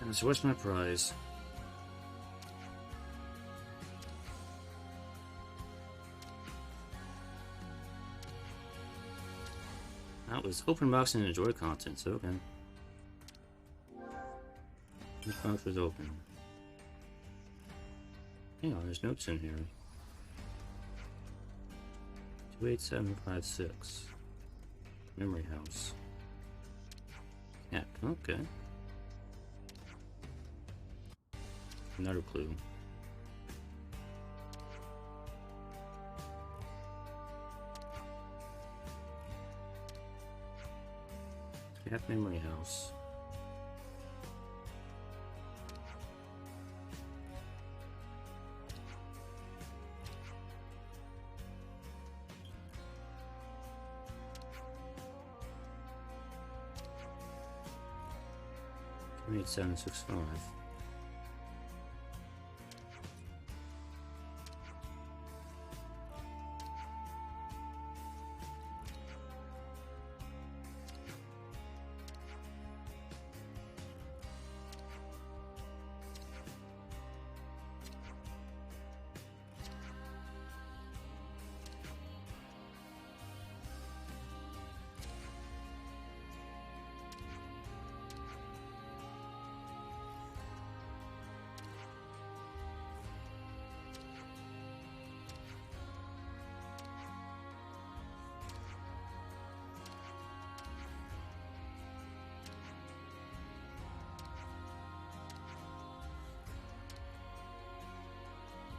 And so what's my prize? That was open box and enjoy content, so okay. This box was open. Hang on, there's notes in here. 28756. Memory house. Yeah, okay. Another clue. Cat memory house. Three 8765.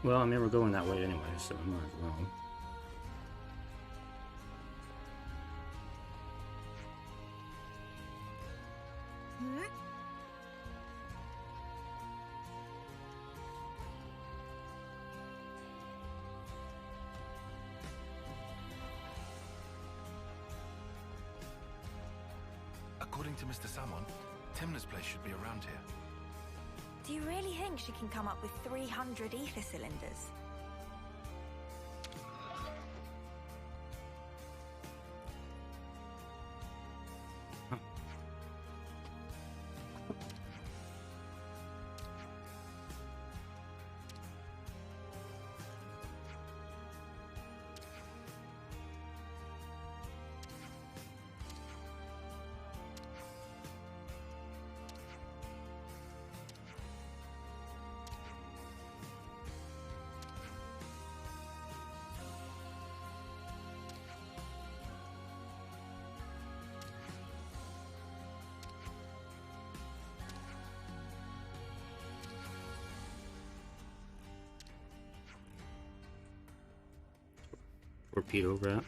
Well, I mean, we're going that way anyway, so I'm not wrong. According to Mr. Salmon, Timna's place should be around here. Do you really think she can come up with 300 ether cylinders? Torpedo wrap.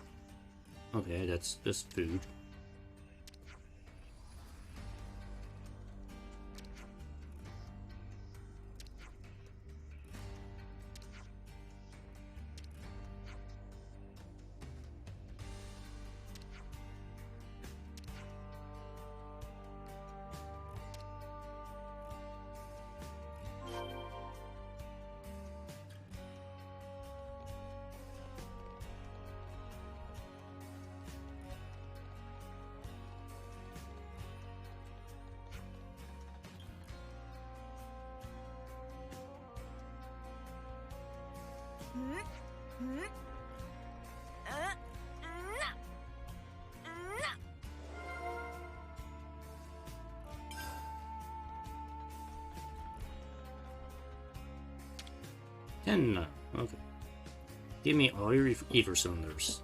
Okay, that's just food. Timna, okay. Give me all your ether cylinders.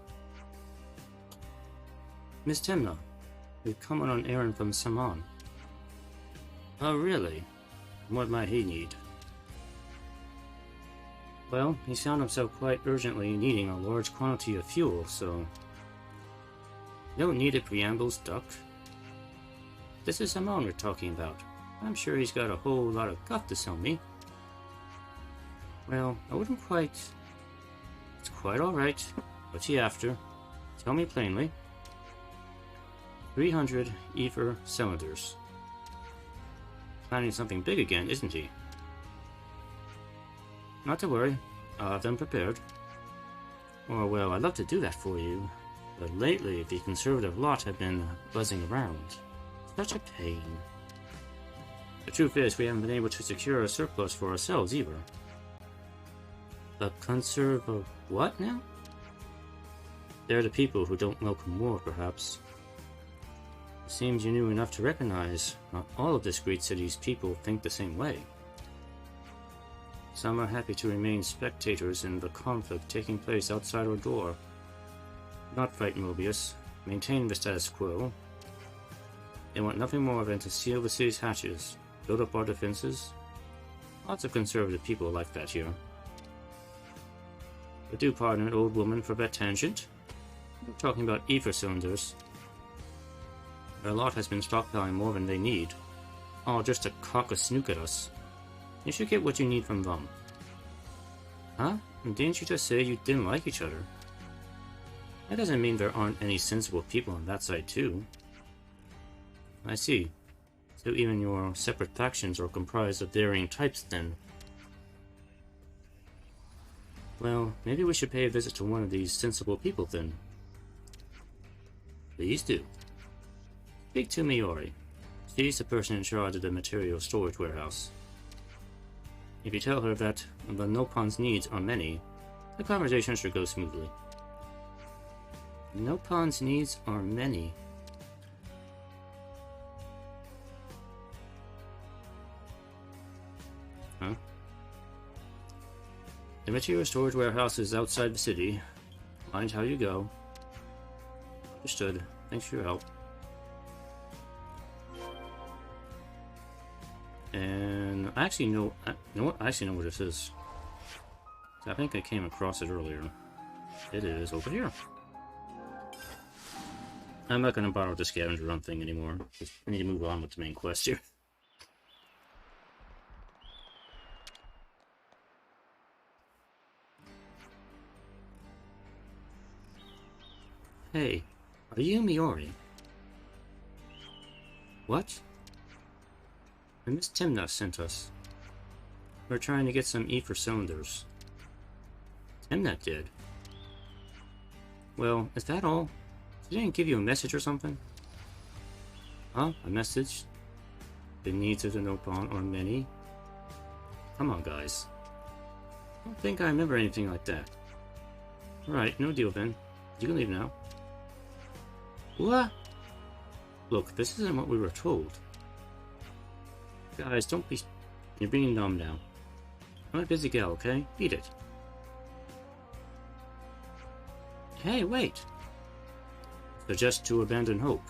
Miss Timna, we've come on an errand from Saman. Oh, really? What might he need? Well, he found himself quite urgently needing a large quantity of fuel, so... No needed preambles, Duck. This is Hamon we're talking about. I'm sure he's got a whole lot of guff to sell me. Well, I wouldn't quite... It's quite alright. What's he after? Tell me plainly. 300 ether cylinders. Planning something big again, isn't he? Not to worry. I'll have them prepared. Or, well, I'd love to do that for you. But lately, the conservative lot have been buzzing around. Such a pain. The truth is, we haven't been able to secure a surplus for ourselves either. The conserve of what now? They're the people who don't welcome war, perhaps. It seems you knew enough to recognize not all of this great city's people think the same way. Some are happy to remain spectators in the conflict taking place outside our door. Not fight Mobius, maintain the status quo. They want nothing more than to seal the city's hatches, build up our defenses. Lots of conservative people like that here. But do pardon an old woman for that tangent. We're talking about ether cylinders. Their lot has been stockpiling more than they need, all just to cock a snook at us. You should get what you need from them. Huh? Didn't you just say you didn't like each other? That doesn't mean there aren't any sensible people on that side too. I see. So even your separate factions are comprised of varying types then. Well, maybe we should pay a visit to one of these sensible people then. Please do. Speak to Miori. She's the person in charge of the material storage warehouse. If you tell her that the Nopon's needs are many, the conversation should go smoothly. Nopon's needs are many. Huh? The material storage warehouse is outside the city. Mind how you go. Understood. Thanks for your help. And I actually know what? I actually know where this is. I think I came across it earlier. It is over here. I'm not going to bother with the scavenger run thing anymore. I need to move on with the main quest here. Hey, are you Miori? What? Miss Timna sent us. We're trying to get some ether cylinders. Timna did? Well, is that all? She didn't give you a message or something? Huh? A message? The needs of the Nopon are many? Come on, guys. I don't think I remember anything like that. Alright, no deal then. You can leave now. What? Look, this isn't what we were told. Guys, don't be... You're being dumb now. I'm a busy gal, okay? Beat it. Hey, wait! Suggest to abandon hope.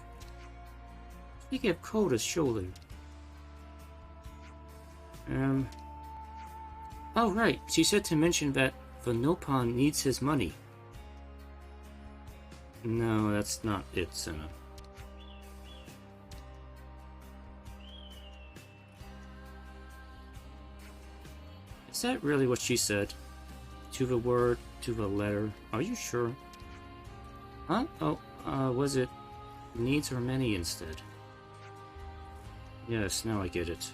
Speaking of Coda's shoulder... Oh, right. She said to mention that the Nopon needs his money. No, that's not it, Senna. Is that really what she said? To the word, to the letter? Are you sure? Huh? Oh, was it needs or many instead? Yes, now I get it.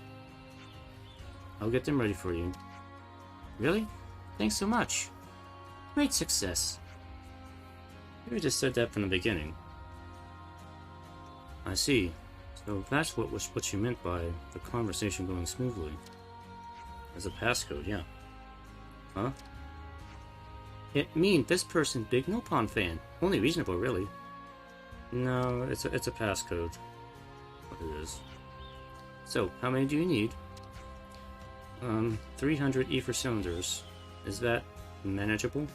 I'll get them ready for you. Really? Thanks so much. Great success. You just said that from the beginning. I see. So that's what you meant by the conversation going smoothly. As a passcode, yeah. Huh? It mean this person big Nopon fan. Only reasonable, really. No, it's a passcode. What it is. So, how many do you need? 300 ether cylinders. Is that manageable?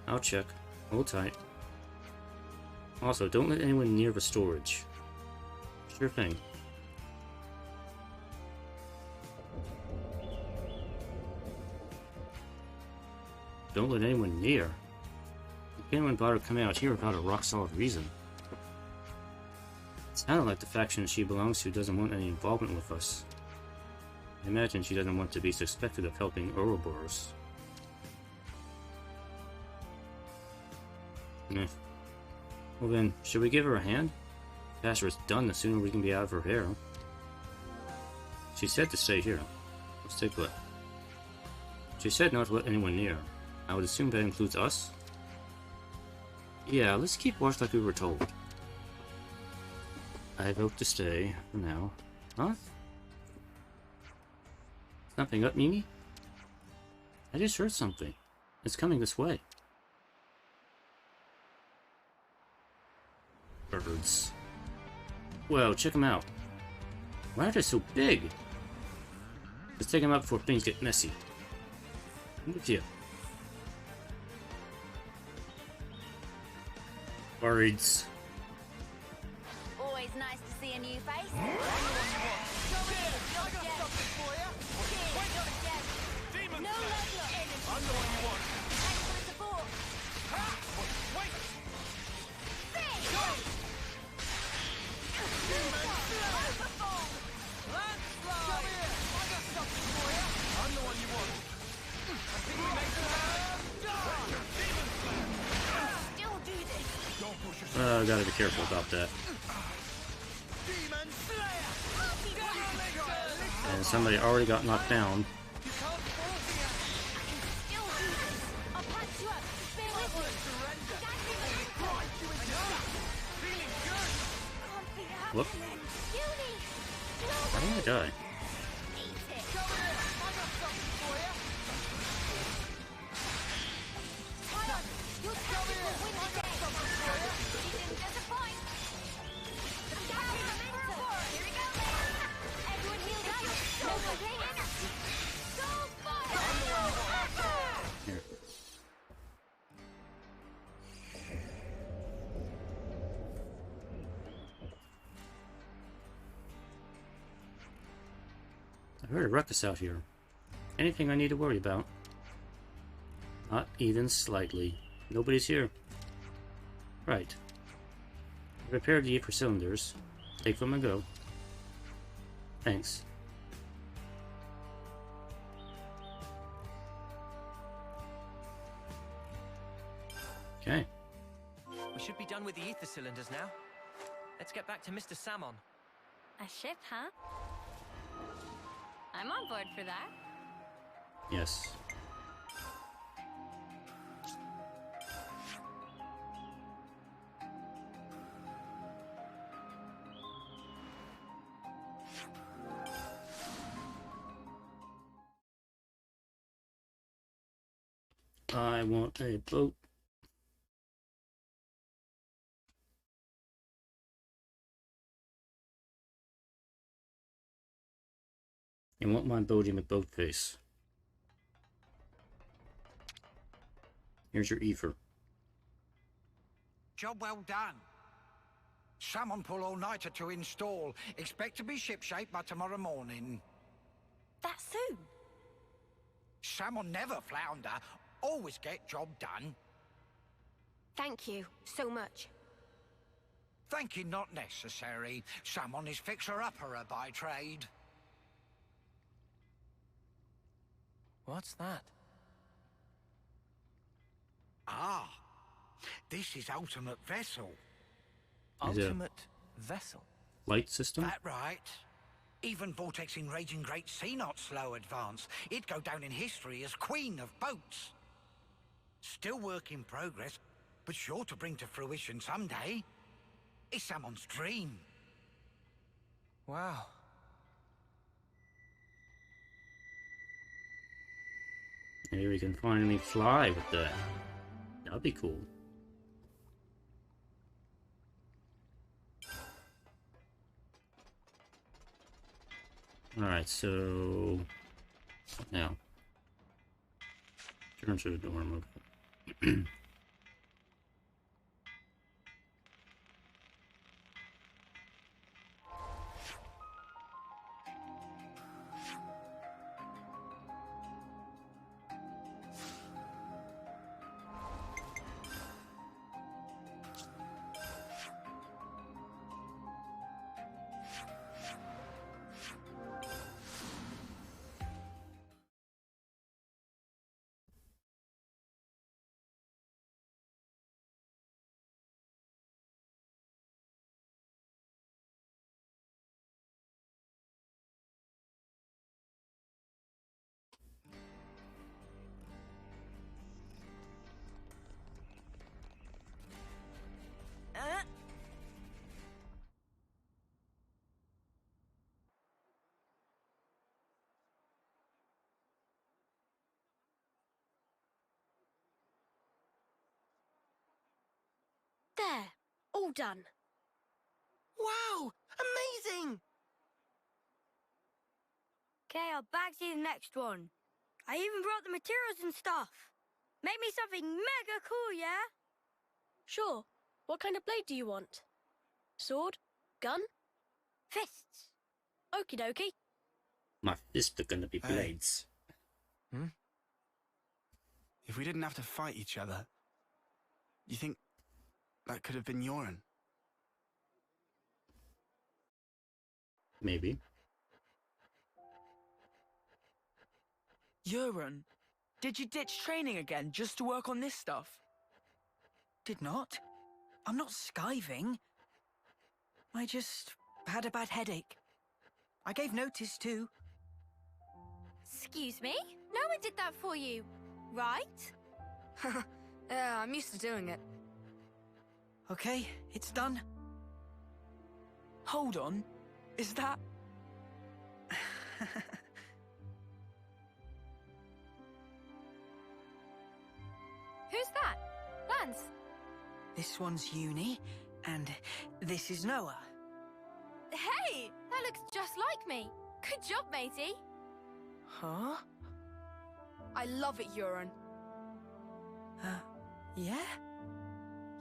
I'll check. Hold tight. Also, don't let anyone near the storage. Sure thing. Don't let anyone near. You anyone bother coming out here without a rock-solid reason? It sounded like the faction she belongs to doesn't want any involvement with us. I imagine she doesn't want to be suspected of helping Ouroborus. Well then, should we give her a hand? The faster it's done, the sooner we can be out of her hair. She said to stay here. Let's take a look. She said not to let anyone near. I would assume that includes us? Yeah, let's keep watch like we were told. I vote to stay for now. Huh? Something up, Mimi? I just heard something. It's coming this way. Birds. Whoa, check them out. Why are they so big? Let's take them out before things get messy. I'm with you. Birds. Always nice to see a new face. No I'm the one you want. Thanks for the support. Wait! I'm the one you want. I think we make still do this. Don't push yourself. Gotta be careful about that. And somebody already got knocked down. Whoop. Why did I die? Here. I heard a ruckus out here. Anything I need to worry about? Not even slightly. Nobody's here. Right. Repair the upper cylinders. Take them and go. Thanks. Okay. We should be done with the ether cylinders now. Let's get back to Mr. Salmon. A ship, huh? I'm on board for that. Yes. I want a boat. I want my Bodie McBoatface. Here's your ether. Job well done. Salmon pull all-nighter to install. Expect to be shipshape by tomorrow morning. That soon? Salmon never flounder. Always get job done. Thank you so much. Thank you not necessary. Salmon is fixer-upper by trade. What's that? Ah, this is ultimate vessel. Ultimate vessel? Light system? That right. Even vortexing raging great sea not slow advance. It'd go down in history as queen of boats. Still work in progress, but sure to bring to fruition someday. It's someone's dream. Wow. Maybe we can finally fly with that. That'd be cool. Alright, so now turn to the dorm. Okay. There. All done. Wow! Amazing! Okay, I'll bag you the next one. I even brought the materials and stuff. Make me something mega cool, yeah? Sure. What kind of blade do you want? Sword? Gun? Fists. Okie dokie. My fists are gonna be blades. Hmm? If we didn't have to fight each other, you think that could have been Yoren? Maybe. Yoren, did you ditch training again just to work on this stuff? Did not. I'm not skiving. I just had a bad headache. I gave notice too. Excuse me? No one did that for you, right? Yeah, I'm used to doing it. Okay, it's done. Hold on. Is that... Who's that? Lance? This one's Uni, and this is Noah. Hey! That looks just like me. Good job, matey. Huh? I love it, Yoren. Yeah?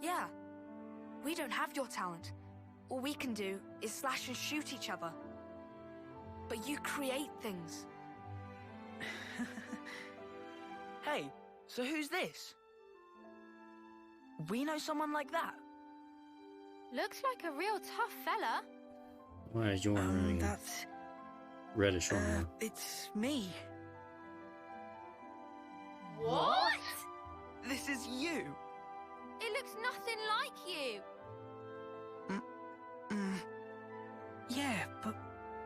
Yeah. We don't have your talent. All we can do is slash and shoot each other. But you create things. Hey, so who's this? We know someone like that? Looks like a real tough fella. Why is you wearing That's... reddish armor? It's me. What? This is you. It looks nothing like you. Yeah, but,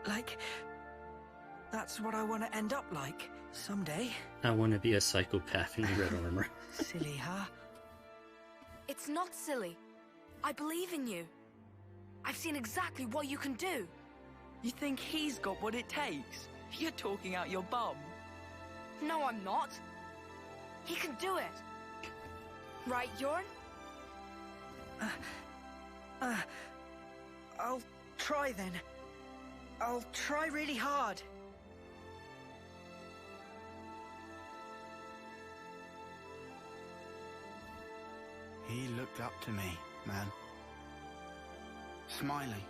like... That's what I want to end up like, someday. I want to be a psychopath in red armor. Silly, huh? It's not silly. I believe in you. I've seen exactly what you can do. You think he's got what it takes? You're talking out your bum. No, I'm not. He can do it. Right, Yoren? I'll try then. I'll try really hard. He looked up to me, man. Smiling.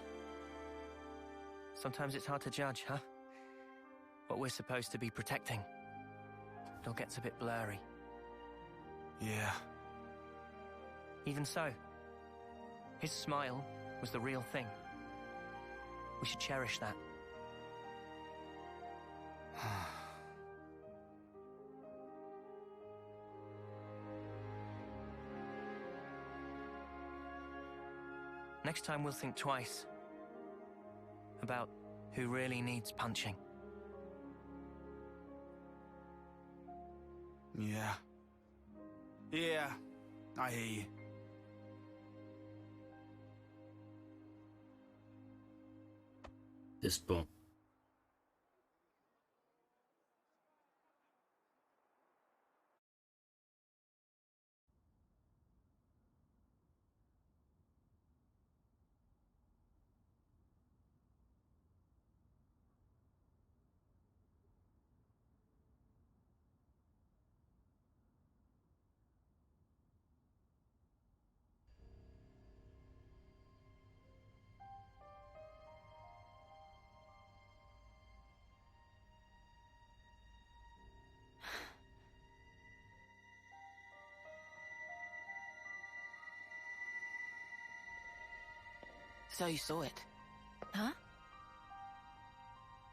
Sometimes it's hard to judge, huh? What we're supposed to be protecting. It all gets a bit blurry. Yeah. Even so, his smile was the real thing. We should cherish that. Next time we'll think twice about who really needs punching. Yeah. Yeah, I hear you. This boom. So you saw it? Huh?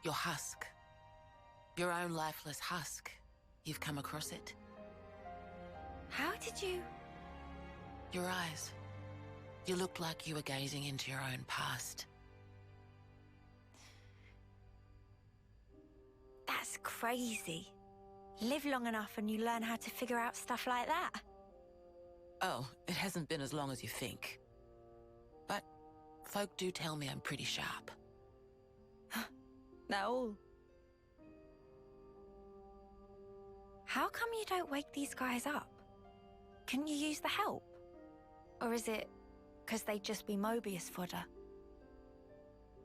Your husk. Your own lifeless husk. You've come across it? How did you... Your eyes. You looked like you were gazing into your own past. That's crazy. Live long enough and you learn how to figure out stuff like that. Oh, it hasn't been as long as you think. But folk do tell me I'm pretty sharp. No. How come you don't wake these guys up? Can you use the help? Or is it 'cause they'd just be Mobius fodder.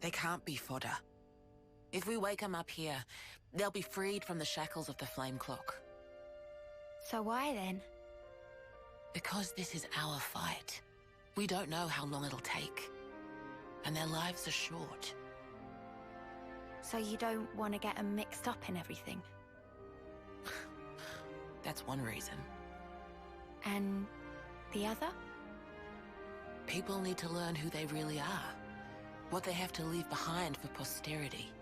They can't be fodder. If we wake them up here, they'll be freed from the shackles of the flame clock. So why then? Because this is our fight. We don't know how long it'll take. And their lives are short. So you don't want to get them mixed up in everything? That's one reason. And the other? People need to learn who they really are. What they have to leave behind for posterity.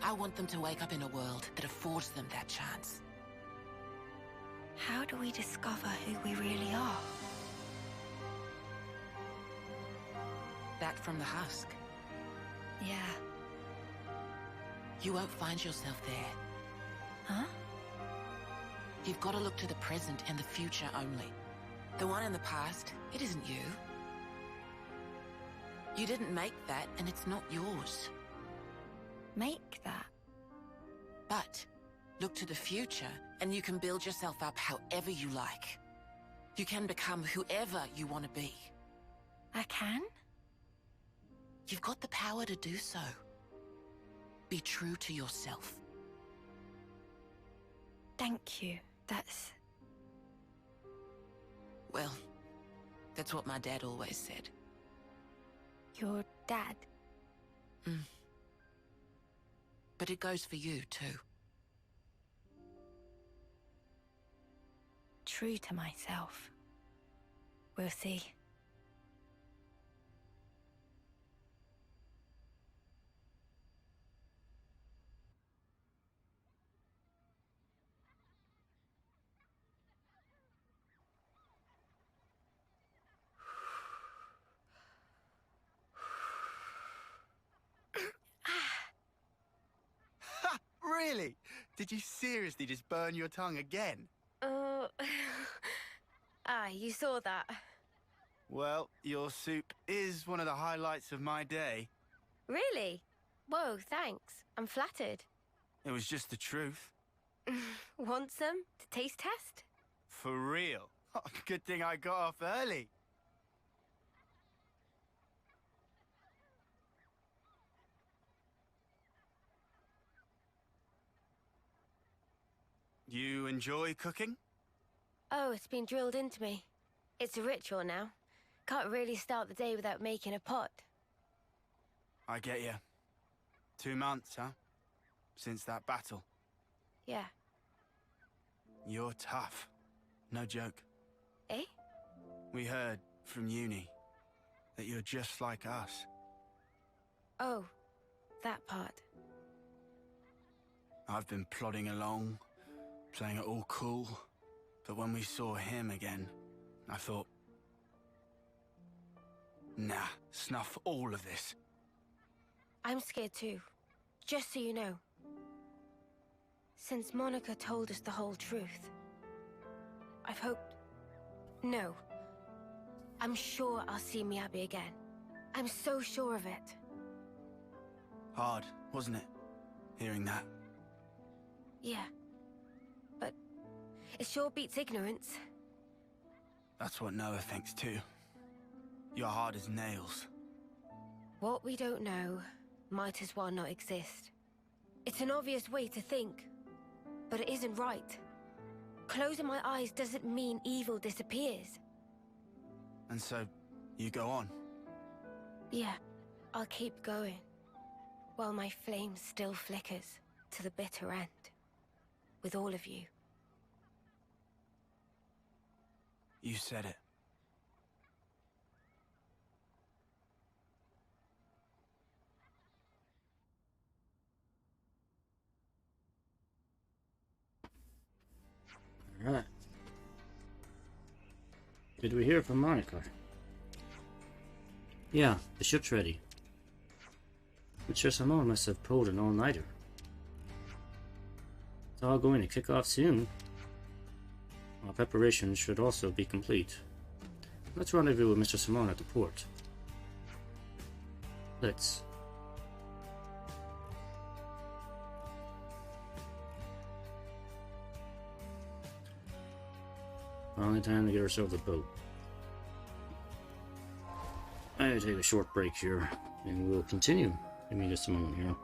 I want them to wake up in a world that affords them that chance. How do we discover who we really are? Back from the husk. Yeah. You won't find yourself there. Huh? You've got to look to the present and the future only. The one in the past, it isn't you. You didn't make that, and it's not yours. Make that? But look to the future, and you can build yourself up however you like. You can become whoever you want to be. I can? You've got the power to do so. Be true to yourself. Thank you. That's... Well, that's what my dad always said. Your dad? But it goes for you, too. True to myself. We'll see. Really? Did you seriously just burn your tongue again? You saw that. Well, your soup is one of the highlights of my day. Really? Whoa, thanks. I'm flattered. It was just the truth. Want some to taste test? For real. Good thing I got off early. You enjoy cooking? Oh, it's been drilled into me. It's a ritual now. Can't really start the day without making a pot. I get you. 2 months, huh? Since that battle. Yeah. You're tough. No joke. Eh? We heard from uni that you're just like us. Oh, that part. I've been plodding along, playing it all cool, but when we saw him again, I thought, nah, snuff all of this. I'm scared too, just so you know. Since Monica told us the whole truth, I've hoped... No. I'm sure I'll see Miyabi again. I'm so sure of it. Hard, wasn't it? Hearing that. Yeah. But it sure beats ignorance. That's what Noah thinks too. You're hard as nails. What we don't know might as well not exist. It's an obvious way to think, but it isn't right. Closing my eyes doesn't mean evil disappears. And so, you go on? Yeah, I'll keep going. While my flame still flickers to the bitter end. With all of you. You said it. Alright. Did we hear from Monica? Yeah, the ship's ready. Mr. Simone must have pulled an all-nighter. It's all going to kick off soon. Our preparations should also be complete. Let's rendezvous with Mr. Simone at the port. Let's. Finally time to get ourselves a boat. I'm gonna take a short break here, and we'll continue. Give me just a moment here.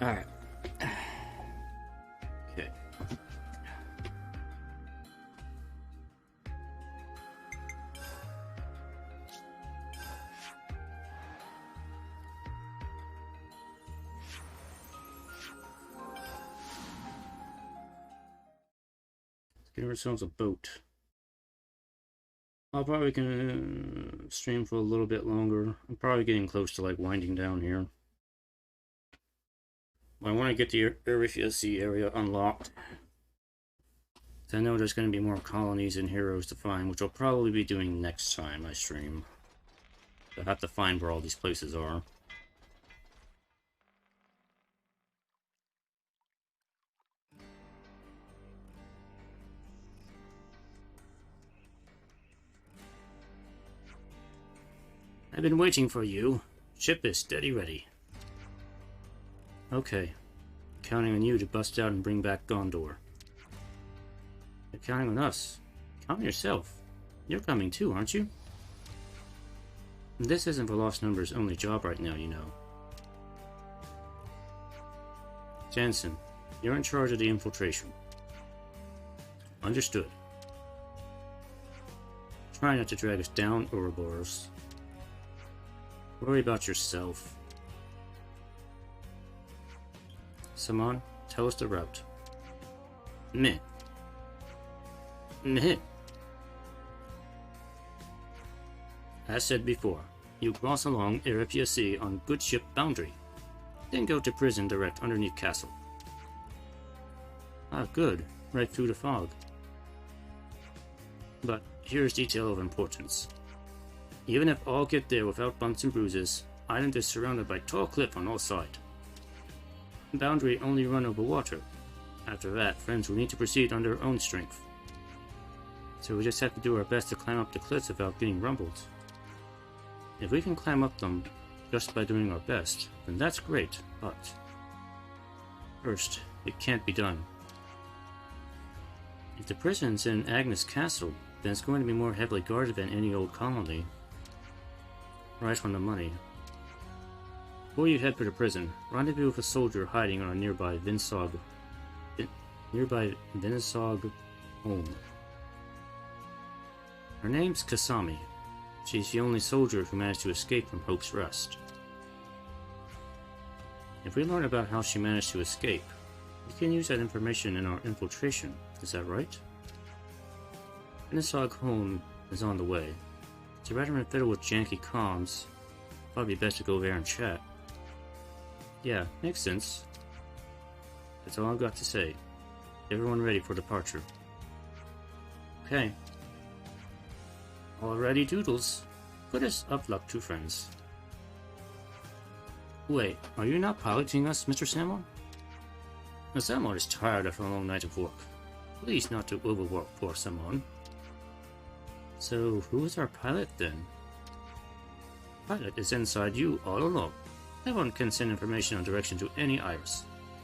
Alright. Okay. Let's give ourselves a boat. I'll probably can stream for a little bit longer. I'm probably getting close to like winding down here. I want to get the Ouroborus area unlocked. I know there's going to be more colonies and heroes to find, which I'll probably be doing next time I stream. I have to find where all these places are. I've been waiting for you. Ship is steady ready. Okay. Counting on you to bust out and bring back Gondor. You're counting on us. Count on yourself. You're coming too, aren't you? This isn't the Lost Numbers' only job right now, you know. Jansen, you're in charge of the infiltration. Understood. Try not to drag us down, Ouroborus. Worry about yourself. Saman, tell us the route. Meh. Meh. As said before, you cross along Ouroborus on good ship Boundary, then go to prison direct underneath castle. Ah, good. Right through the fog. But here's detail of importance. Even if all get there without bumps and bruises, island is surrounded by tall cliff on all sides. Boundary only run over water. After that, friends will need to proceed on their own strength. So we just have to do our best to climb up the cliffs without getting rumbled. If we can climb up them just by doing our best, then that's great, but first, it can't be done. If the prison's in Agnus Castle, then it's going to be more heavily guarded than any old colony. Right on the money. Before you head for the prison, rendezvous with a soldier hiding on a nearby Vinsog home. Her name's Kasami. She's the only soldier who managed to escape from Hope's Rest. If we learn about how she managed to escape, we can use that information in our infiltration, is that right? Vinsog home is on the way. It's rather than fiddle with janky comms. Probably best to go there and chat. Yeah, makes sense. That's all I've got to say. Everyone ready for departure. Okay. Alrighty, doodles. Good as of luck, two friends. Wait, are you not piloting us, Mr. Salmon? The Salmon is tired after a long night of work. Please not to overwork poor Salmon. So, who is our pilot then? Pilot is inside you all along. Everyone can send information on direction to any iris.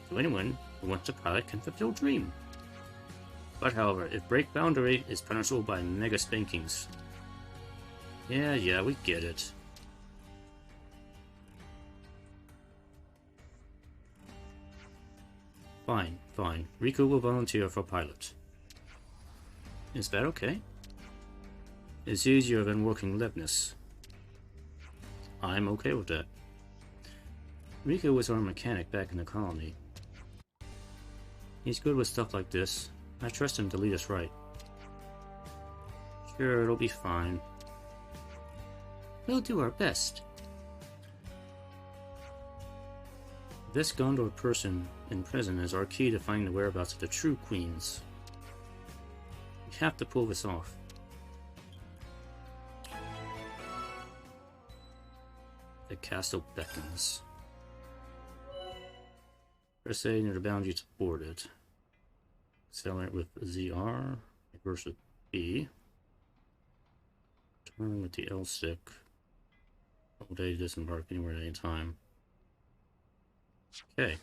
So anyone who wants to pilot can fulfill dream. But however, if break boundary is punishable by mega spankings. Yeah, we get it. Fine. Riku will volunteer for pilot. Is that okay? It's easier than working Leibniz. I'm okay with that. Riku was our mechanic back in the colony. He's good with stuff like this. I trust him to lead us right. Sure, it'll be fine. We'll do our best. This Gondor person in prison is our key to finding the whereabouts of the true queens. We have to pull this off. The castle beckons. Press A near the boundary to board it. Accelerate with ZR. Reverse with B. Turn with the L stick. Hold A to disembark anywhere at any time. Okay.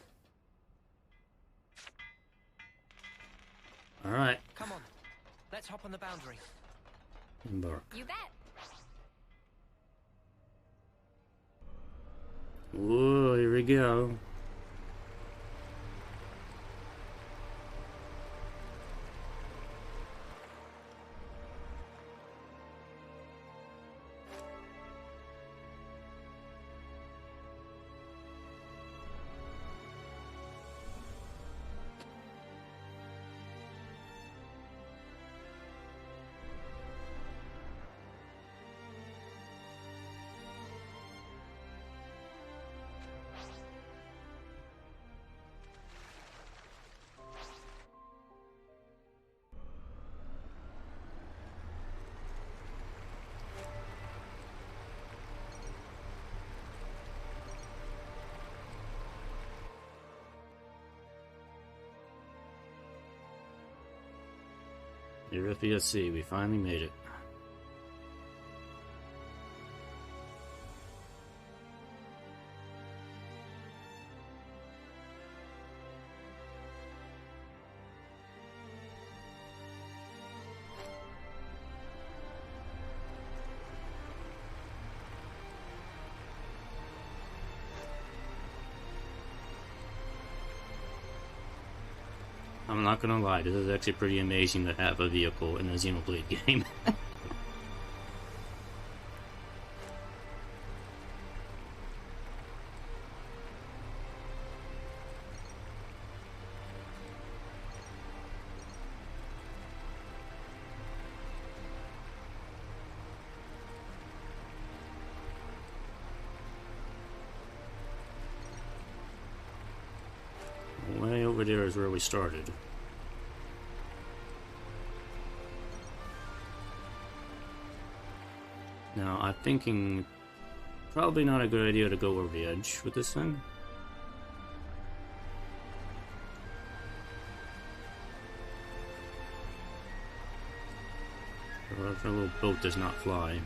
Alright. Come on. Let's hop on the boundary. Embark. You bet. Whoa, here we go. Erythia Sea, we finally made it. I'm not gonna lie, this is actually pretty amazing to have a vehicle in a Xenoblade game. Way over there is where we started. Now, I'm thinking probably not a good idea to go over the edge with this thing. Or if our little boat does not fly.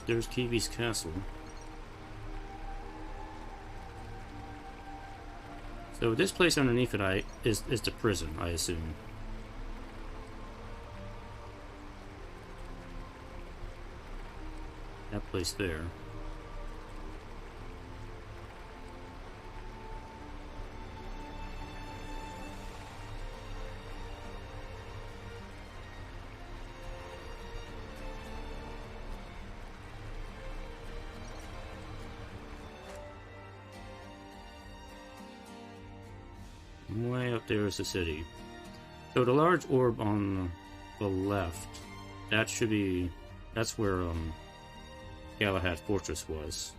There's Kiwi's castle. So this place underneath it is the prison, I assume. That place there. Way up there is the city. So the large orb on the left, that's where Galahad Fortress was.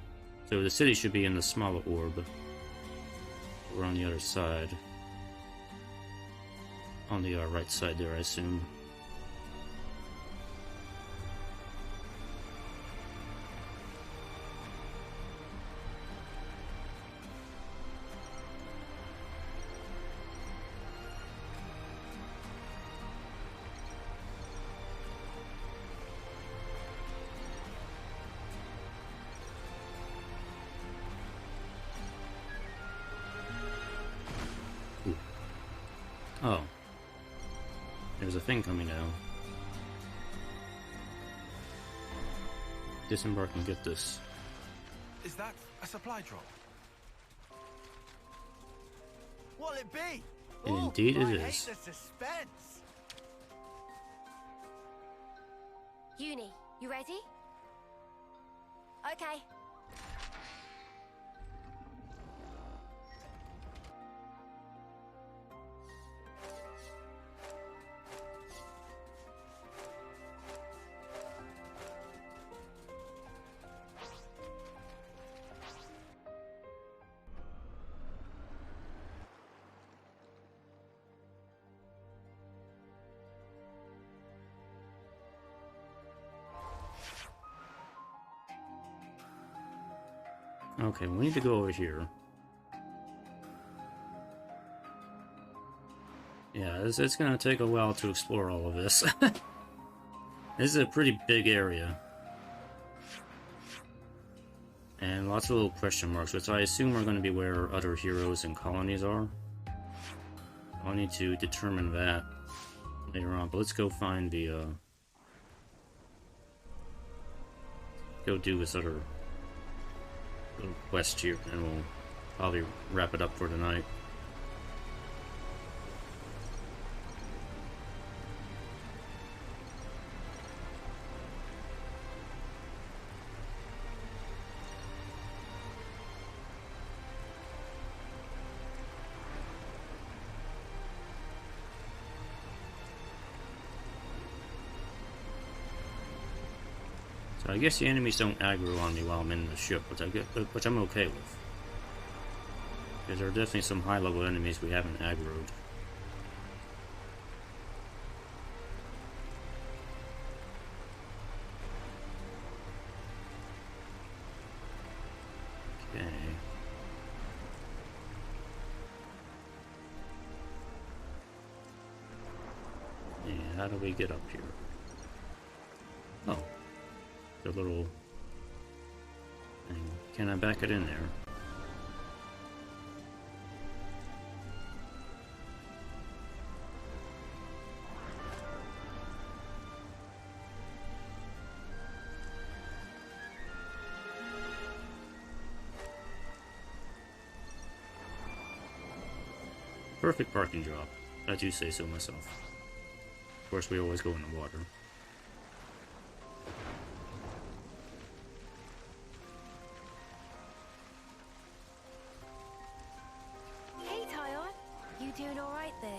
So the city should be in the smaller orb. We're on the other side. On the right side there, I assume. Oh. There's a thing coming down. Disembark and get this. Is that a supply drop? What'll it be? Indeed it I is. hate the suspense. Uni, you ready? Okay. Okay, we need to go over here. Yeah, it's gonna take a while to explore all of this. This is a pretty big area. And lots of little question marks, which I assume are going to be where other heroes and colonies are. I'll need to determine that later on, but let's go find the, go do this other little quest here, and we'll probably wrap it up for tonight. So I guess the enemies don't aggro on me while I'm in the ship, which I'm okay with. Because there are definitely some high-level enemies we haven't aggroed. Okay. Yeah, how do we get up here? Oh. The little thing. Can I back it in there? Perfect parking job. I do say so myself. Of course, we always go in the water. Doing all right there?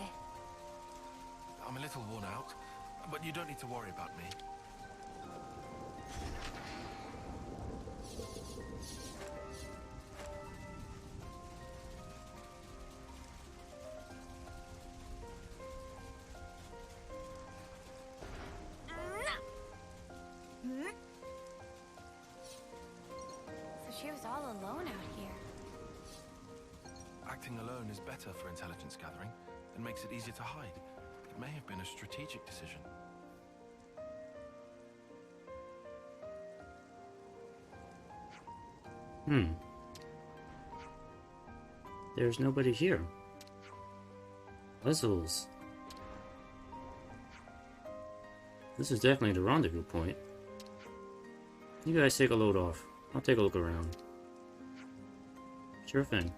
I'm a little worn out, but you don't need to worry about me. So she was all alone out here. Acting alone is better for intelligence gathering and makes it easier to hide. It may have been a strategic decision. There's nobody here. Puzzles. This is definitely the rendezvous point. You guys take a load off. I'll take a look around. Sure thing.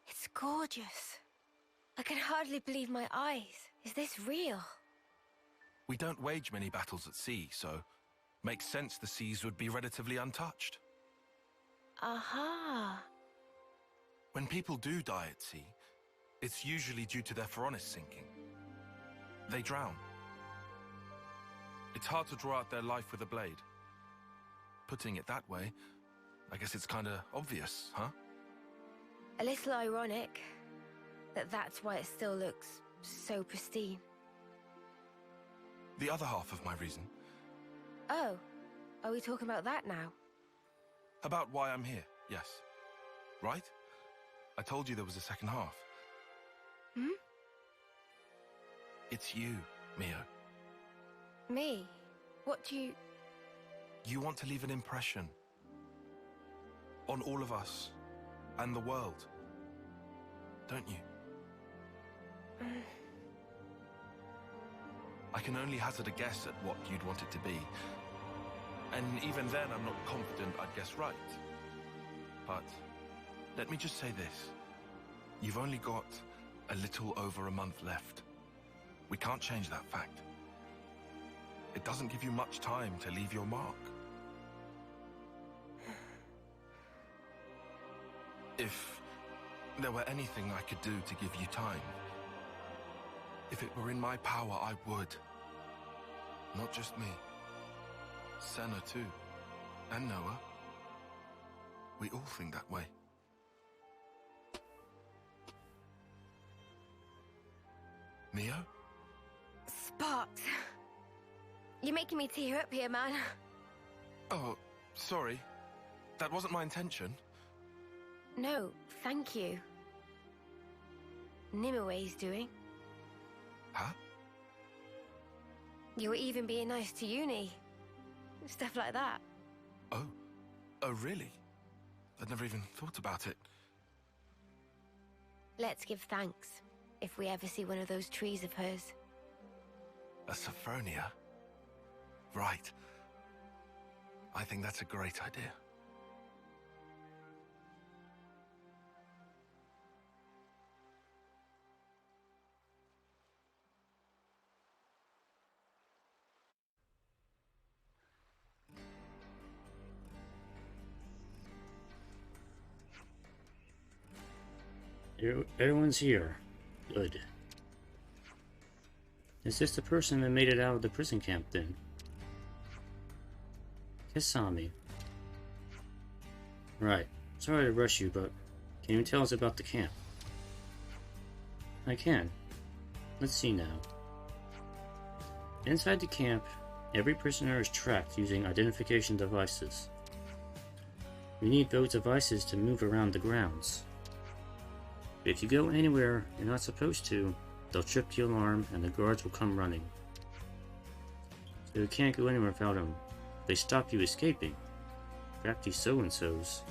It's gorgeous. I can hardly believe my eyes. Is this real? We don't wage many battles at sea, so makes sense the seas would be relatively untouched. Aha. When people do die at sea, it's usually due to their Phoronis sinking. They drown. It's hard to draw out their life with a blade. Putting it that way, I guess it's kinda obvious, huh? A little ironic that that's why it still looks so pristine. The other half of my reason. Oh, are we talking about that now? About why I'm here, yes. Right? I told you there was a second half. Hmm? It's you, Mio. Me? What do you... You want to leave an impression. On all of us. And the world. Don't you? I can only hazard a guess at what you'd want it to be. And even then, I'm not confident I'd guess right. But let me just say this. You've only got a little over a month left. We can't change that fact. It doesn't give you much time to leave your mark. If there were anything I could do to give you time, if it were in my power, I would. Not just me. Senna too. And Noah. We all think that way. Mio? Sparks. You're making me tear up here, man. Oh, sorry. That wasn't my intention. No, thank you. Nimue doing. Huh? You were even being nice to Uni. Stuff like that. Oh. Oh, really? I'd never even thought about it. Let's give thanks if we ever see one of those trees of hers. A Sophronia? Right. I think that's a great idea. Everyone's here. Good. Is this the person that made it out of the prison camp then? Kisami. Right. Sorry to rush you, but can you tell us about the camp? I can. Let's see now. Inside the camp, every prisoner is tracked using identification devices. You need those devices to move around the grounds. If you go anywhere you're not supposed to, they'll trip the alarm and the guards will come running. So you can't go anywhere without them. They stop you escaping. Crafty so-and-sos.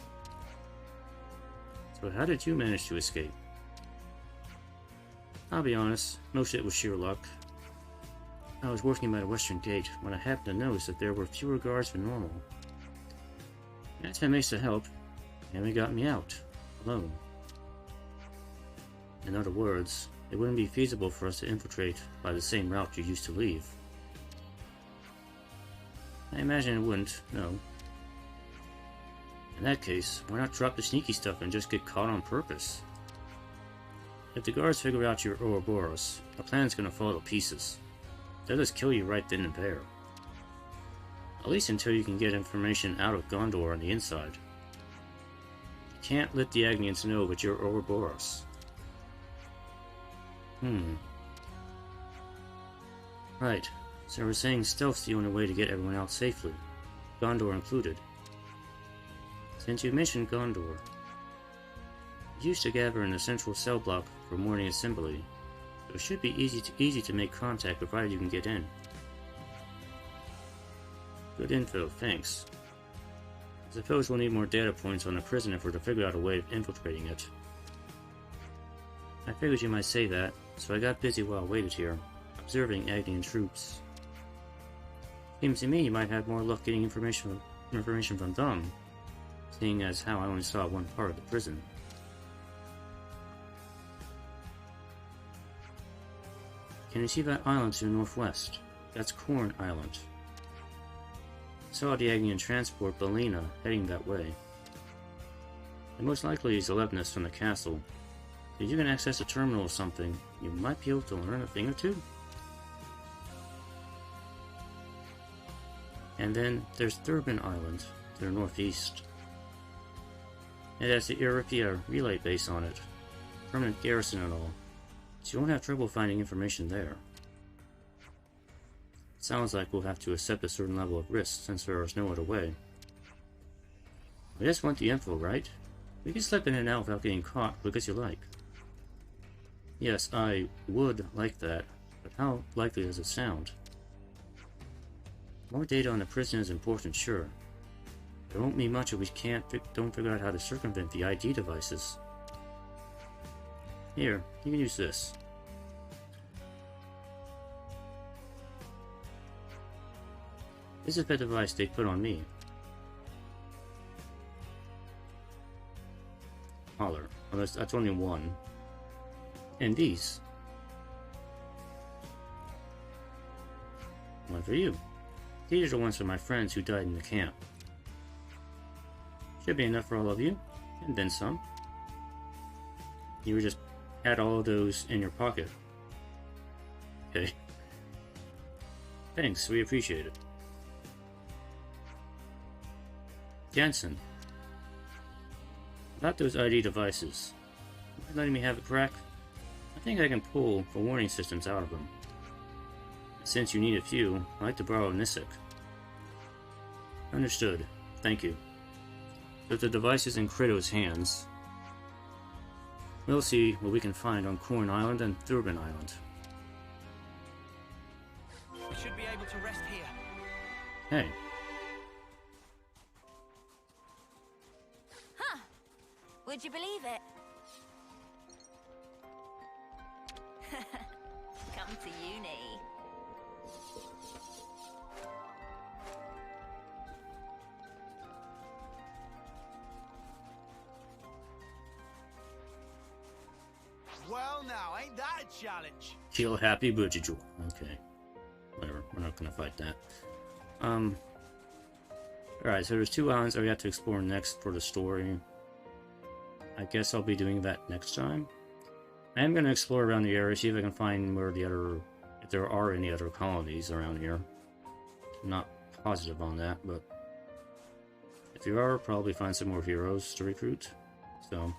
So how did you manage to escape? I'll be honest, most of it was sheer luck. I was working by the western gate when I happened to notice that there were fewer guards than normal. That's what makes the help, and they got me out, alone. In other words, it wouldn't be feasible for us to infiltrate by the same route you used to leave. I imagine it wouldn't, no. In that case, why not drop the sneaky stuff and just get caught on purpose? If the guards figure out you're Ouroborus, the plan's gonna fall to pieces. They'll just kill you right then and there. At least until you can get information out of Gondor on the inside. You can't let the Agnians know that you're Ouroborus. Right, so we're saying stealth's the only way to get everyone out safely, Gondor included. Since you mentioned Gondor, you used to gather in the central cell block for morning assembly, so it should be easy to make contact provided you can get in. Good info, thanks. I suppose we'll need more data points on the prison if we're to figure out a way of infiltrating it. I figured you might say that, so I got busy while I waited here, observing Agnian troops. Seems to me you might have more luck getting information from them, seeing as how I only saw one part of the prison. Can you see that island to the northwest? That's Corn Island. Saw the Agnian transport Belina heading that way. It most likely is the Leibniz from the castle. If you can access a terminal or something, you might be able to learn a thing or two. And then there's Thurbin Island to the northeast. It has the Euripia relay base on it, permanent garrison and all, so you won't have trouble finding information there. Sounds like we'll have to accept a certain level of risk since there is no other way. I just want the info, right? We can slip in and out without getting caught because you like. Yes, I would like that, but how likely does it sound? More data on the prison is important, sure. There won't be much if we don't figure out how to circumvent the ID devices. Here, you can use this. This is the device they put on me. Holler. Well, that's only one. And these. One for you. These are the ones for my friends who died in the camp. Should be enough for all of you, and then some. You would just add all of those in your pocket. Okay. Thanks, we appreciate it. Jensen. About those ID devices. Mind letting me have a crack? I think I can pull the warning systems out of them. Since you need a few, I'd like to borrow Nisik. Understood. Thank you. With the device is in Kratos' hands, we'll see what we can find on Corn Island and Thurbin Island. We should be able to rest here. Hey. Huh. Would you believe it? Come to uni. Well now, ain't that a challenge? Kill Happy Butchijul. Okay. Whatever, we're not gonna fight that. Alright, so there's 2 islands that we have to explore next for the story. I guess I'll be doing that next time. I am gonna explore around the area, see if I can find where if there are any other colonies around here. I'm not positive on that, but if there are, probably find some more heroes to recruit. So,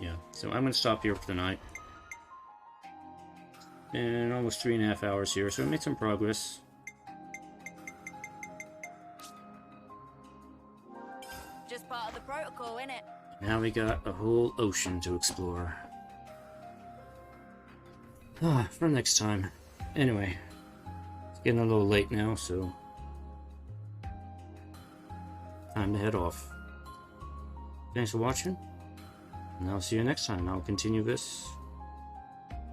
yeah. So I'm gonna stop here for tonight. And almost 3.5 hours here, so we made some progress. Just part of the protocol, innit? Now we got a whole ocean to explore. For next time. Anyway, it's getting a little late now, so time to head off. Thanks for watching, and I'll see you next time. I'll continue this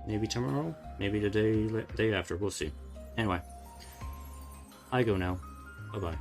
maybe tomorrow, maybe the day after. We'll see. Anyway, I go now. Bye-bye.